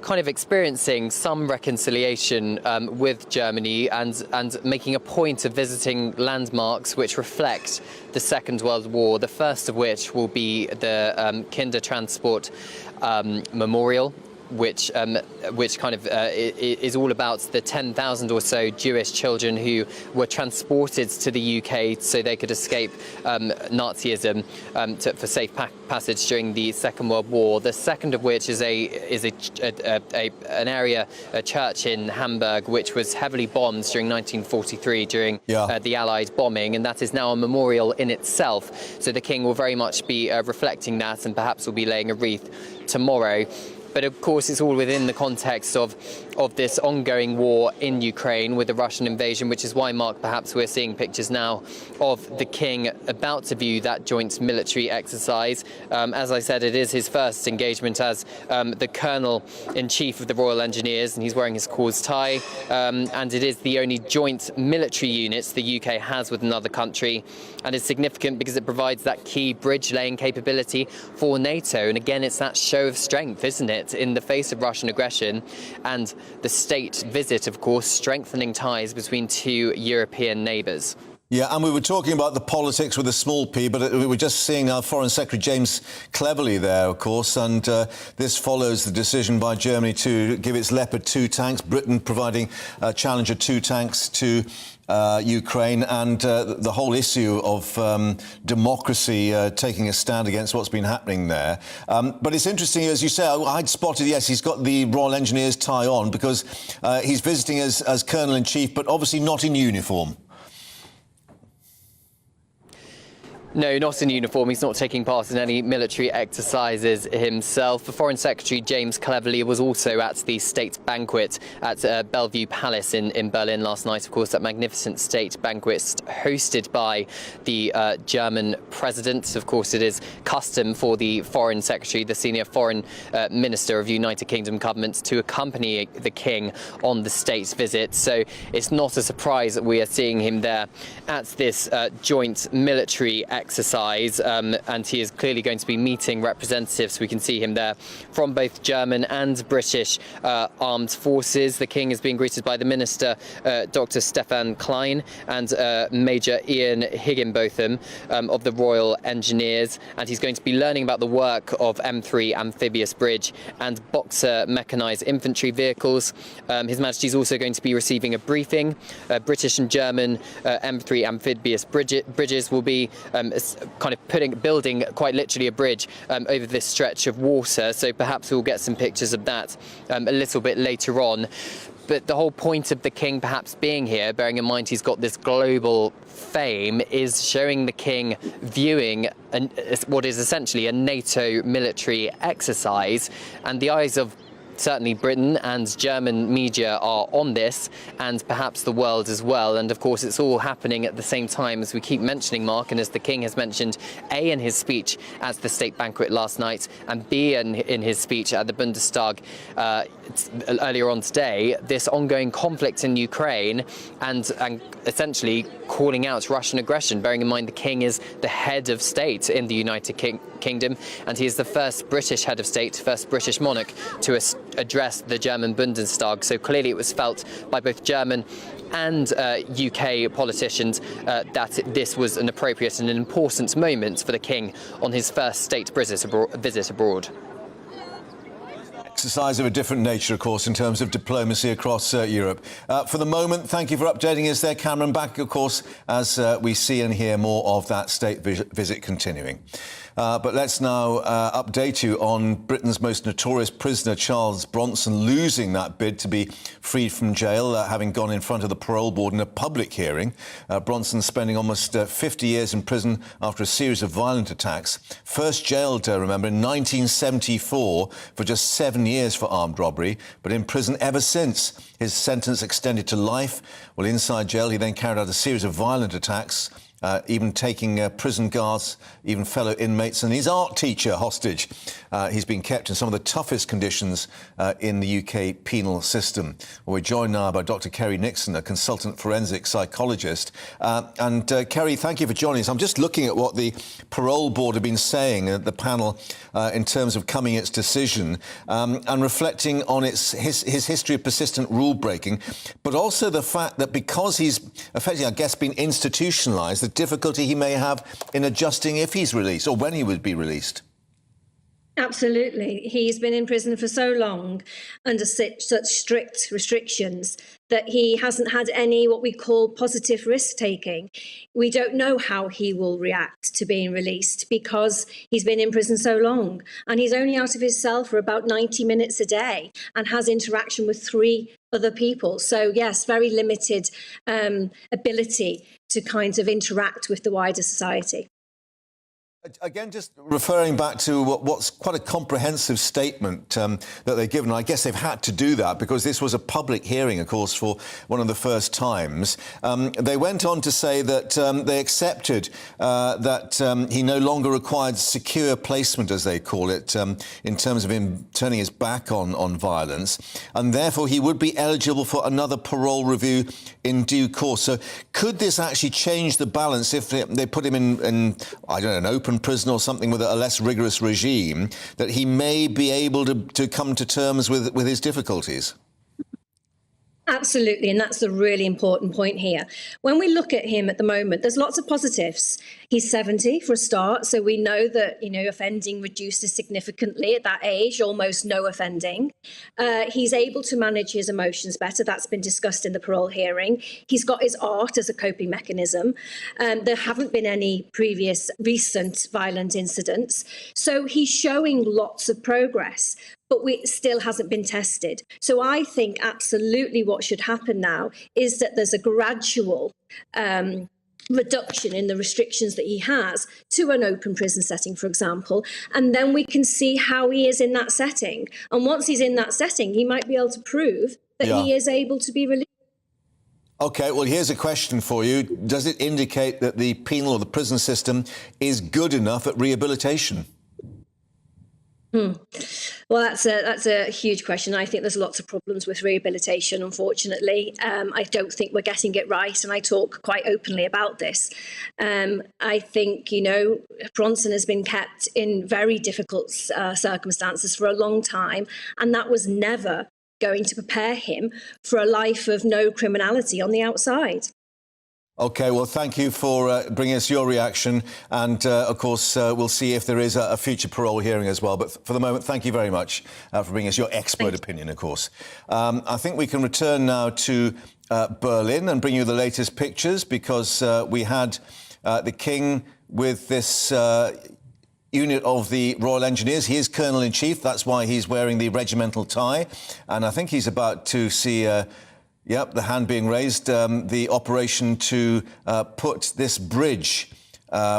kind of experiencing some reconciliation with Germany and making a point of visiting landmarks which reflect the Second World War, the first of which will be the Kindertransport Memorial, which kind of is all about the 10,000 or so Jewish children who were transported to the UK so they could escape Nazism for safe passage during the Second World War. The second of which is a church in Hamburg which was heavily bombed during 1943 during the Allied bombing, and that is now a memorial in itself. So the King will very much be reflecting that, and perhaps will be laying a wreath tomorrow. But of course, it's all within the context of this ongoing war in Ukraine with the Russian invasion, which is why, Mark, perhaps we're seeing pictures now of the king about to view that joint military exercise. As I said, it is his first engagement as the Colonel-in-Chief of the Royal Engineers, and he's wearing his corps tie. And it is the only joint military unit the UK has with another country, and it's significant because it provides that key bridge-laying capability for NATO. And again, it's that show of strength, isn't it, in the face of Russian aggression, and the state visit, of course, strengthening ties between two European neighbours. Yeah, and we were talking about the politics with a small p, but we were just seeing our Foreign Secretary James Cleverly there, of course, and this follows the decision by Germany to give its Leopard 2 tanks, Britain providing Challenger 2 tanks to Ukraine, and the whole issue of democracy taking a stand against what's been happening there. But it's interesting, as you say, I'd spotted, yes, he's got the Royal Engineers tie on because he's visiting as Colonel-in-Chief, but obviously not in uniform. No, not in uniform. He's not taking part in any military exercises himself. The Foreign Secretary James Cleverly was also at the state banquet at Bellevue Palace in Berlin last night. Of course, that magnificent state banquet hosted by the German president. Of course, it is custom for the Foreign Secretary, the senior Foreign Minister of the United Kingdom government, to accompany the King on the state visit. So it's not a surprise that we are seeing him there at this joint military exercise, and he is clearly going to be meeting representatives. We can see him there from both German and British armed forces. The King is being greeted by the Minister, Dr. Stefan Klein, and Major Ian Higginbotham of the Royal Engineers, and he's going to be learning about the work of M3 amphibious bridge and Boxer mechanised infantry vehicles. His Majesty is also going to be receiving a briefing. British and German M3 amphibious bridges will be kind of building quite literally a bridge over this stretch of water. So perhaps we'll get some pictures of that a little bit later on. But the whole point of the King perhaps being here, bearing in mind he's got this global fame, is showing the King viewing what is essentially a NATO military exercise, and the eyes of certainly Britain and German media are on this, and perhaps the world as well. And of course, it's all happening at the same time, as we keep mentioning, Mark, and as the King has mentioned, A, in his speech at the state banquet last night, and B, in his speech at the Bundestag earlier on today, this ongoing conflict in Ukraine and essentially calling out Russian aggression, bearing in mind the King is the head of state in the United Kingdom, and he is the first British head of state, first British monarch to address the German Bundestag. So clearly it was felt by both German and UK politicians that this was an appropriate and an important moment for the King on his first state visit abroad. Exercise of a different nature, of course, in terms of diplomacy across Europe. For the moment, thank you for updating us there, Cameron. Back, of course, as we see and hear more of that state visit continuing. But let's now update you on Britain's most notorious prisoner, Charles Bronson, losing that bid to be freed from jail, having gone in front of the parole board in a public hearing. Bronson spending almost 50 years in prison after a series of violent attacks. First jailed, remember, in 1974 for just 7 years for armed robbery, but in prison ever since. His sentence extended to life. Well, inside jail, he then carried out a series of violent attacks, even taking prison guards, even fellow inmates, and his art teacher hostage. He's been kept in some of the toughest conditions in the UK penal system. Well, we're joined now by Dr. Kerry Nixon, a consultant forensic psychologist. Kerry, thank you for joining us. I'm just looking at what the parole board have been saying at the panel in terms of coming its decision and reflecting on his history of persistent rule breaking, but also the fact that because he's effectively, I guess, been institutionalised, the difficulty he may have in adjusting if he's released or when he would be released. Absolutely. He's been in prison for so long under such strict restrictions that he hasn't had any what we call positive risk-taking. We don't know how he will react to being released because he's been in prison so long, and he's only out of his cell for about 90 minutes a day and has interaction with 3 other people. So yes, very limited ability to kind of interact with the wider society. Again, just referring back to what's quite a comprehensive statement that they've given. I guess they've had to do that because this was a public hearing, of course, for one of the first times. They went on to say that they accepted that he no longer required secure placement, as they call it, in terms of him turning his back on violence, and therefore he would be eligible for another parole review in due course. So could this actually change the balance if they put him in I don't know, an open prison or something with a less rigorous regime, that he may be able to come to terms with his difficulties? Absolutely, and that's the really important point here. When we look at him at the moment, there's lots of positives. He's 70 for a start, so we know that, you know, offending reduces significantly at that age, almost no offending. He's able to manage his emotions better. That's been discussed in the parole hearing. He's got his art as a coping mechanism. There haven't been any previous recent violent incidents, so he's showing lots of progress. But it still hasn't been tested. So I think absolutely what should happen now is that there's a gradual reduction in the restrictions that he has to an open prison setting, for example, and then we can see how he is in that setting. And once he's in that setting, he might be able to prove that he is able to be released. OK, well, here's a question for you. Does it indicate that the penal or the prison system is good enough at rehabilitation? Well, that's a huge question. I think there's lots of problems with rehabilitation, unfortunately. I don't think we're getting it right, and I talk quite openly about this. I think, you know, Bronson has been kept in very difficult circumstances for a long time, and that was never going to prepare him for a life of no criminality on the outside. OK, well, thank you for bringing us your reaction. And, of course, we'll see if there is a future parole hearing as well. But for the moment, thank you very much for bringing us your expert opinion, of course. I think we can return now to Berlin and bring you the latest pictures, because we had the King with this unit of the Royal Engineers. He is Colonel-in-Chief. That's why he's wearing the regimental tie. And I think he's about to see... Yep, the hand being raised, the operation to put this bridge,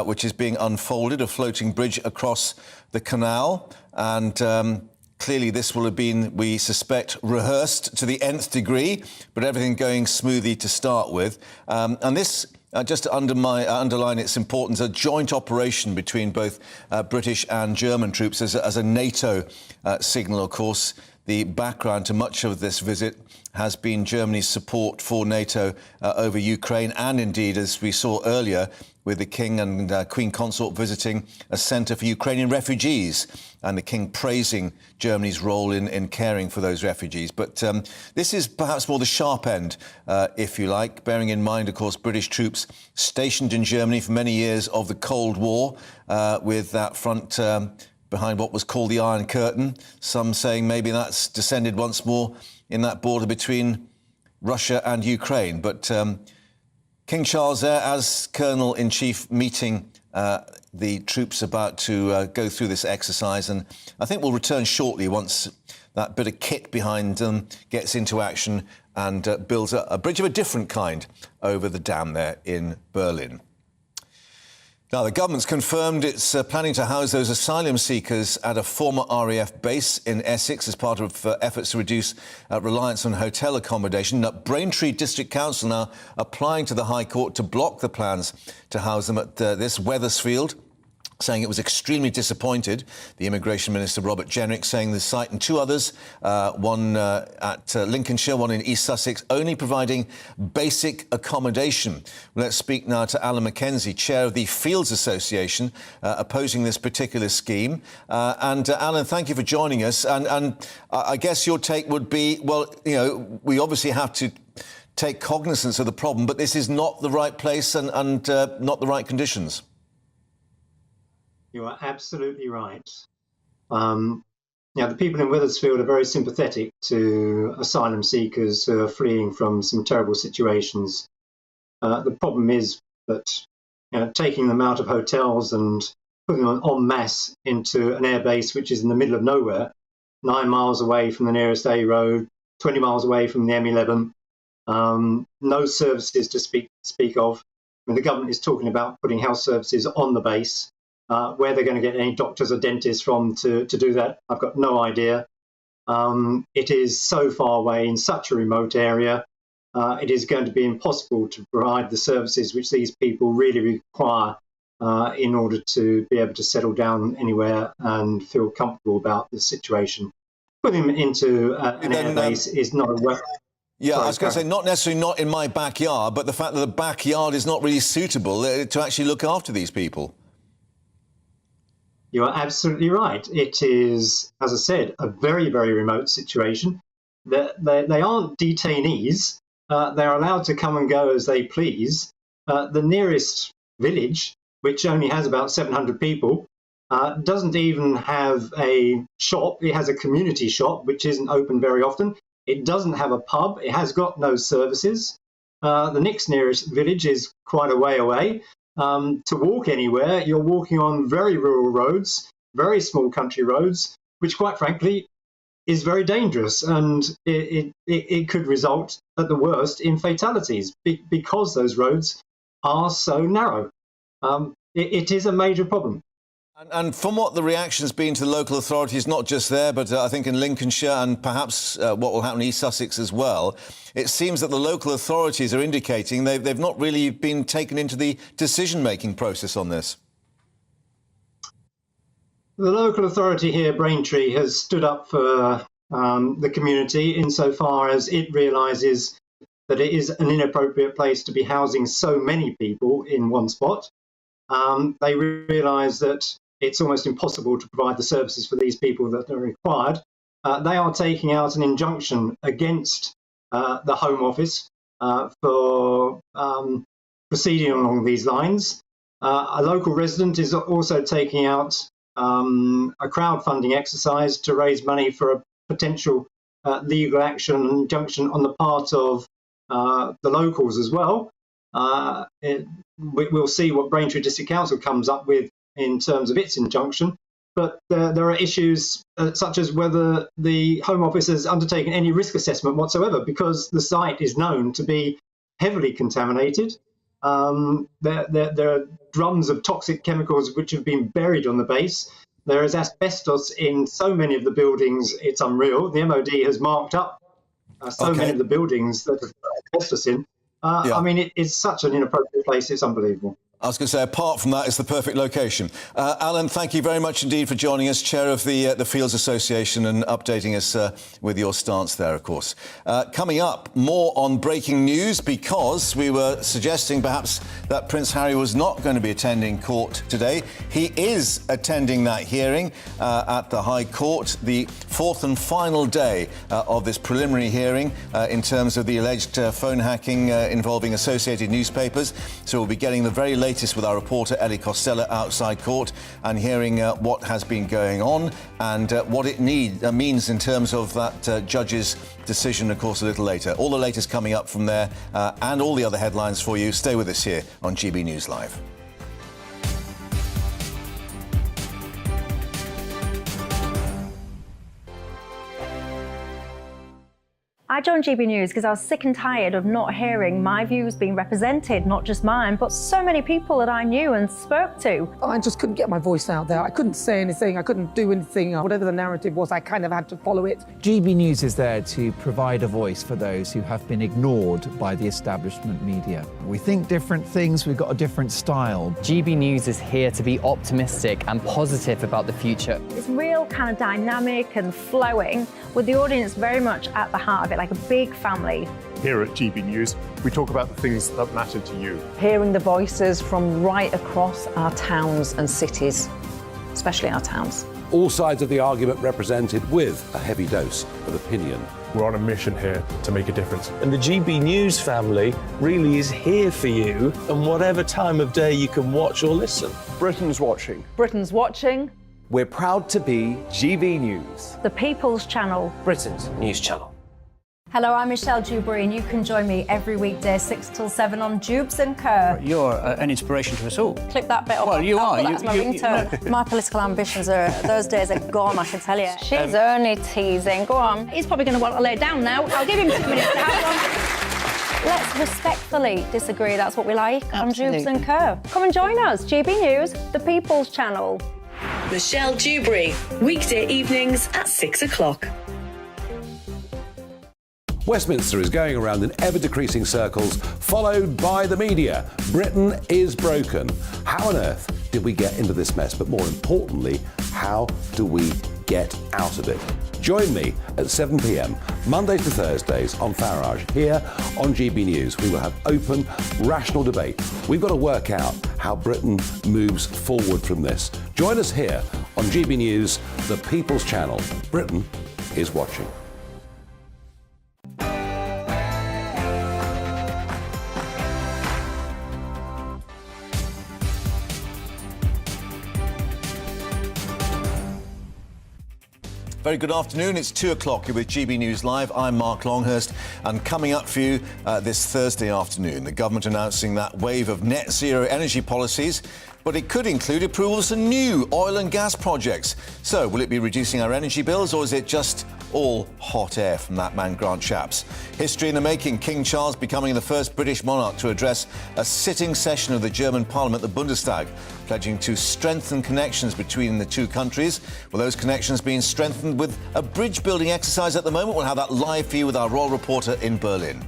which is being unfolded, a floating bridge across the canal. And clearly this will have been, we suspect, rehearsed to the nth degree, but everything going smoothly to start with. And this, just to underline its importance, a joint operation between both British and German troops as a NATO signal, of course. The background to much of this visit has been Germany's support for NATO over Ukraine, and indeed, as we saw earlier, with the King and Queen Consort visiting a centre for Ukrainian refugees, and the King praising Germany's role in caring for those refugees. But this is perhaps more the sharp end, if you like, bearing in mind, of course, British troops stationed in Germany for many years of the Cold War, with that front... behind what was called the Iron Curtain, some saying maybe that's descended once more in that border between Russia and Ukraine. But King Charles there, as Colonel-in-Chief, meeting the troops about to go through this exercise. And I think we'll return shortly once that bit of kit behind them gets into action and builds a bridge of a different kind over the dam there in Berlin. Now, the government's confirmed it's planning to house those asylum seekers at a former RAF base in Essex as part of efforts to reduce reliance on hotel accommodation. Now, Braintree District Council now applying to the High Court to block the plans to house them at this Wethersfield, saying it was extremely disappointed. The Immigration Minister, Robert Jenrick, saying the site and two others, one at Lincolnshire, one in East Sussex, only providing basic accommodation. Let's speak now to Alan Mackenzie, chair of the Fields Association, opposing this particular scheme. And Alan, thank you for joining us. And I guess your take would be, well, you know, we obviously have to take cognizance of the problem, but this is not the right place and not the right conditions. You are absolutely right. The people in Wethersfield are very sympathetic to asylum seekers who are fleeing from some terrible situations. The problem is that taking them out of hotels and putting them en masse into an airbase which is in the middle of nowhere, 9 miles away from the nearest A road, 20 miles away from the M11, no services to speak of. I mean, the government is talking about putting health services on the base. Where they're going to get any doctors or dentists from to do that, I've got no idea. It is so far away in such a remote area. It is going to be impossible to provide the services which these people really require in order to be able to settle down anywhere and feel comfortable about the situation. Putting them into an airbase is not a way. Yeah, I was going to say, not necessarily not in my backyard, but the fact that the backyard is not really suitable to actually look after these people. You are absolutely right. It is, as I said, a very, very remote situation. They aren't detainees. They're allowed to come and go as they please. The nearest village, which only has about 700 people, doesn't even have a shop. It has a community shop, which isn't open very often. It doesn't have a pub. It has got no services. The next nearest village is quite a way away. To walk anywhere, you're walking on very rural roads, very small country roads, which quite frankly is very dangerous, and it could result at the worst in fatalities because those roads are so narrow. It is a major problem. And from what the reaction has been to the local authorities, not just there, but I think in Lincolnshire and perhaps what will happen in East Sussex as well, it seems that the local authorities are indicating they've not really been taken into the decision-making process on this. The local authority here, Braintree, has stood up for the community insofar as it realises that it is an inappropriate place to be housing so many people in one spot. They realise that it's almost impossible to provide the services for these people that are required. They are taking out an injunction against the Home Office for proceeding along these lines. A local resident is also taking out a crowdfunding exercise to raise money for a potential legal action and injunction on the part of the locals as well. We'll see what Braintree District Council comes up with in terms of its injunction, but there are issues such as whether the Home Office has undertaken any risk assessment whatsoever, because the site is known to be heavily contaminated. There are drums of toxic chemicals which have been buried on the base. There is asbestos in so many of the buildings, it's unreal. The MOD has marked up so many of the buildings that have asbestos in. I mean, it's such an inappropriate place, it's unbelievable. I was going to say, apart from that, it's the perfect location. Alan, thank you very much indeed for joining us, Chair of the Fields Association, and updating us with your stance there, of course. Coming up, more on breaking news, because we were suggesting perhaps that Prince Harry was not going to be attending court today. He is attending that hearing at the High Court, the fourth and final day of this preliminary hearing in terms of the alleged phone hacking involving associated newspapers. So we'll be getting the very latest with our reporter Ellie Costello outside court and hearing what has been going on and what it means in terms of that judge's decision, of course, a little later. All the latest coming up from there and all the other headlines for you. Stay with us here on GB News Live. I joined GB News because I was sick and tired of not hearing my views being represented, not just mine, but so many people that I knew and spoke to. I just couldn't get my voice out there. I couldn't say anything. I couldn't do anything. Whatever the narrative was, I kind of had to follow it. GB News is there to provide a voice for those who have been ignored by the establishment media. We think different things, we've got a different style. GB News is here to be optimistic and positive about the future. It's real kind of dynamic and flowing, with the audience very much at the heart of it, like a big family. Here at GB News, we talk about the things that matter to you. Hearing the voices from right across our towns and cities, especially our towns. All sides of the argument represented with a heavy dose of opinion. We're on a mission here to make a difference. And the GB News family really is here for you, and whatever time of day you can watch or listen. Britain's watching. Britain's watching. We're proud to be GB News. The People's Channel. Britain's news channel. Hello, I'm Michelle Dewberry, and you can join me every weekday 6 till 7 on Jubes and Kerr. You're an inspiration to us all. Clip that bit off. Well, you are. That's my ringtone. My political ambitions those days are gone, I can tell you. She's only teasing. Go on. He's probably going to want to lay down now. I'll give him 2 minutes to have one. Let's respectfully disagree. That's what we like on Absolutely. Dubes and Co. Come and join us. GB News, the People's Channel. Michelle Dewberry, weekday evenings at 6 o'clock. Westminster is going around in ever-decreasing circles, followed by the media. Britain is broken. How on earth did we get into this mess? But more importantly, how do we get out of it? Join me at 7 p.m, Mondays to Thursdays on Farage, here on GB News. We will have open, rational debate. We've got to work out how Britain moves forward from this. Join us here on GB News, the People's Channel. Britain is watching. Very good afternoon. It's 2 o'clock. You're with GB News Live. I'm Mark Longhurst. And coming up for you this Thursday afternoon, the government announcing that wave of net zero energy policies, but it could include approval of some new oil and gas projects. So will it be reducing our energy bills, or is it just all hot air from that man Grant Shapps? History in the making, King Charles becoming the first British monarch to address a sitting session of the German parliament, the Bundestag, pledging to strengthen connections between the two countries. Well, those connections being strengthened with a bridge-building exercise at the moment. We'll have that live for you with our royal reporter in Berlin.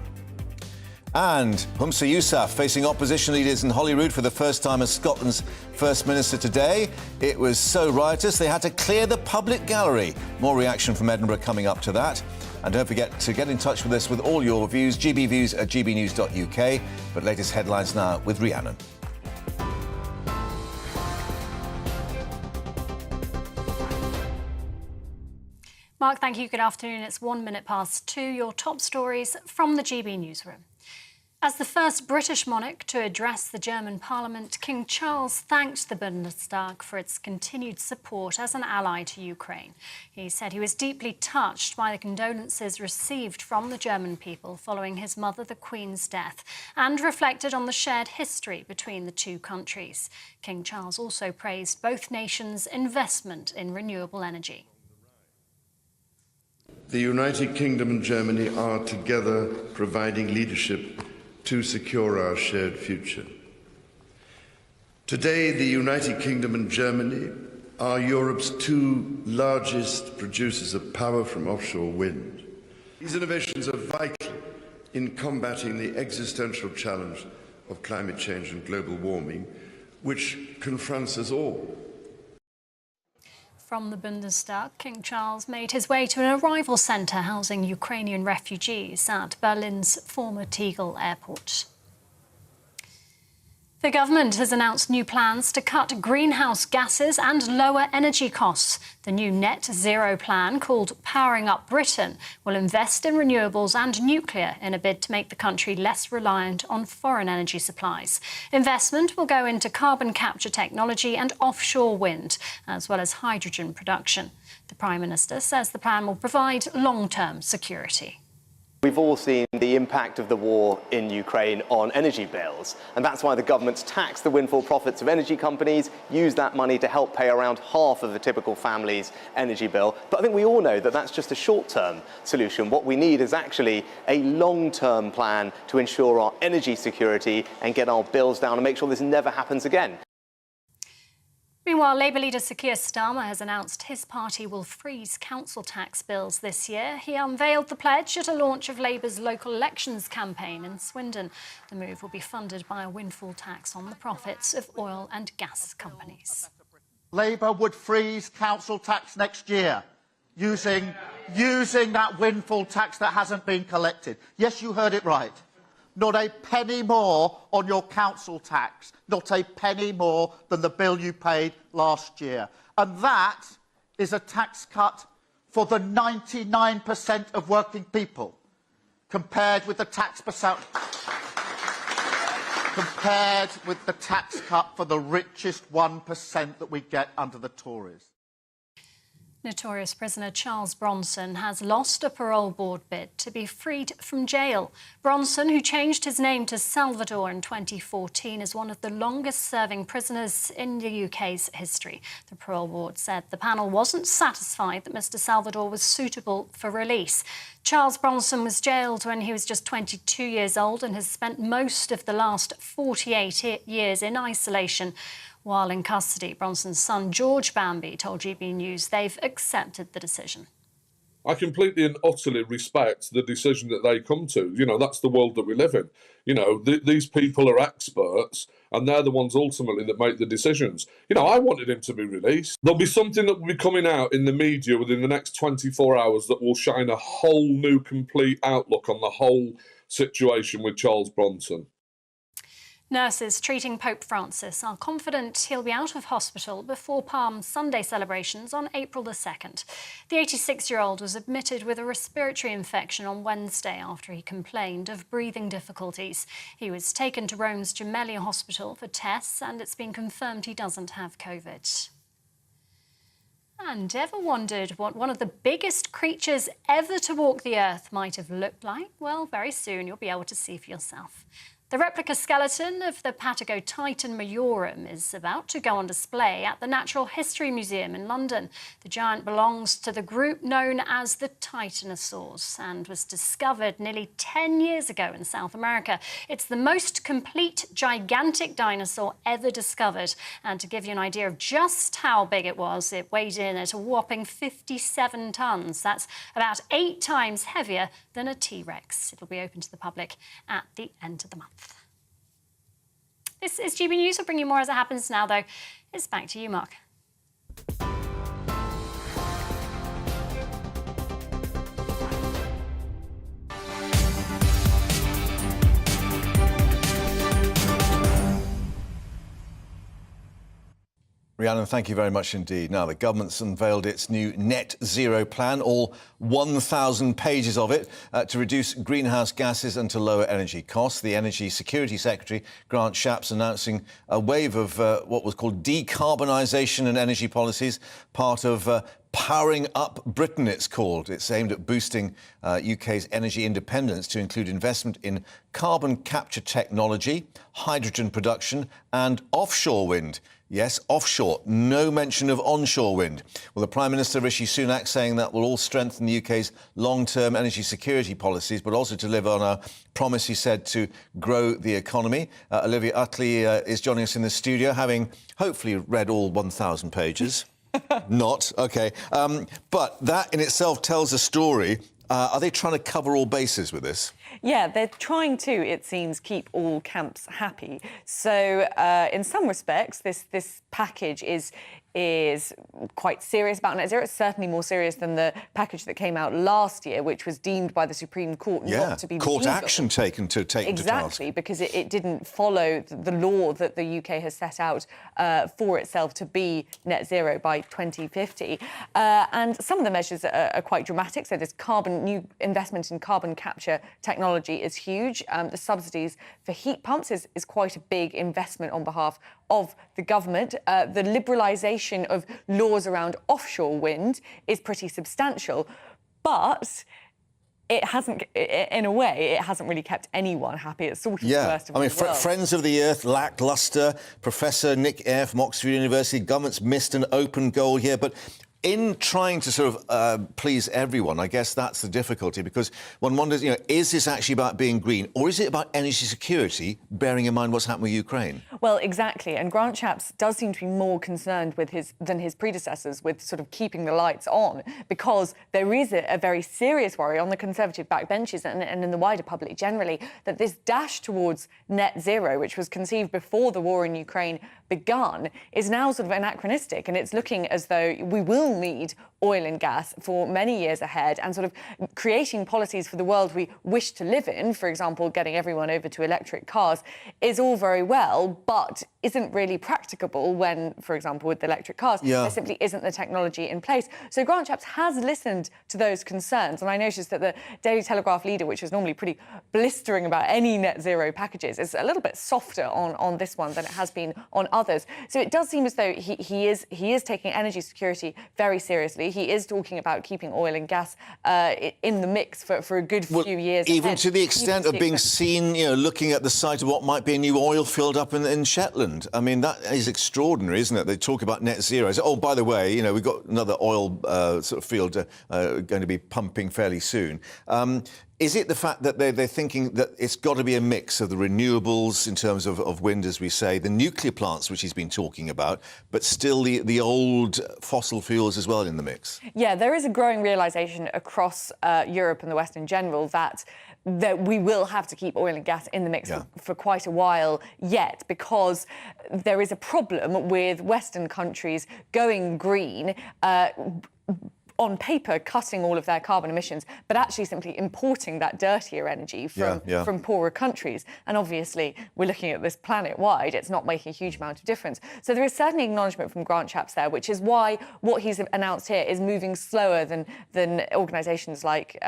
And Humza Yousaf facing opposition leaders in Holyrood for the first time as Scotland's First Minister today. It was so riotous they had to clear the public gallery. More reaction from Edinburgh coming up to that. And don't forget to get in touch with us with all your views, gbviews@gbnews.uk. But latest headlines now with Rhiannon. Mark, thank you. Good afternoon. It's 1 minute past 2. Your top stories from the GB newsroom. As the first British monarch to address the German parliament, King Charles thanked the Bundestag for its continued support as an ally to Ukraine. He said he was deeply touched by the condolences received from the German people following his mother, the Queen's death, and reflected on the shared history between the two countries. King Charles also praised both nations' investment in renewable energy. The United Kingdom and Germany are together providing leadership to secure our shared future. Today, the United Kingdom and Germany are Europe's two largest producers of power from offshore wind. These innovations are vital in combating the existential challenge of climate change and global warming, which confronts us all. From the Bundestag, King Charles made his way to an arrival centre housing Ukrainian refugees at Berlin's former Tegel airport. The government has announced new plans to cut greenhouse gases and lower energy costs. The new net zero plan, called Powering Up Britain, will invest in renewables and nuclear in a bid to make the country less reliant on foreign energy supplies. Investment will go into carbon capture technology and offshore wind, as well as hydrogen production. The Prime Minister says the plan will provide long-term security. We've all seen the impact of the war in Ukraine on energy bills, and that's why the government's taxed the windfall profits of energy companies, use that money to help pay around half of the typical family's energy bill. But I think we all know that that's just a short-term solution. What we need is actually a long-term plan to ensure our energy security and get our bills down and make sure this never happens again. Meanwhile, Labour leader Sir Keir Starmer has announced his party will freeze council tax bills this year. He unveiled the pledge at a launch of Labour's local elections campaign in Swindon. The move will be funded by a windfall tax on the profits of oil and gas companies. Labour would freeze council tax next year using that windfall tax that hasn't been collected. Yes, you heard it right. Not a penny more on your council tax, not a penny more than the bill you paid last year. And that is a tax cut for the 99% of working people, compared with the tax cut for the richest 1% that we get under the Tories. Notorious prisoner Charles Bronson has lost a parole board bid to be freed from jail. Bronson, who changed his name to Salvador in 2014, is one of the longest-serving prisoners in the UK's history. The parole board said the panel wasn't satisfied that Mr Salvador was suitable for release. Charles Bronson was jailed when he was just 22 years old and has spent most of the last 48 years in isolation. While in custody, Bronson's son, George Bambi, told GB News they've accepted the decision. I completely and utterly respect the decision that they come to. You know, that's the world that we live in. You know, these people are experts and they're the ones ultimately that make the decisions. You know, I wanted him to be released. There'll be something that will be coming out in the media within the next 24 hours that will shine a whole new, complete outlook on the whole situation with Charles Bronson. Nurses treating Pope Francis are confident he'll be out of hospital before Palm Sunday celebrations on April the 2nd. The 86-year-old was admitted with a respiratory infection on Wednesday after he complained of breathing difficulties. He was taken to Rome's Gemelli Hospital for tests, and it's been confirmed he doesn't have COVID. And ever wondered what one of the biggest creatures ever to walk the earth might have looked like? Well, very soon you'll be able to see for yourself. The replica skeleton of the Patago Titan Majorum is about to go on display at the Natural History Museum in London. The giant belongs to the group known as the Titanosaurs and was discovered nearly 10 years ago in South America. It's the most complete gigantic dinosaur ever discovered. And to give you an idea of just how big it was, it weighed in at a whopping 57 tonnes. That's about 8 times heavier than a T-Rex. It'll be open to the public at the end of the month. This is GB News. I'll bring you more as it happens now, though. It's back to you, Mark. Rhiannon, thank you very much indeed. Now, the government's unveiled its new net zero plan, all 1,000 pages of it, to reduce greenhouse gases and to lower energy costs. The Energy Security Secretary, Grant Shapps, announcing a wave of what was called decarbonisation and energy policies, part of Powering Up Britain, it's called. It's aimed at boosting UK's energy independence to include investment in carbon capture technology, hydrogen production and offshore wind. Yes, offshore. No mention of onshore wind. Well, the Prime Minister, Rishi Sunak, saying that will all strengthen the UK's long-term energy security policies, but also deliver on a promise, he said, to grow the economy. Olivia Utley is joining us in the studio, having hopefully read all 1,000 pages. Not, OK. But that in itself tells a story. Are they trying to cover all bases with this? Yeah, they're trying to, it seems, keep all camps happy. So, in some respects, this package is quite serious about net zero. It's certainly more serious than the package that came out last year, which was deemed by the Supreme Court not to be court legal. Action taken to task. Exactly, because it didn't follow the law that the UK has set out for itself to be net zero by 2050. And some of the measures are quite dramatic. So this new investment in carbon capture technology is huge. The subsidies for heat pumps is quite a big investment on behalf of the government. The liberalisation of laws around offshore wind is pretty substantial, but it hasn't, in a way, it hasn't really kept anyone happy. It's sort of the worst of all the world. Friends of the Earth, lacklustre. Professor Nick Eyre from Oxford University, government's missed an open goal here, but in trying to sort of please everyone, I guess that's the difficulty, because one wonders, is this actually about being green, or is it about energy security, bearing in mind what's happened with Ukraine? Well, exactly. And Grant Shapps does seem to be more concerned with than his predecessors with sort of keeping the lights on, because there is a very serious worry on the Conservative backbenches and in the wider public generally that this dash towards net zero, which was conceived before the war in Ukraine begun, is now sort of anachronistic, and it's looking as though we will need oil and gas for many years ahead, and sort of creating policies for the world we wish to live in, for example, getting everyone over to electric cars, is all very well, but isn't really practicable when, for example, with the electric cars, there simply isn't the technology in place. So Grant Shapps has listened to those concerns, and I noticed that the Daily Telegraph leader, which is normally pretty blistering about any net zero packages, is a little bit softer on this one than it has been on others. So it does seem as though he is taking energy security very seriously. He is talking about keeping oil and gas in the mix for a good few years even ahead. to the extent of being seen, looking at the site of what might be a new oil field up in Shetland. I mean, that is extraordinary, isn't it? They talk about net zero. Oh, by the way, we've got another oil sort of field going to be pumping fairly soon. Is it the fact that they're thinking that it's got to be a mix of the renewables in terms of wind, as we say, the nuclear plants, which he's been talking about, but still the old fossil fuels as well in the mix? Yeah, there is a growing realisation across Europe and the West in general that we will have to keep oil and gas in the mix for quite a while yet, because there is a problem with Western countries going green, on paper cutting all of their carbon emissions, but actually simply importing that dirtier energy from poorer countries. And obviously, we're looking at this planet-wide, it's not making a huge amount of difference. So there is certainly acknowledgement from Grant Shapps there, which is why what he's announced here is moving slower than organisations like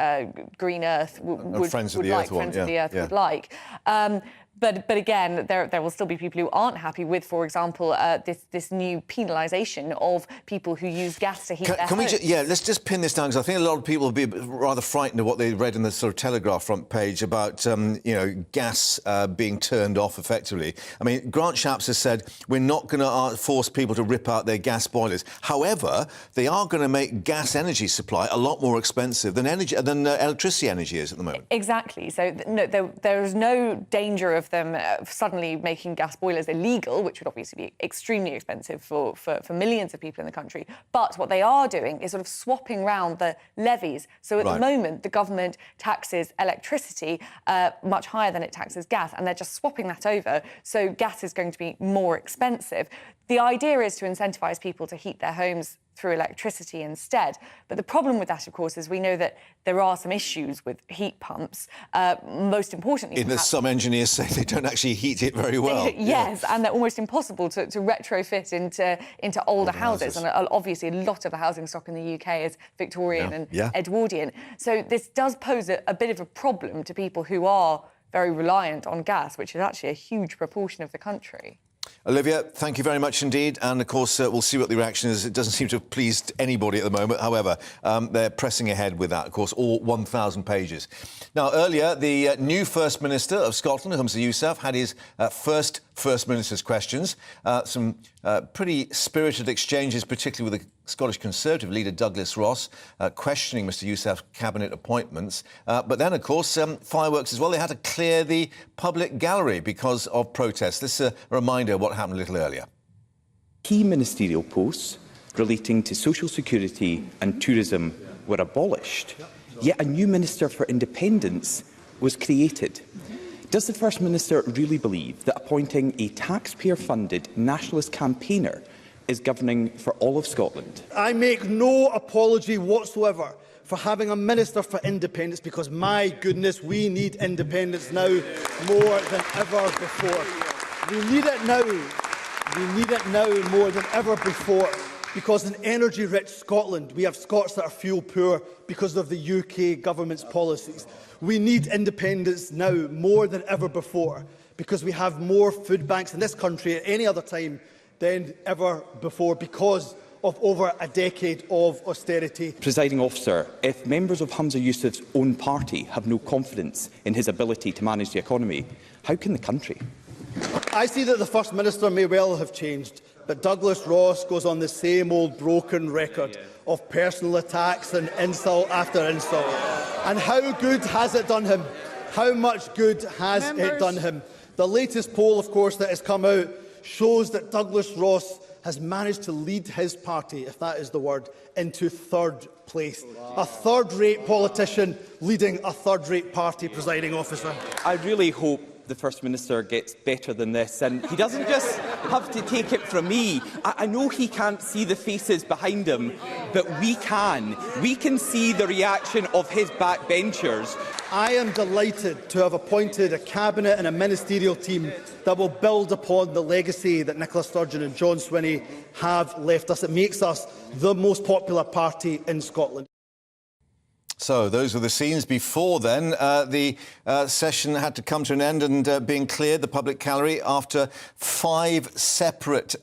Green Earth would Friends of the Earth would like. But again, there will still be people who aren't happy with, for example, this new penalisation of people who use gas to heat their homes. Let's just pin this down, because I think a lot of people will be rather frightened of what they read in the sort of Telegraph front page about, gas being turned off effectively. I mean, Grant Shapps has said we're not going to force people to rip out their gas boilers. However, they are going to make gas energy supply a lot more expensive than electricity energy is at the moment. Exactly. So no, there is no danger of them suddenly making gas boilers illegal, which would obviously be extremely expensive for millions of people in the country. But what they are doing is sort of swapping round the levies. So at the moment, the government taxes electricity much higher than it taxes gas, and they're just swapping that over. So gas is going to be more expensive. The idea is to incentivise people to heat their homes through electricity instead. But the problem with that, of course, is we know that there are some issues with heat pumps. Most importantly, some engineers say they don't actually heat it very well. Yes, and they're almost impossible to retrofit into older houses. And obviously, a lot of the housing stock in the UK is Victorian and Edwardian. So this does pose a bit of a problem to people who are very reliant on gas, which is actually a huge proportion of the country. Olivia, thank you very much indeed. And, of course, we'll see what the reaction is. It doesn't seem to have pleased anybody at the moment. However, they're pressing ahead with that, of course, all 1,000 pages. Now, earlier, the new First Minister of Scotland, Humza Yousaf, had his first First Minister's questions. Some pretty spirited exchanges, particularly with the Scottish Conservative leader Douglas Ross, questioning Mr Yousaf's cabinet appointments. But then, of course, fireworks as well. They had to clear the public gallery because of protests. This is a reminder of what happened a little earlier. Key ministerial posts relating to social security and tourism were abolished, yet a new Minister for Independence was created. Does the First Minister really believe that appointing a taxpayer-funded nationalist campaigner is governing for all of Scotland? I make no apology whatsoever for having a Minister for Independence, because, my goodness, we need independence now more than ever before. We need it now. We need it now more than ever before, because in energy-rich Scotland, we have Scots that are fuel poor because of the UK government's policies. We need independence now more than ever before, because we have more food banks in this country at any other time than ever before, because of over a decade of austerity. Presiding officer, if members of Humza Yousaf's own party have no confidence in his ability to manage the economy, how can the country? I see that the First Minister may well have changed, but Douglas Ross goes on the same old broken record of personal attacks and insult after insult. And how good has it done him? How much good has it done him? The latest poll, of course, that has come out shows that Douglas Ross has managed to lead his party, if that is the word, into third place. A third-rate politician leading a third-rate party, presiding officer. I really hope the First Minister gets better than this, and he doesn't just have to take it from me. I know he can't see the faces behind him, but we can. We can see the reaction of his backbenchers. I am delighted to have appointed a cabinet and a ministerial team that will build upon the legacy that Nicola Sturgeon and John Swinney have left us. It makes us the most popular party in Scotland. So those were the scenes before then. The session had to come to an end and being cleared, the public gallery, after 5 separate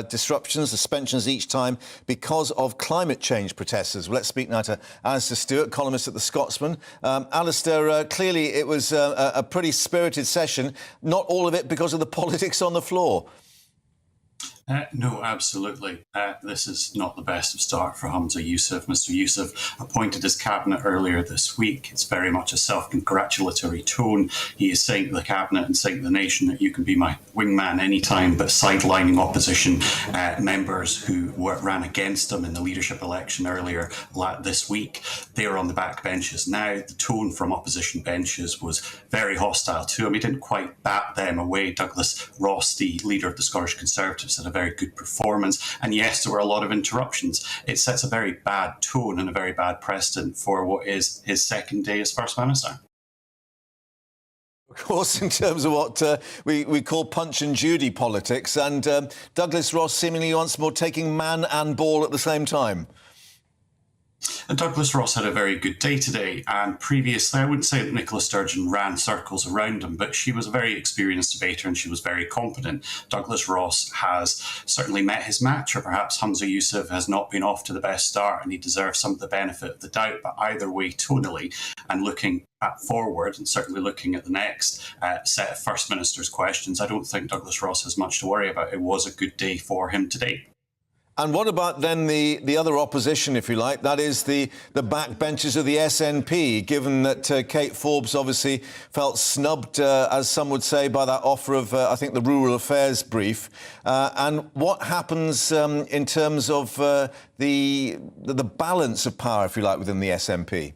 disruptions, suspensions each time, because of climate change protesters. Well, let's speak now to Alistair Stewart, columnist at The Scotsman. Alistair, clearly it was a pretty spirited session, not all of it because of the politics on the floor. No, absolutely. This is not the best of start for Humza Yousaf. Mr Yousaf appointed his cabinet earlier this week. It's very much a self-congratulatory tone. He is saying to the cabinet and saying to the nation that you can be my wingman anytime, but sidelining opposition members who ran against him in the leadership election earlier this week. They are on the back benches now. The tone from opposition benches was very hostile to him. He didn't quite bat them away. Douglas Ross, the leader of the Scottish Conservatives, had a very good performance, and yes, there were a lot of interruptions. It sets a very bad tone and a very bad precedent for what is his second day as First Minister. Of course, in terms of what we call Punch and Judy politics, and Douglas Ross seemingly once more taking man and ball at the same time. And Douglas Ross had a very good day today, and previously I wouldn't say that Nicola Sturgeon ran circles around him, but she was a very experienced debater and she was very competent. Douglas Ross has certainly met his match, or perhaps Humza Yousaf has not been off to the best start and he deserves some of the benefit of the doubt, but either way, tonally and looking forward and certainly looking at the next set of First Minister's questions, I don't think Douglas Ross has much to worry about. It was a good day for him today. And what about then the other opposition, if you like? That is the backbenchers of the SNP, given that Kate Forbes obviously felt snubbed, as some would say, by that offer of, I think, the Rural Affairs brief. And what happens in terms of the balance of power, if you like, within the SNP?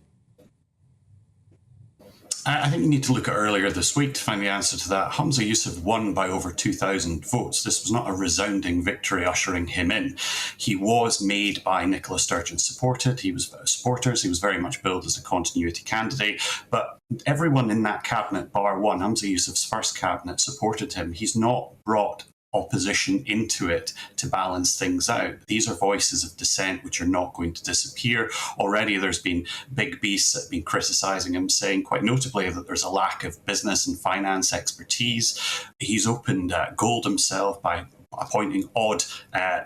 I think you need to look at earlier this week to find the answer to that. Humza Yousaf won by over 2,000 votes. This was not a resounding victory ushering him in. He was made by Nicola Sturgeon supported. He was supporters. He was very much billed as a continuity candidate. But everyone in that cabinet, bar one, Humza Yousaf's first cabinet, supported him. He's not brought opposition into it to balance things out. These are voices of dissent which are not going to disappear. Already there's been big beasts that have been criticising him, saying quite notably that there's a lack of business and finance expertise. He's opened gold himself by appointing odd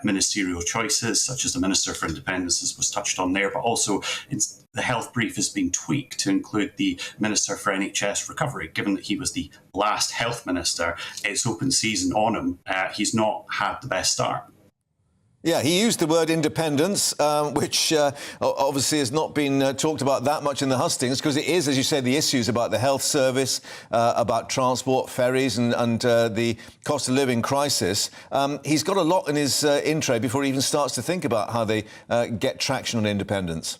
ministerial choices, such as the Minister for Independence, as was touched on there, but also the health brief is being tweaked to include the Minister for NHS Recovery. Given that he was the last health minister, it's open season on him. He's not had the best start. Yeah, he used the word independence, which obviously has not been talked about that much in the hustings, because it is, as you say, the issues about the health service, about transport, ferries and the cost of living crisis. He's got a lot in his in tray before he even starts to think about how they get traction on independence.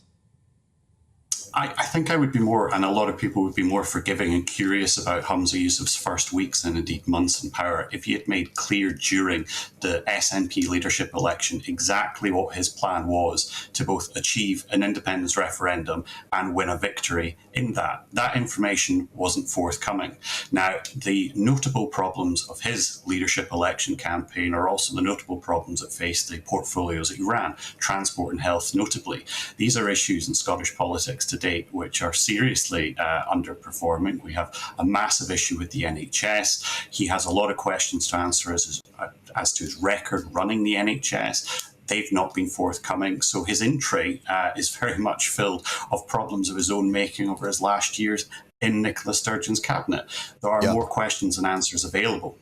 I think I would be more, and a lot of people would be more forgiving and curious about Humza Yousaf's first weeks and indeed months in power if he had made clear during the SNP leadership election exactly what his plan was to both achieve an independence referendum and win a victory in that. That information wasn't forthcoming. Now, the notable problems of his leadership election campaign are also the notable problems that faced the portfolios that he ran, transport and health notably. These are issues in Scottish politics today which are seriously underperforming. We have a massive issue with the NHS. He has a lot of questions to answer as to his record running the NHS. They've not been forthcoming. So his in tray is very much filled of problems of his own making over his last years in Nicola Sturgeon's cabinet. There are more questions than answers available.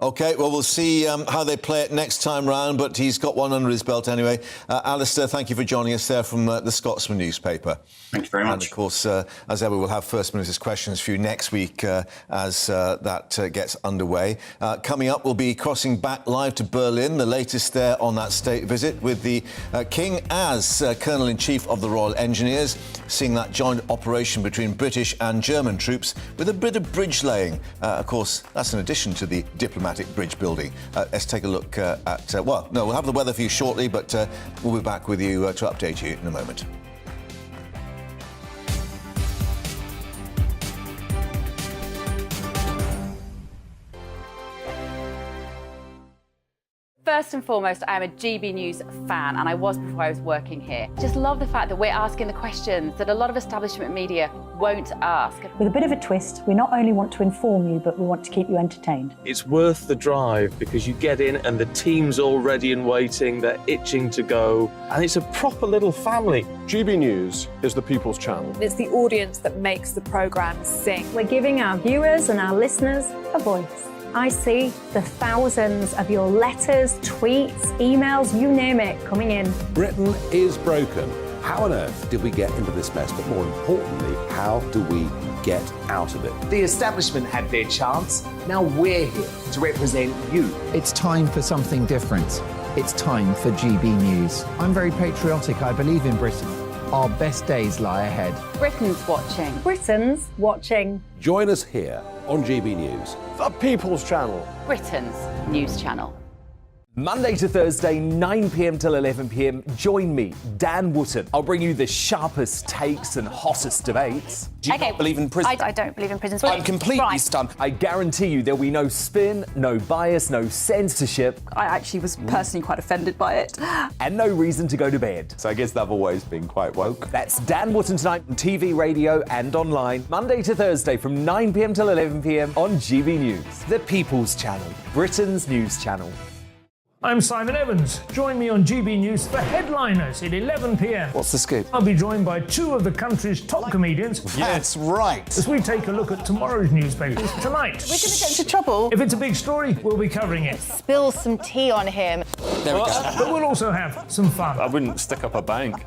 OK, well, we'll see how they play it next time round, but he's got one under his belt anyway. Alistair, thank you for joining us there from the Scotsman newspaper. Thank you very much. And, of course, as ever, we'll have First Minister's questions for you next week as that gets underway. Coming up, we'll be crossing back live to Berlin, the latest there on that state visit, with the King as Colonel-in-Chief of the Royal Engineers, seeing that joint operation between British and German troops with a bit of bridge laying. Of course, that's in addition to the diplomatic dramatic bridge building. Let's take a look we'll have the weather for you shortly, but we'll be back with you to update you in a moment. First and foremost, I am a GB News fan, and I was before I was working here. Just love the fact that we're asking the questions that a lot of establishment media won't ask. With a bit of a twist, we not only want to inform you, but we want to keep you entertained. It's worth the drive because you get in and the team's all ready and waiting, they're itching to go, and it's a proper little family. GB News is the People's Channel. It's the audience that makes the programme sing. We're giving our viewers and our listeners a voice. I see the thousands of your letters, tweets, emails, you name it, coming in. Britain is broken. How on earth did we get into this mess? But more importantly, how do we get out of it? The establishment had their chance. Now we're here to represent you. It's time for something different. It's time for GB News. I'm very patriotic. I believe in Britain. Our best days lie ahead. Britain's watching. Britain's watching. Join us here on GB News. The People's Channel. Britain's news channel. Monday to Thursday, 9 p.m. till 11 p.m. Join me, Dan Wootton. I'll bring you the sharpest takes and hottest debates. Do you not believe in prison? I don't believe in prisons. I'm completely stunned. I guarantee you there'll be no spin, no bias, no censorship. I actually was personally quite offended by it. And no reason to go to bed. So I guess they've always been quite woke. That's Dan Wootton tonight on TV, radio and online. Monday to Thursday from 9 p.m. till 11 p.m. on GB News. The People's Channel, Britain's news channel. I'm Simon Evans. Join me on GB News for Headliners at 11 p.m. What's the scoop? I'll be joined by two of the country's top comedians. That's right. As we take a look at tomorrow's newspapers tonight. We're going to get into trouble. If it's a big story, we'll be covering it. Spill some tea on him. There we go. But we'll also have some fun. I wouldn't stick up a bank.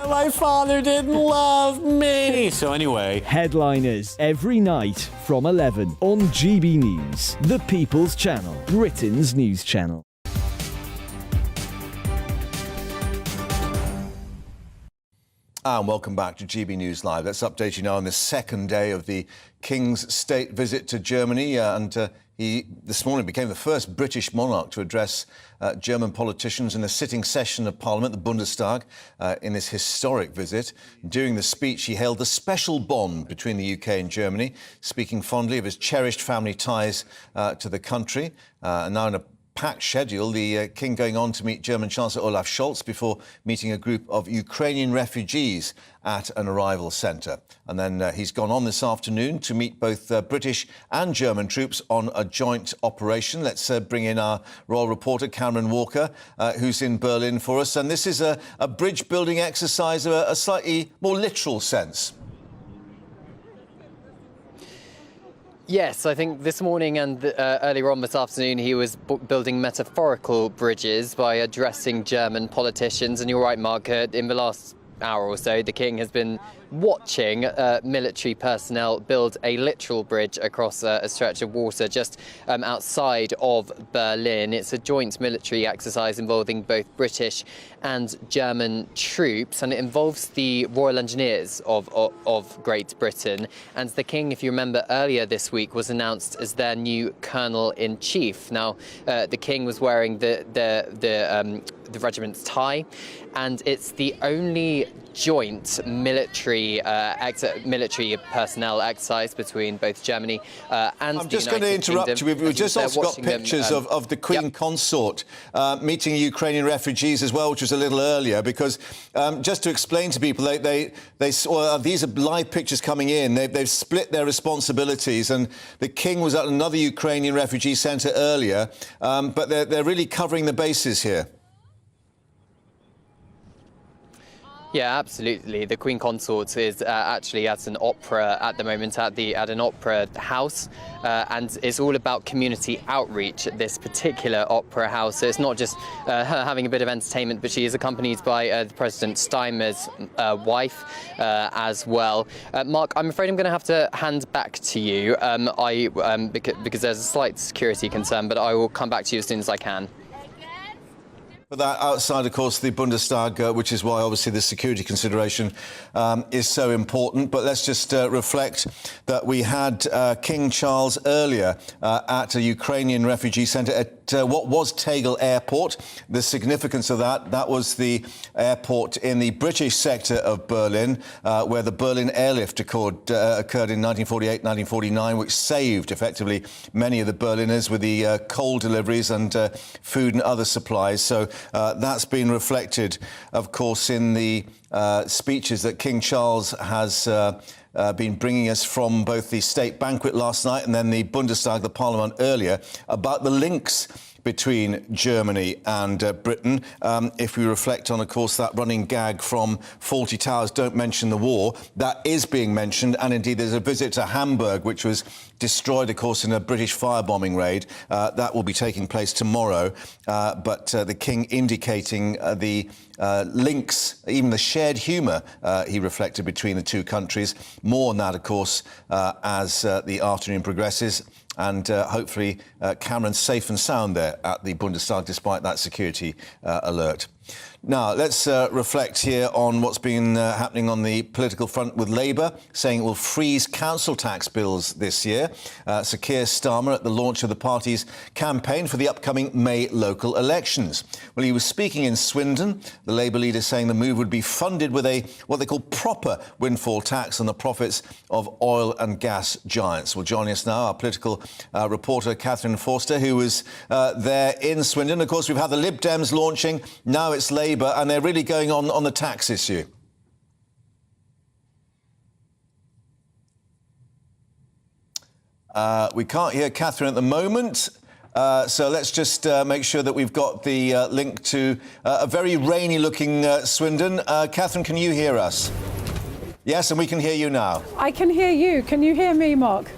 My father didn't love me. So anyway. Headliners every night from 11 on GB News, the People's Channel, Britain's news channel. And welcome back to GB News Live. Let's update you now on the second day of the King's state visit to Germany. He this morning became the first British monarch to address German politicians in a sitting session of Parliament, the Bundestag, in this historic visit. During the speech, he hailed the special bond between the UK and Germany, speaking fondly of his cherished family ties to the country. And now in a packed schedule, the King going on to meet German Chancellor Olaf Scholz before meeting a group of Ukrainian refugees at an arrival centre. And then he's gone on this afternoon to meet both British and German troops on a joint operation. Let's bring in our royal reporter, Cameron Walker, who's in Berlin for us. And this is a bridge-building exercise of a slightly more literal sense. Yes, I think this morning and earlier on this afternoon he was building metaphorical bridges by addressing German politicians. And you're right, Mark, in the last hour or so, the King has been watching military personnel build a literal bridge across a stretch of water just outside of Berlin. It's a joint military exercise involving both British and German troops, and it involves the Royal Engineers of Great Britain. And the King, if you remember earlier this week, was announced as their new Colonel-in-Chief. Now, the King was wearing the regiment's tie, and it's the only joint military personnel exercise between both Germany and the United Kingdom. I'm just going to interrupt you. We've just also got pictures of the Queen Consort meeting Ukrainian refugees as well, which was a little earlier, because just to explain to people, these are live pictures coming in. They've split their responsibilities, and the King was at another Ukrainian refugee centre earlier, but they're really covering the bases here. Yeah, absolutely. The Queen Consort is actually at an opera at the moment, at an opera house, and it's all about community outreach at this particular opera house. So it's not just her having a bit of entertainment, but she is accompanied by President Steinmeier's wife as well. Mark, I'm afraid I'm going to have to hand back to you because there's a slight security concern, but I will come back to you as soon as I can. But that outside, of course, the Bundestag, which is why, obviously, the security consideration is so important. But let's just reflect that we had King Charles earlier at a Ukrainian refugee centre at what was Tegel Airport. The significance of that was the airport in the British sector of Berlin, where the Berlin airlift occurred in 1948-1949, which saved, effectively, many of the Berliners with the coal deliveries and food and other supplies. So that's been reflected, of course, in the speeches that King Charles has been bringing us from both the state banquet last night and then the Bundestag, the Parliament, earlier, about the links between Germany and Britain. If we reflect on, of course, that running gag from Fawlty Towers, don't mention the war, that is being mentioned. And indeed, there's a visit to Hamburg, which was destroyed, of course, in a British firebombing raid. That will be taking place tomorrow. But the King indicating the links, even the shared humour, he reflected, between the two countries. More on that, of course, as the afternoon progresses. And hopefully Cameron's safe and sound there at the Bundestag, despite that security alert. Now, let's reflect here on what's been happening on the political front with Labour, saying it will freeze council tax bills this year. Sir Keir Starmer at the launch of the party's campaign for the upcoming May local elections. Well, he was speaking in Swindon, the Labour leader saying the move would be funded with what they call proper windfall tax on the profits of oil and gas giants. Well, joining us now, our political reporter, Catherine Forster, who was there in Swindon. Of course, we've had the Lib Dems launching, now it's Labour, and they're really going on the tax issue. We can't hear Catherine at the moment. So let's just make sure that we've got the link to a very rainy-looking Swindon. Catherine, can you hear us? Yes, and we can hear you now. I can hear you. Can you hear me, Mark?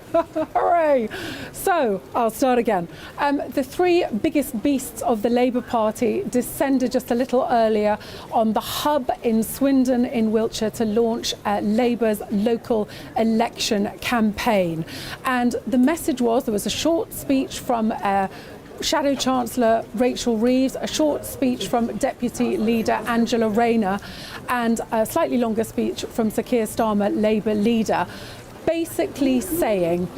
Hooray! So, I'll start again. The three biggest beasts of the Labour Party descended just a little earlier on the hub in Swindon in Wiltshire to launch Labour's local election campaign. And the message was, there was a short speech from Shadow Chancellor Rachel Reeves, a short speech from Deputy Leader Angela Rayner, and a slightly longer speech from Sir Keir Starmer, Labour leader, basically saying,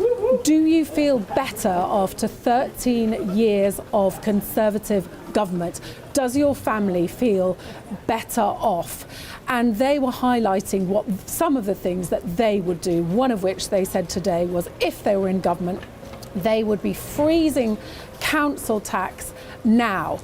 do you feel better after 13 years of Conservative government? Does your family feel better off? And they were highlighting some of the things that they would do, one of which they said today was, if they were in government, they would be freezing council tax now.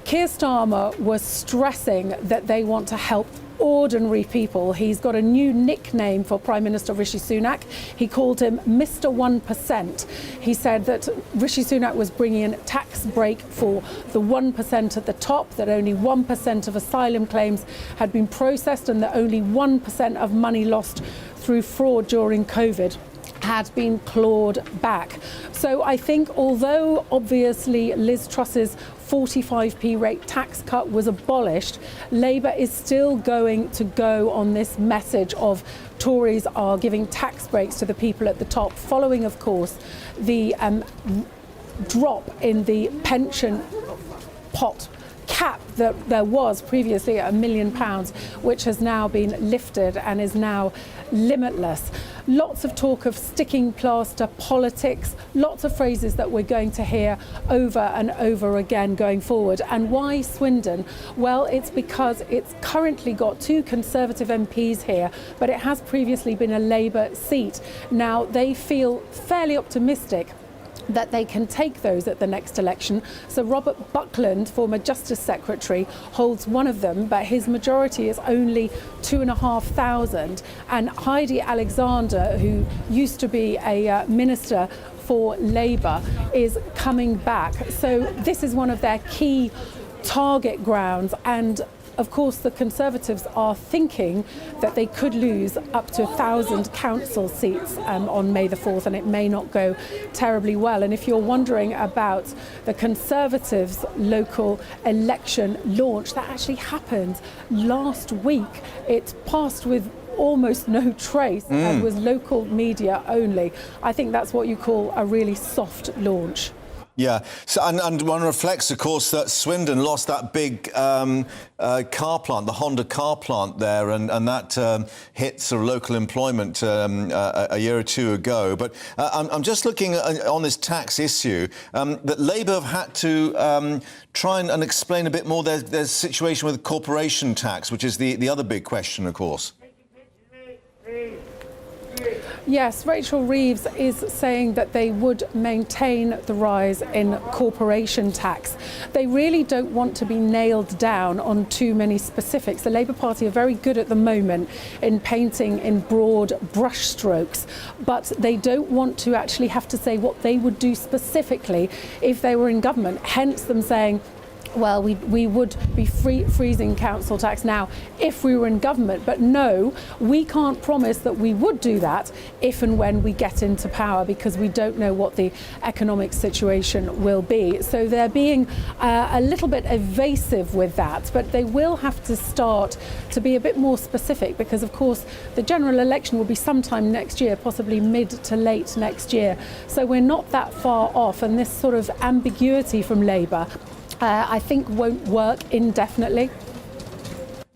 Keir Starmer was stressing that they want to help ordinary people. He's got a new nickname for Prime Minister Rishi Sunak. He called him Mr. 1%. He said that Rishi Sunak was bringing in a tax break for the 1% at the top, that only 1% of asylum claims had been processed and that only 1% of money lost through fraud during COVID had been clawed back. So I think, although obviously Liz Truss's 45p rate tax cut was abolished, Labour is still going to go on this message of Tories are giving tax breaks to the people at the top, following, of course, the drop in the pension pot cap that there was previously at £1 million, which has now been lifted and is now limitless. Lots of talk of sticking plaster politics, lots of phrases that we're going to hear over and over again going forward. And why Swindon? Well, it's because it's currently got two Conservative MPs here, but it has previously been a Labour seat. Now, they feel fairly optimistic that they can take those at the next election. So Robert Buckland, former Justice Secretary, holds one of them, but his majority is only 2,500. And Heidi Alexander, who used to be a minister for Labour, is coming back. So this is one of their key target grounds. And of course, the Conservatives are thinking that they could lose up to 1,000 council seats on May the 4th, and it may not go terribly well. And if you're wondering about the Conservatives' local election launch, that actually happened last week. It passed with almost no trace and was local media only. I think that's what you call a really soft launch. Yeah, so, and one reflects, of course, that Swindon lost that big car plant, the Honda car plant there, and that hit sort of local employment a year or two ago. But I'm just looking on this tax issue, that Labour have had to try and explain a bit more their situation with corporation tax, which is the other big question, of course. Yes, Rachel Reeves is saying that they would maintain the rise in corporation tax. They really don't want to be nailed down on too many specifics. The Labour Party are very good at the moment in painting in broad brushstrokes, but they don't want to actually have to say what they would do specifically if they were in government, hence them saying, well, we would be freezing council tax now if we were in government. But no, we can't promise that we would do that if and when we get into power, because we don't know what the economic situation will be. So they're being a little bit evasive with that, but they will have to start to be a bit more specific, because of course the general election will be sometime next year, possibly mid to late next year. So we're not that far off, and this sort of ambiguity from Labour I think won't work indefinitely.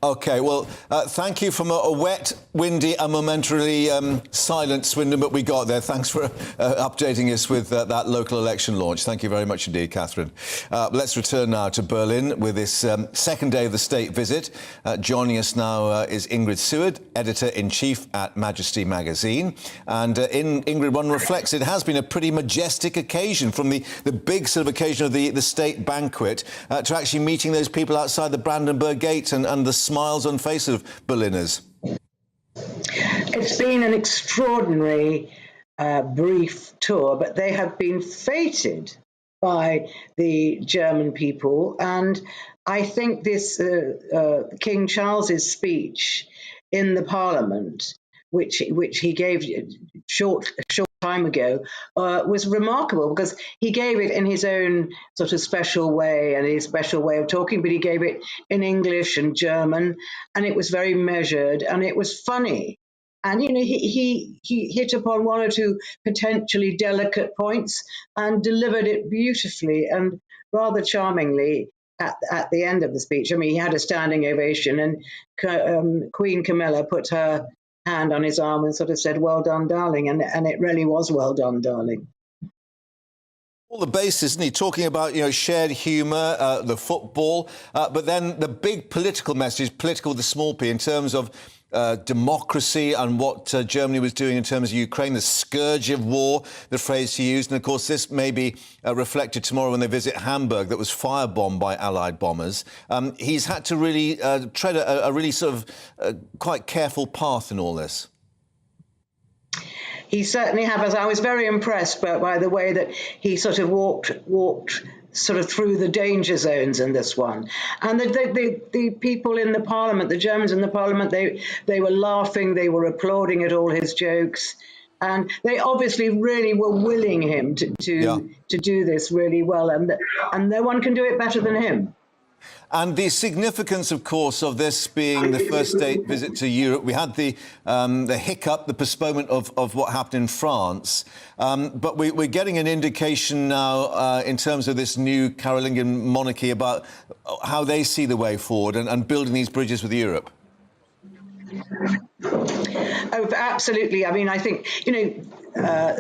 OK, well, thank you from a wet, windy and momentarily silent Swindon, but we got there. Thanks for updating us with that local election launch. Thank you very much indeed, Catherine. Let's return now to Berlin with this second day of the state visit. Joining us now is Ingrid Seward, Editor-in-Chief at Majesty magazine. And Ingrid, one reflects it has been a pretty majestic occasion, from the big sort of occasion of the state banquet to actually meeting those people outside the Brandenburg Gate and the smiles on faces of Berliners. It's been an extraordinary brief tour, but they have been feted by the German people. And I think this King Charles's speech in the Parliament, which he gave short time ago, was remarkable, because he gave it in his own sort of special way and his special way of talking, but he gave it in English and German, and it was very measured and it was funny. And, you know, he hit upon one or two potentially delicate points and delivered it beautifully and rather charmingly at the end of the speech. I mean, he had a standing ovation, and Queen Camilla put her hand on his arm and sort of said, "Well done, darling," and it really was well done, darling. All the basis, isn't he? Talking about, you know, shared humour, the football, but then the big political message, political with a small p, in terms of democracy and what Germany was doing in terms of Ukraine, the scourge of war, the phrase he used. And of course, this may be reflected tomorrow when they visit Hamburg, that was firebombed by Allied bombers. He's had to really tread a really sort of quite careful path in all this. He certainly has. I was very impressed by the way that he sort of walked sort of through the danger zones in this one. And the people in the Parliament, the Germans in the Parliament, they were laughing, they were applauding at all his jokes. And they obviously really were willing him to do this really well. And no one can do it better than him. And the significance, of course, of this being the first state visit to Europe, we had the hiccup, the postponement of what happened in France. But we're getting an indication now in terms of this new Carolingian monarchy about how they see the way forward and building these bridges with Europe. Oh, absolutely. I mean, I think, you know,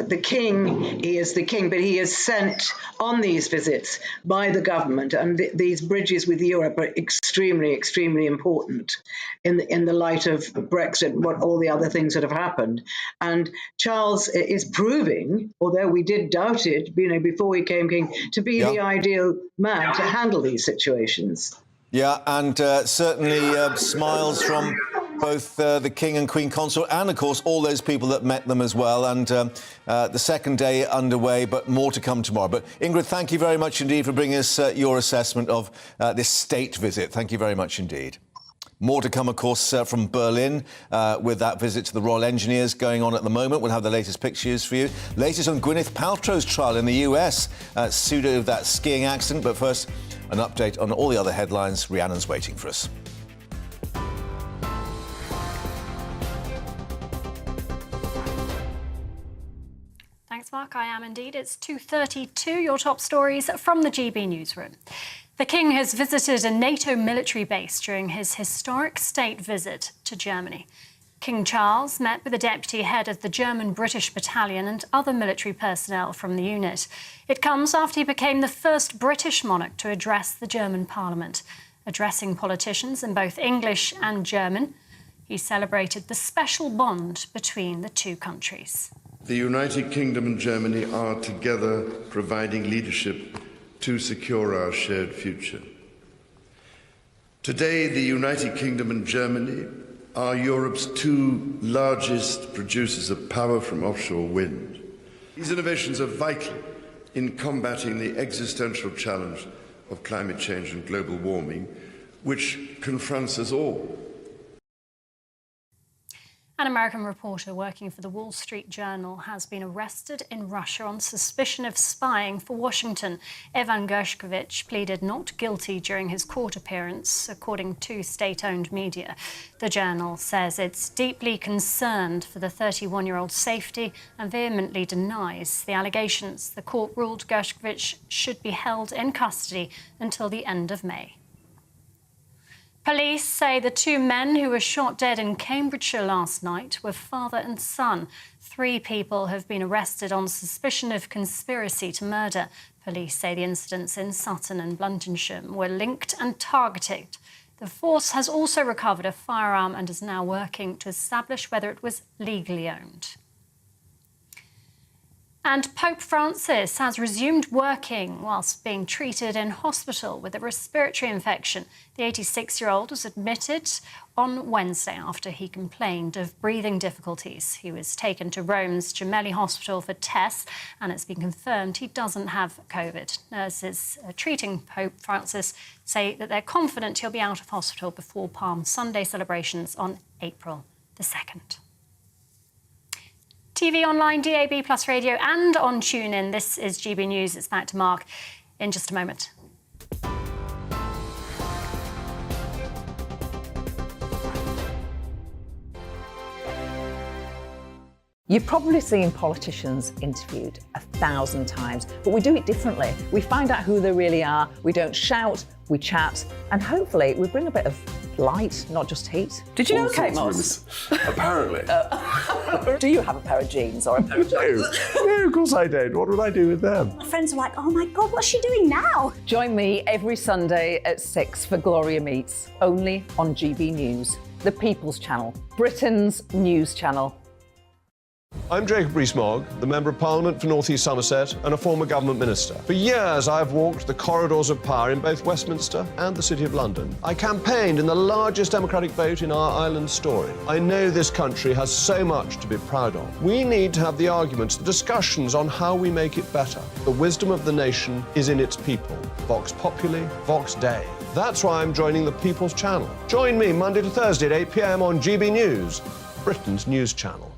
the king, he is the king, but he is sent on these visits by the government, and these bridges with Europe are extremely, extremely important in the light of Brexit and what all the other things that have happened. And Charles is proving, although we did doubt it, you know, before he came king, to be the ideal man to handle these situations. Yeah, and certainly smiles from both the King and Queen Consort, and, of course, all those people that met them as well. And the second day underway, but more to come tomorrow. But, Ingrid, thank you very much indeed for bringing us your assessment of this state visit. Thank you very much indeed. More to come, of course, from Berlin with that visit to the Royal Engineers going on at the moment. We'll have the latest pictures for you. Latest on Gwyneth Paltrow's trial in the US, pseudo of that skiing accident. But first, an update on all the other headlines. Rhiannon's waiting for us. Thanks, Mark. Mark. I am indeed. It's 2:32. Your top stories from the GB newsroom. The King has visited a NATO military base during his historic state visit to Germany. King Charles met with the deputy head of the German-British battalion and other military personnel from the unit. It comes after he became the first British monarch to address the German Parliament. Addressing politicians in both English and German, he celebrated the special bond between the two countries. The United Kingdom and Germany are together providing leadership to secure our shared future. Today, the United Kingdom and Germany are Europe's two largest producers of power from offshore wind. These innovations are vital in combating the existential challenge of climate change and global warming, which confronts us all. An American reporter working for the Wall Street Journal has been arrested in Russia on suspicion of spying for Washington. Evan Gershkovich pleaded not guilty during his court appearance, according to state-owned media. The Journal says it's deeply concerned for the 31-year-old's safety and vehemently denies the allegations. The court ruled Gershkovich should be held in custody until the end of May. Police say the two men who were shot dead in Cambridgeshire last night were father and son. 3 people have been arrested on suspicion of conspiracy to murder. Police say the incidents in Sutton and Blantysham were linked and targeted. The force has also recovered a firearm and is now working to establish whether it was legally owned. And Pope Francis has resumed working whilst being treated in hospital with a respiratory infection. The 86-year-old was admitted on Wednesday after he complained of breathing difficulties. He was taken to Rome's Gemelli Hospital for tests, and it's been confirmed he doesn't have COVID. Nurses treating Pope Francis say that they're confident he'll be out of hospital before Palm Sunday celebrations on April the 2nd. TV, online, DAB+ radio and on TuneIn. This is GB News. It's back to Mark in just a moment. You've probably seen politicians interviewed 1,000 times, but we do it differently. We find out who they really are, we don't shout, we chat, and hopefully we bring a bit of light, not just heat. Did you know Kate Moss? Apparently. Do you have a pair of jeans or a pair of jeans? No, of course I don't. What would I do with them? My friends are like, oh my God, what's she doing now? Join me every Sunday at 6 for Gloria Meets, only on GB News, the People's Channel, Britain's news channel. I'm Jacob Rees-Mogg, the Member of Parliament for North East Somerset and a former government minister. For years, I've walked the corridors of power in both Westminster and the City of London. I campaigned in the largest democratic vote in our island story. I know this country has so much to be proud of. We need to have the arguments, the discussions on how we make it better. The wisdom of the nation is in its people. Vox Populi, Vox Dei. That's why I'm joining the People's Channel. Join me Monday to Thursday at 8 p.m. on GB News, Britain's news channel.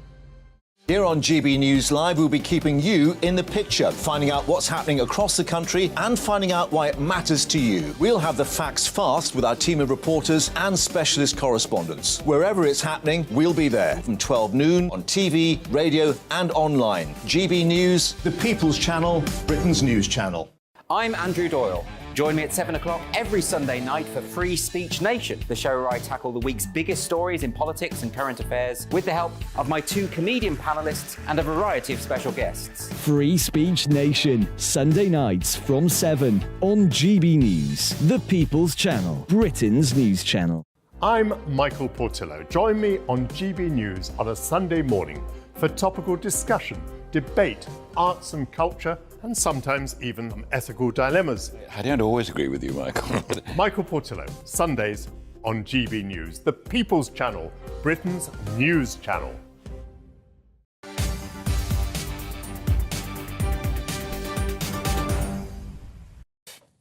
Here on GB News Live, we'll be keeping you in the picture, finding out what's happening across the country and finding out why it matters to you. We'll have the facts fast with our team of reporters and specialist correspondents. Wherever it's happening, we'll be there from 12 noon on TV, radio and online. GB News, the People's Channel, Britain's news channel. I'm Andrew Doyle. Join me at 7 o'clock every Sunday night for Free Speech Nation, the show where I tackle the week's biggest stories in politics and current affairs with the help of my 2 comedian panellists and a variety of special guests. Free Speech Nation, Sunday nights from 7 on GB News, the People's Channel, Britain's news channel. I'm Michael Portillo. Join me on GB News on a Sunday morning for topical discussion, debate, arts and culture, and sometimes even ethical dilemmas. I don't always agree with you, Michael. Michael Portillo, Sundays on GB News, the People's Channel, Britain's news channel.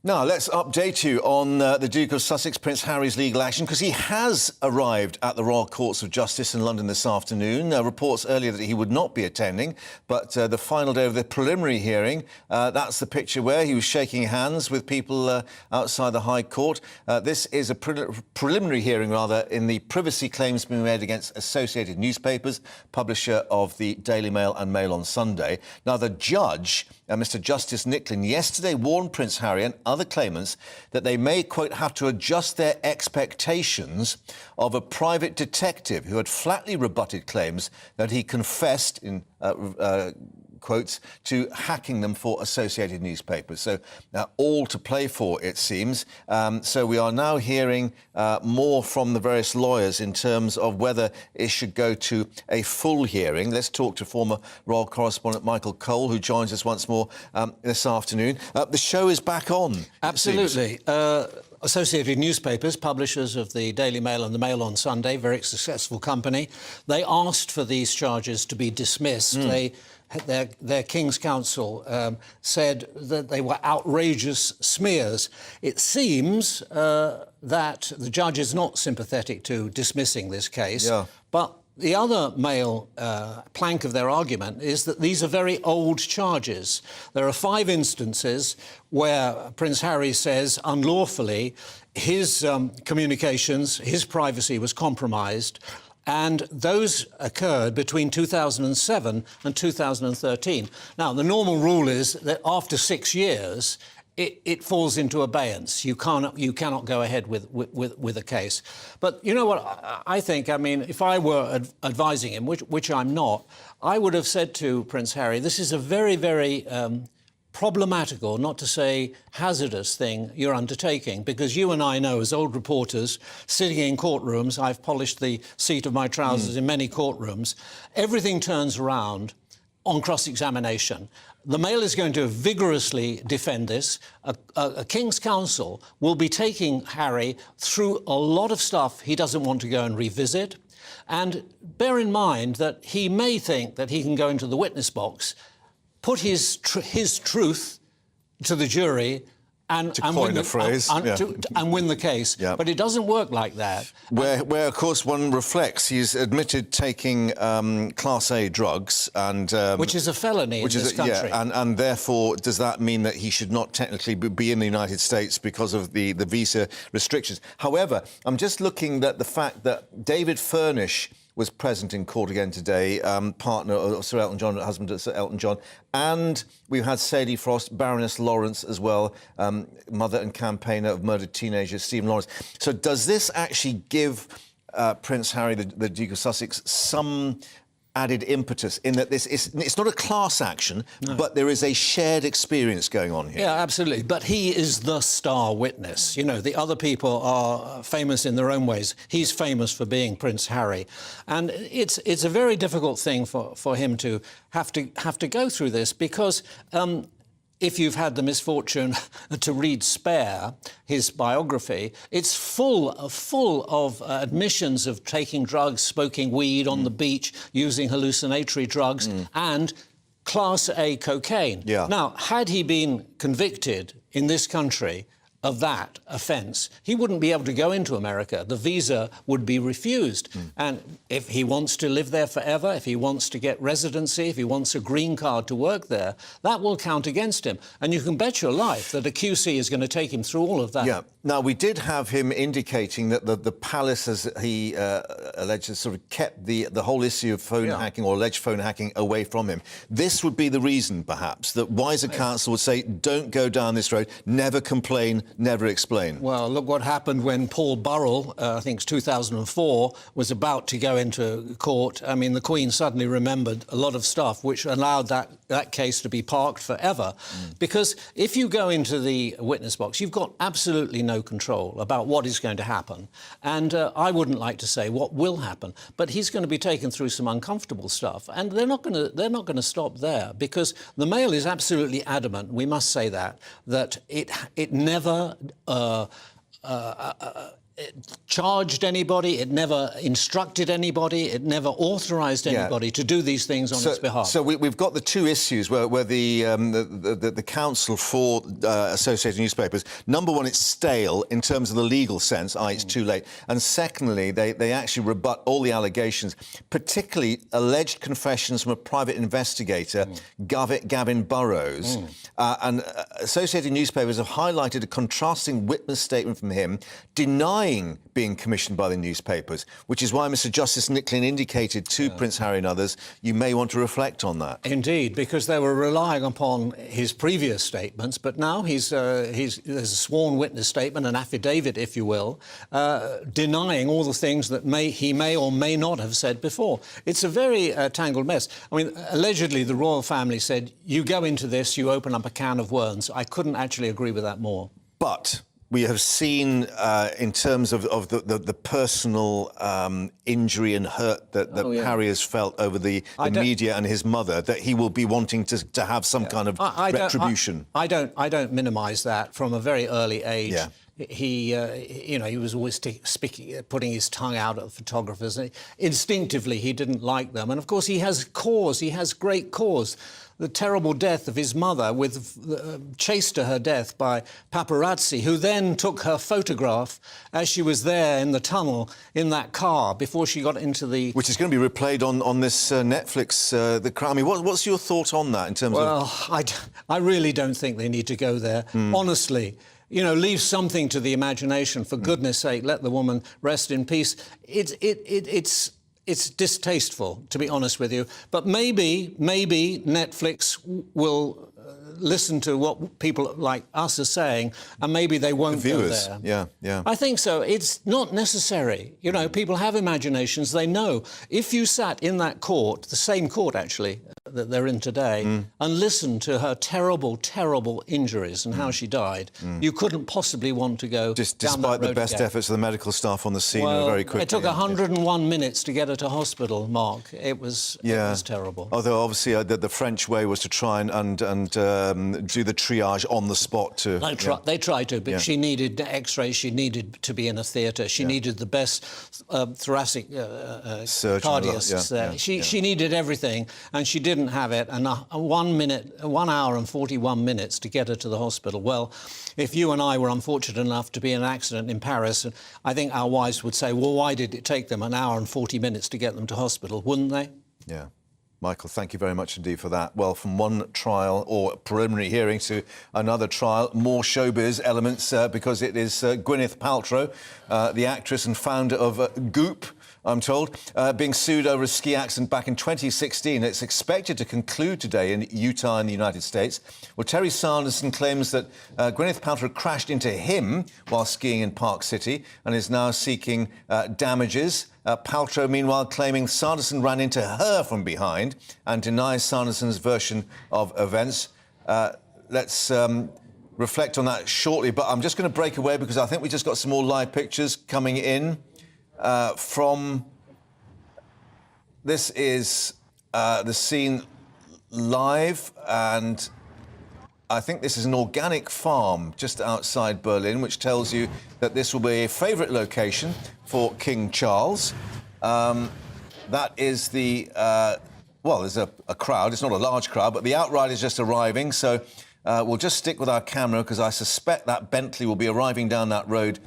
Now, let's update you on the Duke of Sussex, Prince Harry's legal action, because he has arrived at the Royal Courts of Justice in London this afternoon. Reports earlier that he would not be attending, but the final day of the preliminary hearing, that's the picture where he was shaking hands with people outside the High Court. This is a preliminary hearing, rather, in the privacy claims being made against Associated Newspapers, publisher of the Daily Mail and Mail on Sunday. Now, the judge, Mr Justice Nicklin, yesterday warned Prince Harry and other claimants that they may, quote, have to adjust their expectations of a private detective who had flatly rebutted claims that he confessed, in quotes, to hacking them for Associated Newspapers. So all to play for, it seems. So we are now hearing more from the various lawyers in terms of whether it should go to a full hearing. Let's talk to former royal correspondent Michael Cole, who joins us once more this afternoon. The show is back on. Absolutely. Associated Newspapers, publishers of the Daily Mail and the Mail on Sunday, very successful company, they asked for these charges to be dismissed. Their King's Counsel said that they were outrageous smears. It seems that the judge is not sympathetic to dismissing this case, but the other Mail plank of their argument is that these are very old charges. There are 5 instances where Prince Harry says unlawfully his communications, his privacy was compromised, and those occurred between 2007 and 2013. Now, the normal rule is that after 6 years, it falls into abeyance. You cannot go ahead with a case. But you know what I think? I mean, if I were advising him, which I'm not, I would have said to Prince Harry, this is a very, very problematical, not to say hazardous thing you're undertaking, because you and I know, as old reporters sitting in courtrooms, I've polished the seat of my trousers in many courtrooms, everything turns around on cross-examination. The Mail is going to vigorously defend this. A King's Counsel will be taking Harry through a lot of stuff he doesn't want to go and revisit. And bear in mind that he may think that he can go into the witness box, put his truth to the jury and win the case. But it doesn't work like that. Where, of course, one reflects, he's admitted taking Class A drugs, and which is a felony in this country. And therefore, does that mean that he should not technically be in the United States because of the visa restrictions? However, I'm just looking at the fact that David Furnish was present in court again today, partner of Sir Elton John, husband of Sir Elton John, and we've had Sadie Frost, Baroness Lawrence as well, mother and campaigner of murdered teenager Stephen Lawrence. So does this actually give Prince Harry, the Duke of Sussex, some added impetus in that it's not a class action, but there is a shared experience going on here? Yeah, absolutely. But he is the star witness. You know, the other people are famous in their own ways. He's famous for being Prince Harry. And it's a very difficult thing for him to have to go through this, because if you've had the misfortune to read Spare, his biography, it's full of admissions of taking drugs, smoking weed on the beach, using hallucinatory drugs, and Class A cocaine. Now, had he been convicted in this country of that offence, he wouldn't be able to go into America. The visa would be refused. And if he wants to live there forever, if he wants to get residency, if he wants a green card to work there, that will count against him. And you can bet your life that a QC is going to take him through all of that. Yeah. Now, we did have him indicating that the palace, as he alleged, sort of kept the whole issue of phone hacking or alleged phone hacking away from him. This would be the reason, perhaps, that wiser counsel would say, don't go down this road, never complain, never explain. Well, look what happened when Paul Burrell, I think it's 2004, was about to go into court. I mean, the Queen suddenly remembered a lot of stuff which allowed that case to be parked forever. Because if you go into the witness box, you've got absolutely no control about what is going to happen. And I wouldn't like to say what will happen, but he's going to be taken through some uncomfortable stuff. And they're not going to stop there, because the Mail is absolutely adamant, we must say that it never charged anybody, it never instructed anybody, it never authorised anybody to do these things on its behalf. So we've got the two issues where the Council for Associated Newspapers, number one, it's stale in terms of the legal sense, i.e. it's too late, and secondly, they actually rebut all the allegations, particularly alleged confessions from a private investigator, Gavin Burrows, and Associated Newspapers have highlighted a contrasting witness statement from him denying being commissioned by the newspapers, which is why Mr Justice Nicklin indicated to Prince Harry and others, you may want to reflect on that. Indeed, because they were relying upon his previous statements, but now there's a sworn witness statement, an affidavit, if you will, denying all the things that he may or may not have said before. It's a very tangled mess. I mean, allegedly, the royal family said, you go into this, you open up a can of worms. I couldn't actually agree with that more. But we have seen, in terms of the personal injury and hurt that Harry has felt over the media and his mother, that he will be wanting to have some kind of retribution. I don't minimise that. From a very early age. Yeah. He was always putting his tongue out at photographers. And instinctively, he didn't like them. And of course, he has cause. He has great cause. The terrible death of his mother, chased to her death by paparazzi, who then took her photograph as she was there in the tunnel in that car before she got into the... Which is going to be replayed on this Netflix, The Crown. I mean, what's your thought on that in terms of... Well, I really don't think they need to go there, honestly. You know, leave something to the imagination, for goodness sake. Let the woman rest in peace. It's distasteful, to be honest with you. But maybe Netflix will listen to what people like us are saying, and maybe they won't go there. Yeah. I think so. It's not necessary. You know, people have imaginations. They know. If you sat in that court, the same court, actually, that they're in today, and listened to her terrible, terrible injuries and how she died, you couldn't possibly want to go despite the best efforts of the medical staff on the scene very quickly. It took 101 minutes to get her to hospital, Mark. It was terrible. Although, obviously, the French way was to try and do the triage on the spot too. They tried to, but she needed X-rays. She needed to be in a theatre. She needed the best thoracic cardiacists there. She needed everything, and she didn't have it. And 1 hour and 41 minutes to get her to the hospital. Well, if you and I were unfortunate enough to be in an accident in Paris, I think our wives would say, well, why did it take them 1 hour and 40 minutes to get them to hospital, wouldn't they? Yeah. Michael, thank you very much indeed for that. Well, from one trial or preliminary hearing to another trial, more showbiz elements because it is Gwyneth Paltrow, the actress and founder of Goop, I'm told, being sued over a ski accident back in 2016. It's expected to conclude today in Utah in the United States. Well, Terry Sanderson claims that Gwyneth Paltrow crashed into him while skiing in Park City and is now seeking damages. Paltrow, meanwhile, claiming Sanderson ran into her from behind and denies Sanderson's version of events. Let's reflect on that shortly, but I'm just going to break away because I think we just got some more live pictures coming in from... This is the scene live, and I think this is an organic farm just outside Berlin, which tells you that this will be a favourite location for King Charles. That is the... well, there's a crowd. It's not a large crowd, but the outriders just arriving. So we'll just stick with our camera because I suspect that Bentley will be arriving down that road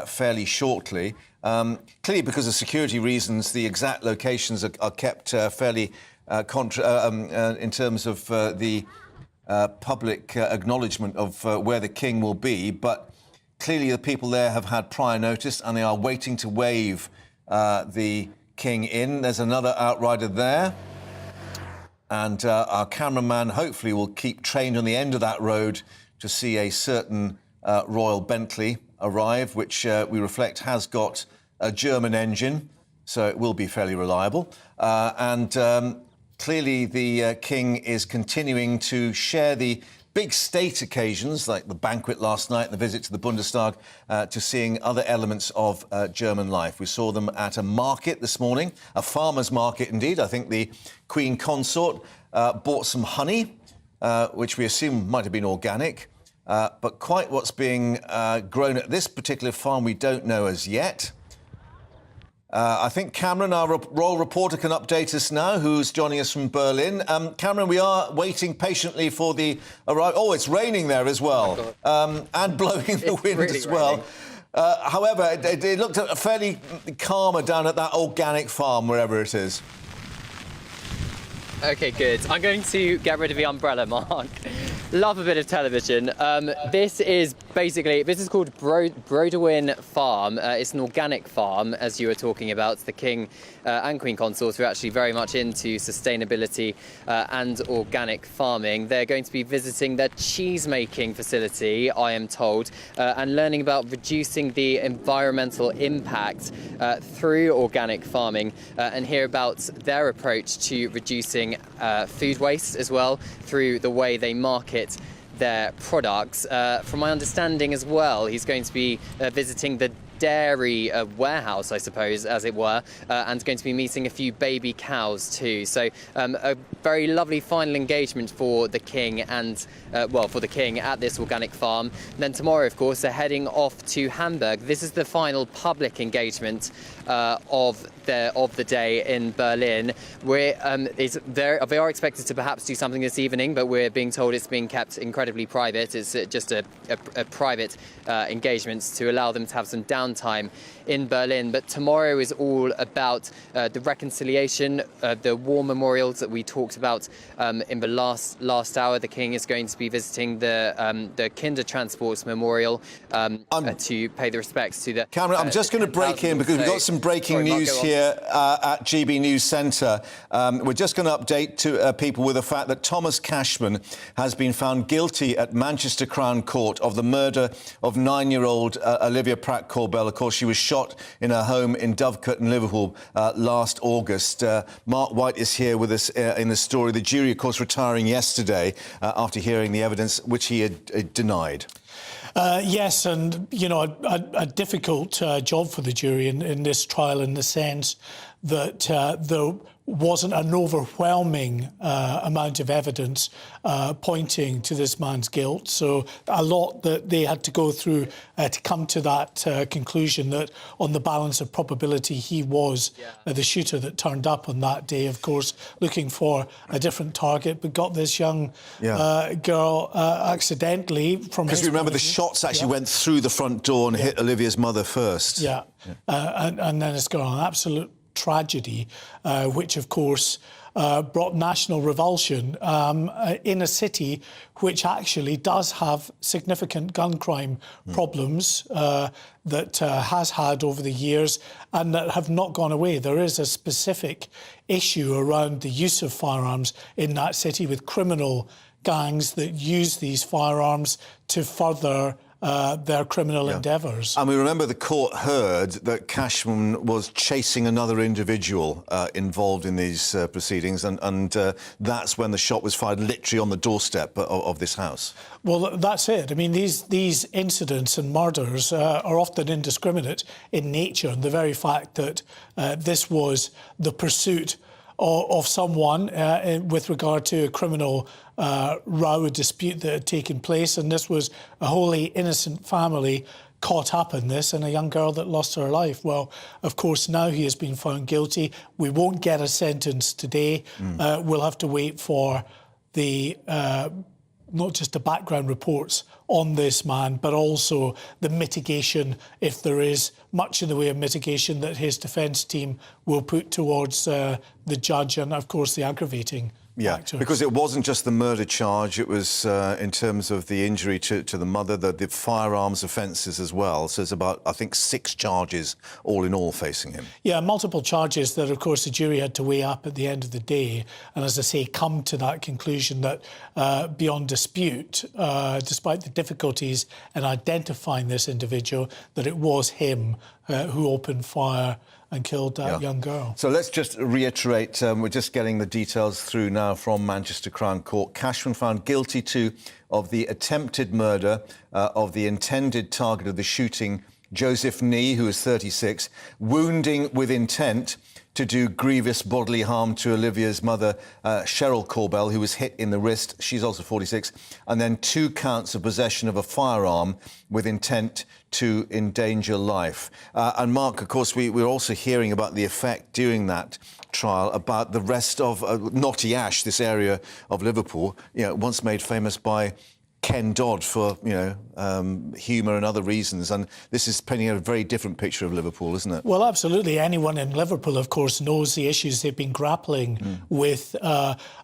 fairly shortly. Clearly, because of security reasons, the exact locations are kept fairly in terms of the public acknowledgement of where the King will be. But clearly the people there have had prior notice and they are waiting to wave the King in. There's another outrider there. And our cameraman hopefully will keep trained on the end of that road to see a certain Royal Bentley arrive, which we reflect has got a German engine, so it will be fairly reliable. Clearly the King is continuing to share the big state occasions, like the banquet last night, the visit to the Bundestag, to seeing other elements of German life. We saw them at a market this morning, a farmer's market indeed. I think the Queen Consort bought some honey, which we assume might have been organic. but quite what's being grown at this particular farm we don't know as yet. I think Cameron, our royal reporter, can update us now, who's joining us from Berlin. Cameron, we are waiting patiently for the arrival. Oh, it's raining there as well, and blowing the wind really as well. raining. However, it looked fairly calmer down at that organic farm, wherever it is. OK, good. I'm going to get rid of the umbrella, Mark. Love a bit of television. This is called Brodewyn Farm. It's an organic farm, as you were talking about. The King and Queen Consorts are actually very much into sustainability and organic farming. They're going to be visiting their cheese-making facility, I am told, and learning about reducing the environmental impact through organic farming, and hear about their approach to reducing food waste as well through the way they market their products. From my understanding as well, he's going to be visiting the dairy warehouse, I suppose, as it were, and going to be meeting a few baby cows too. So a very lovely final engagement for the King and, for the King at this organic farm. And then tomorrow, of course, they're heading off to Hamburg. This is the final public engagement of the day in Berlin. They are expected to perhaps do something this evening, but we're being told it's being kept incredibly private. It's just a private engagement to allow them to have some downtime in Berlin. But tomorrow is all about the reconciliation, the war memorials that we talked about in the last hour. The King is going to be visiting the Kindertransports Memorial to pay the respects to the... Cameron, I'm just going to break in because we've got some breaking news here at GB News Centre. We're just going to update to people with the fact that Thomas Cashman has been found guilty at Manchester Crown Court of the murder of 9-year-old Olivia Pratt-Corbell. Of course, she was shot in her home in Dovecote in Liverpool last August. Mark White is here with us in the story. The jury, of course, retiring yesterday after hearing the evidence, which he had denied. Yes, and, you know, a difficult job for the jury in this trial, in the sense that there wasn't an overwhelming amount of evidence pointing to this man's guilt. So a lot that they had to go through to come to that conclusion that on the balance of probability he was the shooter that turned up on that day, of course, looking for a different target, but got this young girl accidentally from his... Because remember, the shots actually went through the front door and hit Olivia's mother first. And then it's got an absolute tragedy, which, of course, brought national revulsion in a city which actually does have significant gun crime problems that has had over the years and that have not gone away. There is a specific issue around the use of firearms in that city, with criminal gangs that use these firearms to further their criminal endeavours. And we remember the court heard that Cashman was chasing another individual involved in these proceedings, and that's when the shot was fired literally on the doorstep of this house. Well, that's it. I mean, these incidents and murders are often indiscriminate in nature, and the very fact that this was the pursuit of someone with regard to a criminal row, a dispute that had taken place, and this was a wholly innocent family caught up in this, and a young girl that lost her life. Well, of course, now he has been found guilty. We won't get a sentence today. We'll have to wait for the not just the background reports on this man, but also the mitigation, if there is much in the way of mitigation, that his defence team will put towards the judge, and, of course, the aggravating factors. Because it wasn't just the murder charge, it was in terms of the injury to the mother, the firearms offences as well. So there's about, I think, 6 charges all in all facing him. Yeah, multiple charges that, of course, the jury had to weigh up at the end of the day, and, as I say, come to that conclusion that beyond dispute, despite the difficulties in identifying this individual, that it was him who opened fire and killed that young girl. So let's just reiterate, we're just getting the details through now from Manchester Crown Court. Cashman found guilty too of the attempted murder of the intended target of the shooting, Joseph Nee, who is 36, wounding with intent, to do grievous bodily harm to Olivia's mother, Cheryl Corbell, who was hit in the wrist. She's also 46. And then 2 counts of possession of a firearm with intent to endanger life. And Mark, of course, we're also hearing about the effect during that trial about the rest of Knotty Ash, this area of Liverpool, once made famous by Ken Dodd for, humour and other reasons. And this is painting a very different picture of Liverpool, isn't it? Well, absolutely. Anyone in Liverpool, of course, knows the issues they've been grappling with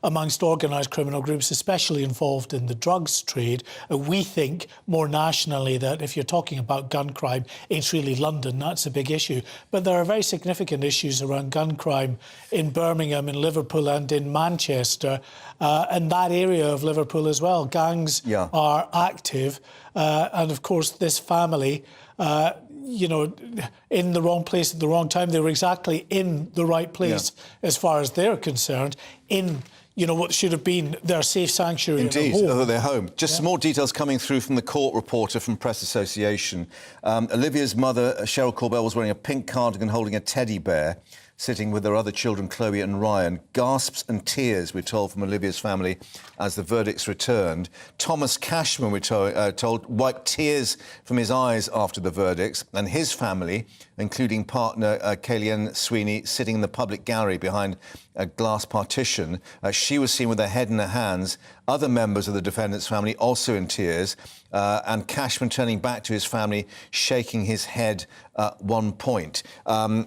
amongst organised criminal groups, especially involved in the drugs trade. We think more nationally that if you're talking about gun crime, it's really London. That's a big issue. But there are very significant issues around gun crime in Birmingham, in Liverpool and in Manchester, and that area of Liverpool as well. Gangs are active. And of course, this family, in the wrong place at the wrong time. They were exactly in the right place as far as they're concerned, in what should have been their safe sanctuary. Indeed, their home. Just some more details coming through from the court reporter from Press Association. Olivia's mother, Cheryl Corbell, was wearing a pink cardigan holding a teddy bear, sitting with their other children, Chloe and Ryan. Gasps and tears, we're told, from Olivia's family as the verdicts returned. Thomas Cashman, we're told, wiped tears from his eyes after the verdicts, and his family, including partner Kayleigh Sweeney, sitting in the public gallery behind a glass partition. She was seen with her head in her hands. Other members of the defendant's family also in tears, and Cashman turning back to his family, shaking his head at one point.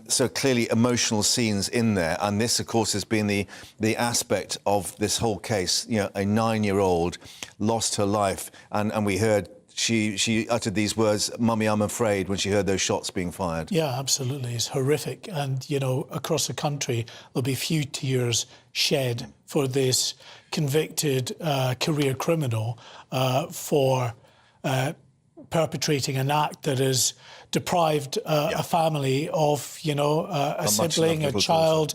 So clearly emotional scenes in there, and this, of course, has been the aspect of this whole case. A 9-year-old lost her life, and we heard she uttered these words, "Mummy, I'm afraid," when she heard those shots being fired. Yeah, absolutely. It's horrific. And, across the country, there'll be few tears shed for this convicted career criminal for perpetrating an act that has deprived a family of, a sibling, a child,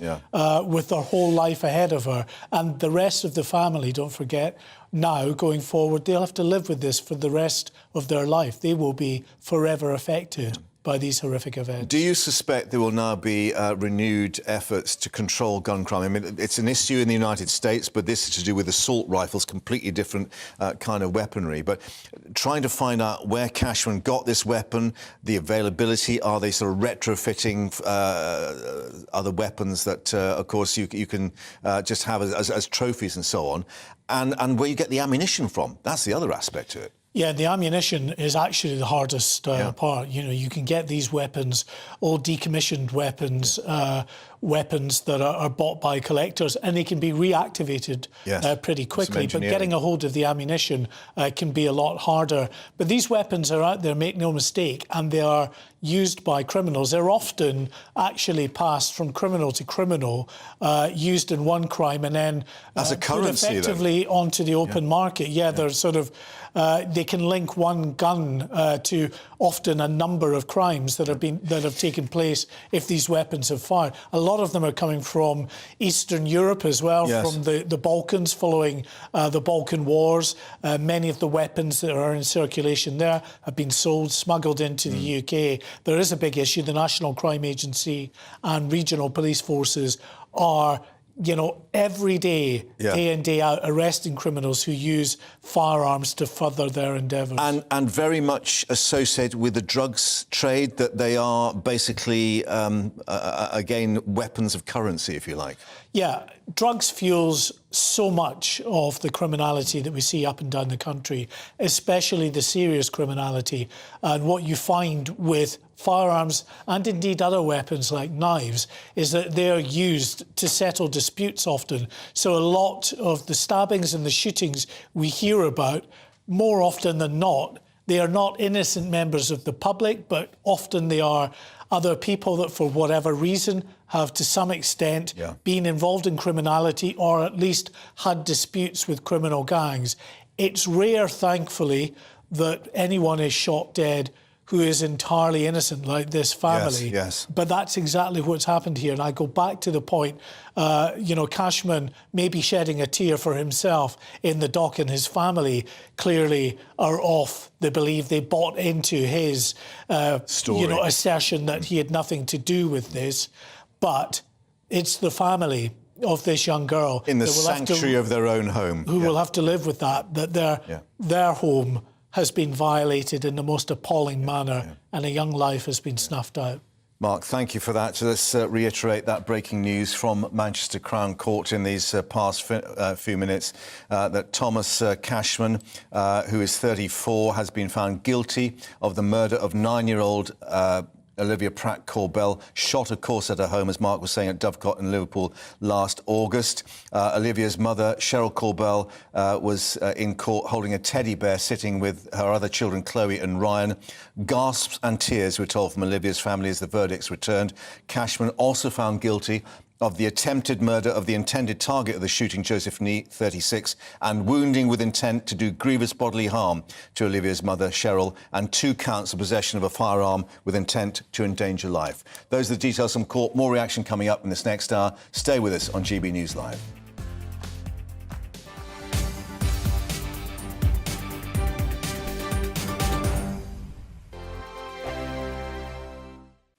with their whole life ahead of her. And the rest of the family, don't forget, now, going forward, they'll have to live with this for the rest of their life. They will be forever affected by these horrific events. Do you suspect there will now be renewed efforts to control gun crime? I mean, it's an issue in the United States, but this is to do with assault rifles, completely different kind of weaponry. But trying to find out where Cashman got this weapon, the availability, are they sort of retrofitting other weapons that, of course, you can just have as trophies and so on, and where you get the ammunition from? That's the other aspect to it. Yeah, the ammunition is actually the hardest part. You can get these weapons, all decommissioned weapons, weapons that are bought by collectors, and they can be reactivated pretty quickly. But getting a hold of the ammunition can be a lot harder. But these weapons are out there, make no mistake, and they are used by criminals. They're often actually passed from criminal to criminal, used in one crime and then as a currency, put effectively onto the open market. They're sort of they can link one gun to often a number of crimes that have taken place if these weapons have fired. A lot of them are coming from Eastern Europe as well, from the Balkans, following the Balkan Wars. Many of the weapons that are in circulation there have been sold, smuggled into the UK. There is a big issue. The National Crime Agency and regional police forces are every day, day in, day out, arresting criminals who use firearms to further their endeavours. And very much associated with the drugs trade, that they are basically, again, weapons of currency, if you like. Yeah, drugs fuels so much of the criminality that we see up and down the country, especially the serious criminality. And what you find with firearms and indeed other weapons like knives is that they're used to settle disputes often. So a lot of the stabbings and the shootings we hear about, more often than not, they are not innocent members of the public, but often they are other people that, for whatever reason, have to some extent been involved in criminality or at least had disputes with criminal gangs. It's rare, thankfully, that anyone is shot dead who is entirely innocent, like this family. Yes. But that's exactly what's happened here. And I go back to the point, Cashman may be shedding a tear for himself in the dock, and his family clearly are off the belief. They bought into his story, assertion that he had nothing to do with this. But it's the family of this young girl in the sanctuary of their own home, who will have to live with that their home has been violated in the most appalling manner, and a young life has been snuffed out. Mark, thank you for that. So let's reiterate that breaking news from Manchester Crown Court in these past few minutes, that Thomas Cashman, who is 34, has been found guilty of the murder of 9-year-old Olivia Pratt-Corbell, shot, of course, at her home, as Mark was saying, at Dovecot in Liverpool last August. Olivia's mother, Cheryl Corbell, was in court holding a teddy bear, sitting with her other children, Chloe and Ryan. Gasps and tears were told from Olivia's family as the verdicts returned. Cashman also found guilty of the attempted murder of the intended target of the shooting, Joseph Nee, 36, and wounding with intent to do grievous bodily harm to Olivia's mother, Cheryl, and 2 counts of possession of a firearm with intent to endanger life. Those are the details from court. More reaction coming up in this next hour. Stay with us on GB News Live.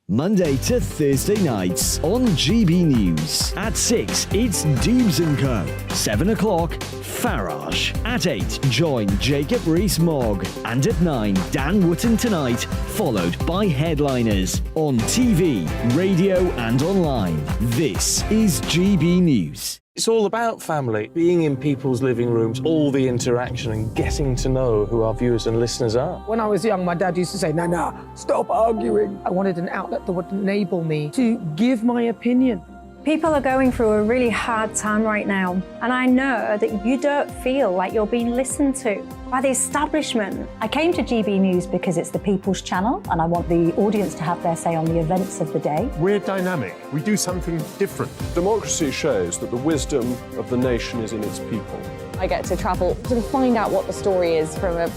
Monday to Thursday nights on GB News. At 6, it's Dubes & Co. 7 o'clock, Farage. At 8, join Jacob Rees-Mogg. And at 9, Dan Wootton Tonight, followed by Headliners. On TV, radio and online. This is GB News. It's all about family, being in people's living rooms, all the interaction and getting to know who our viewers and listeners are. When I was young, my dad used to say, Nana, stop arguing. I wanted an outlet that would enable me to give my opinion. People are going through a really hard time right now, and I know that you don't feel like you're being listened to by the establishment. I came to GB News because it's the people's channel, and I want the audience to have their say on the events of the day. We're dynamic. We do something different. Democracy shows that the wisdom of the nation is in its people. I get to travel to find out what the story is from a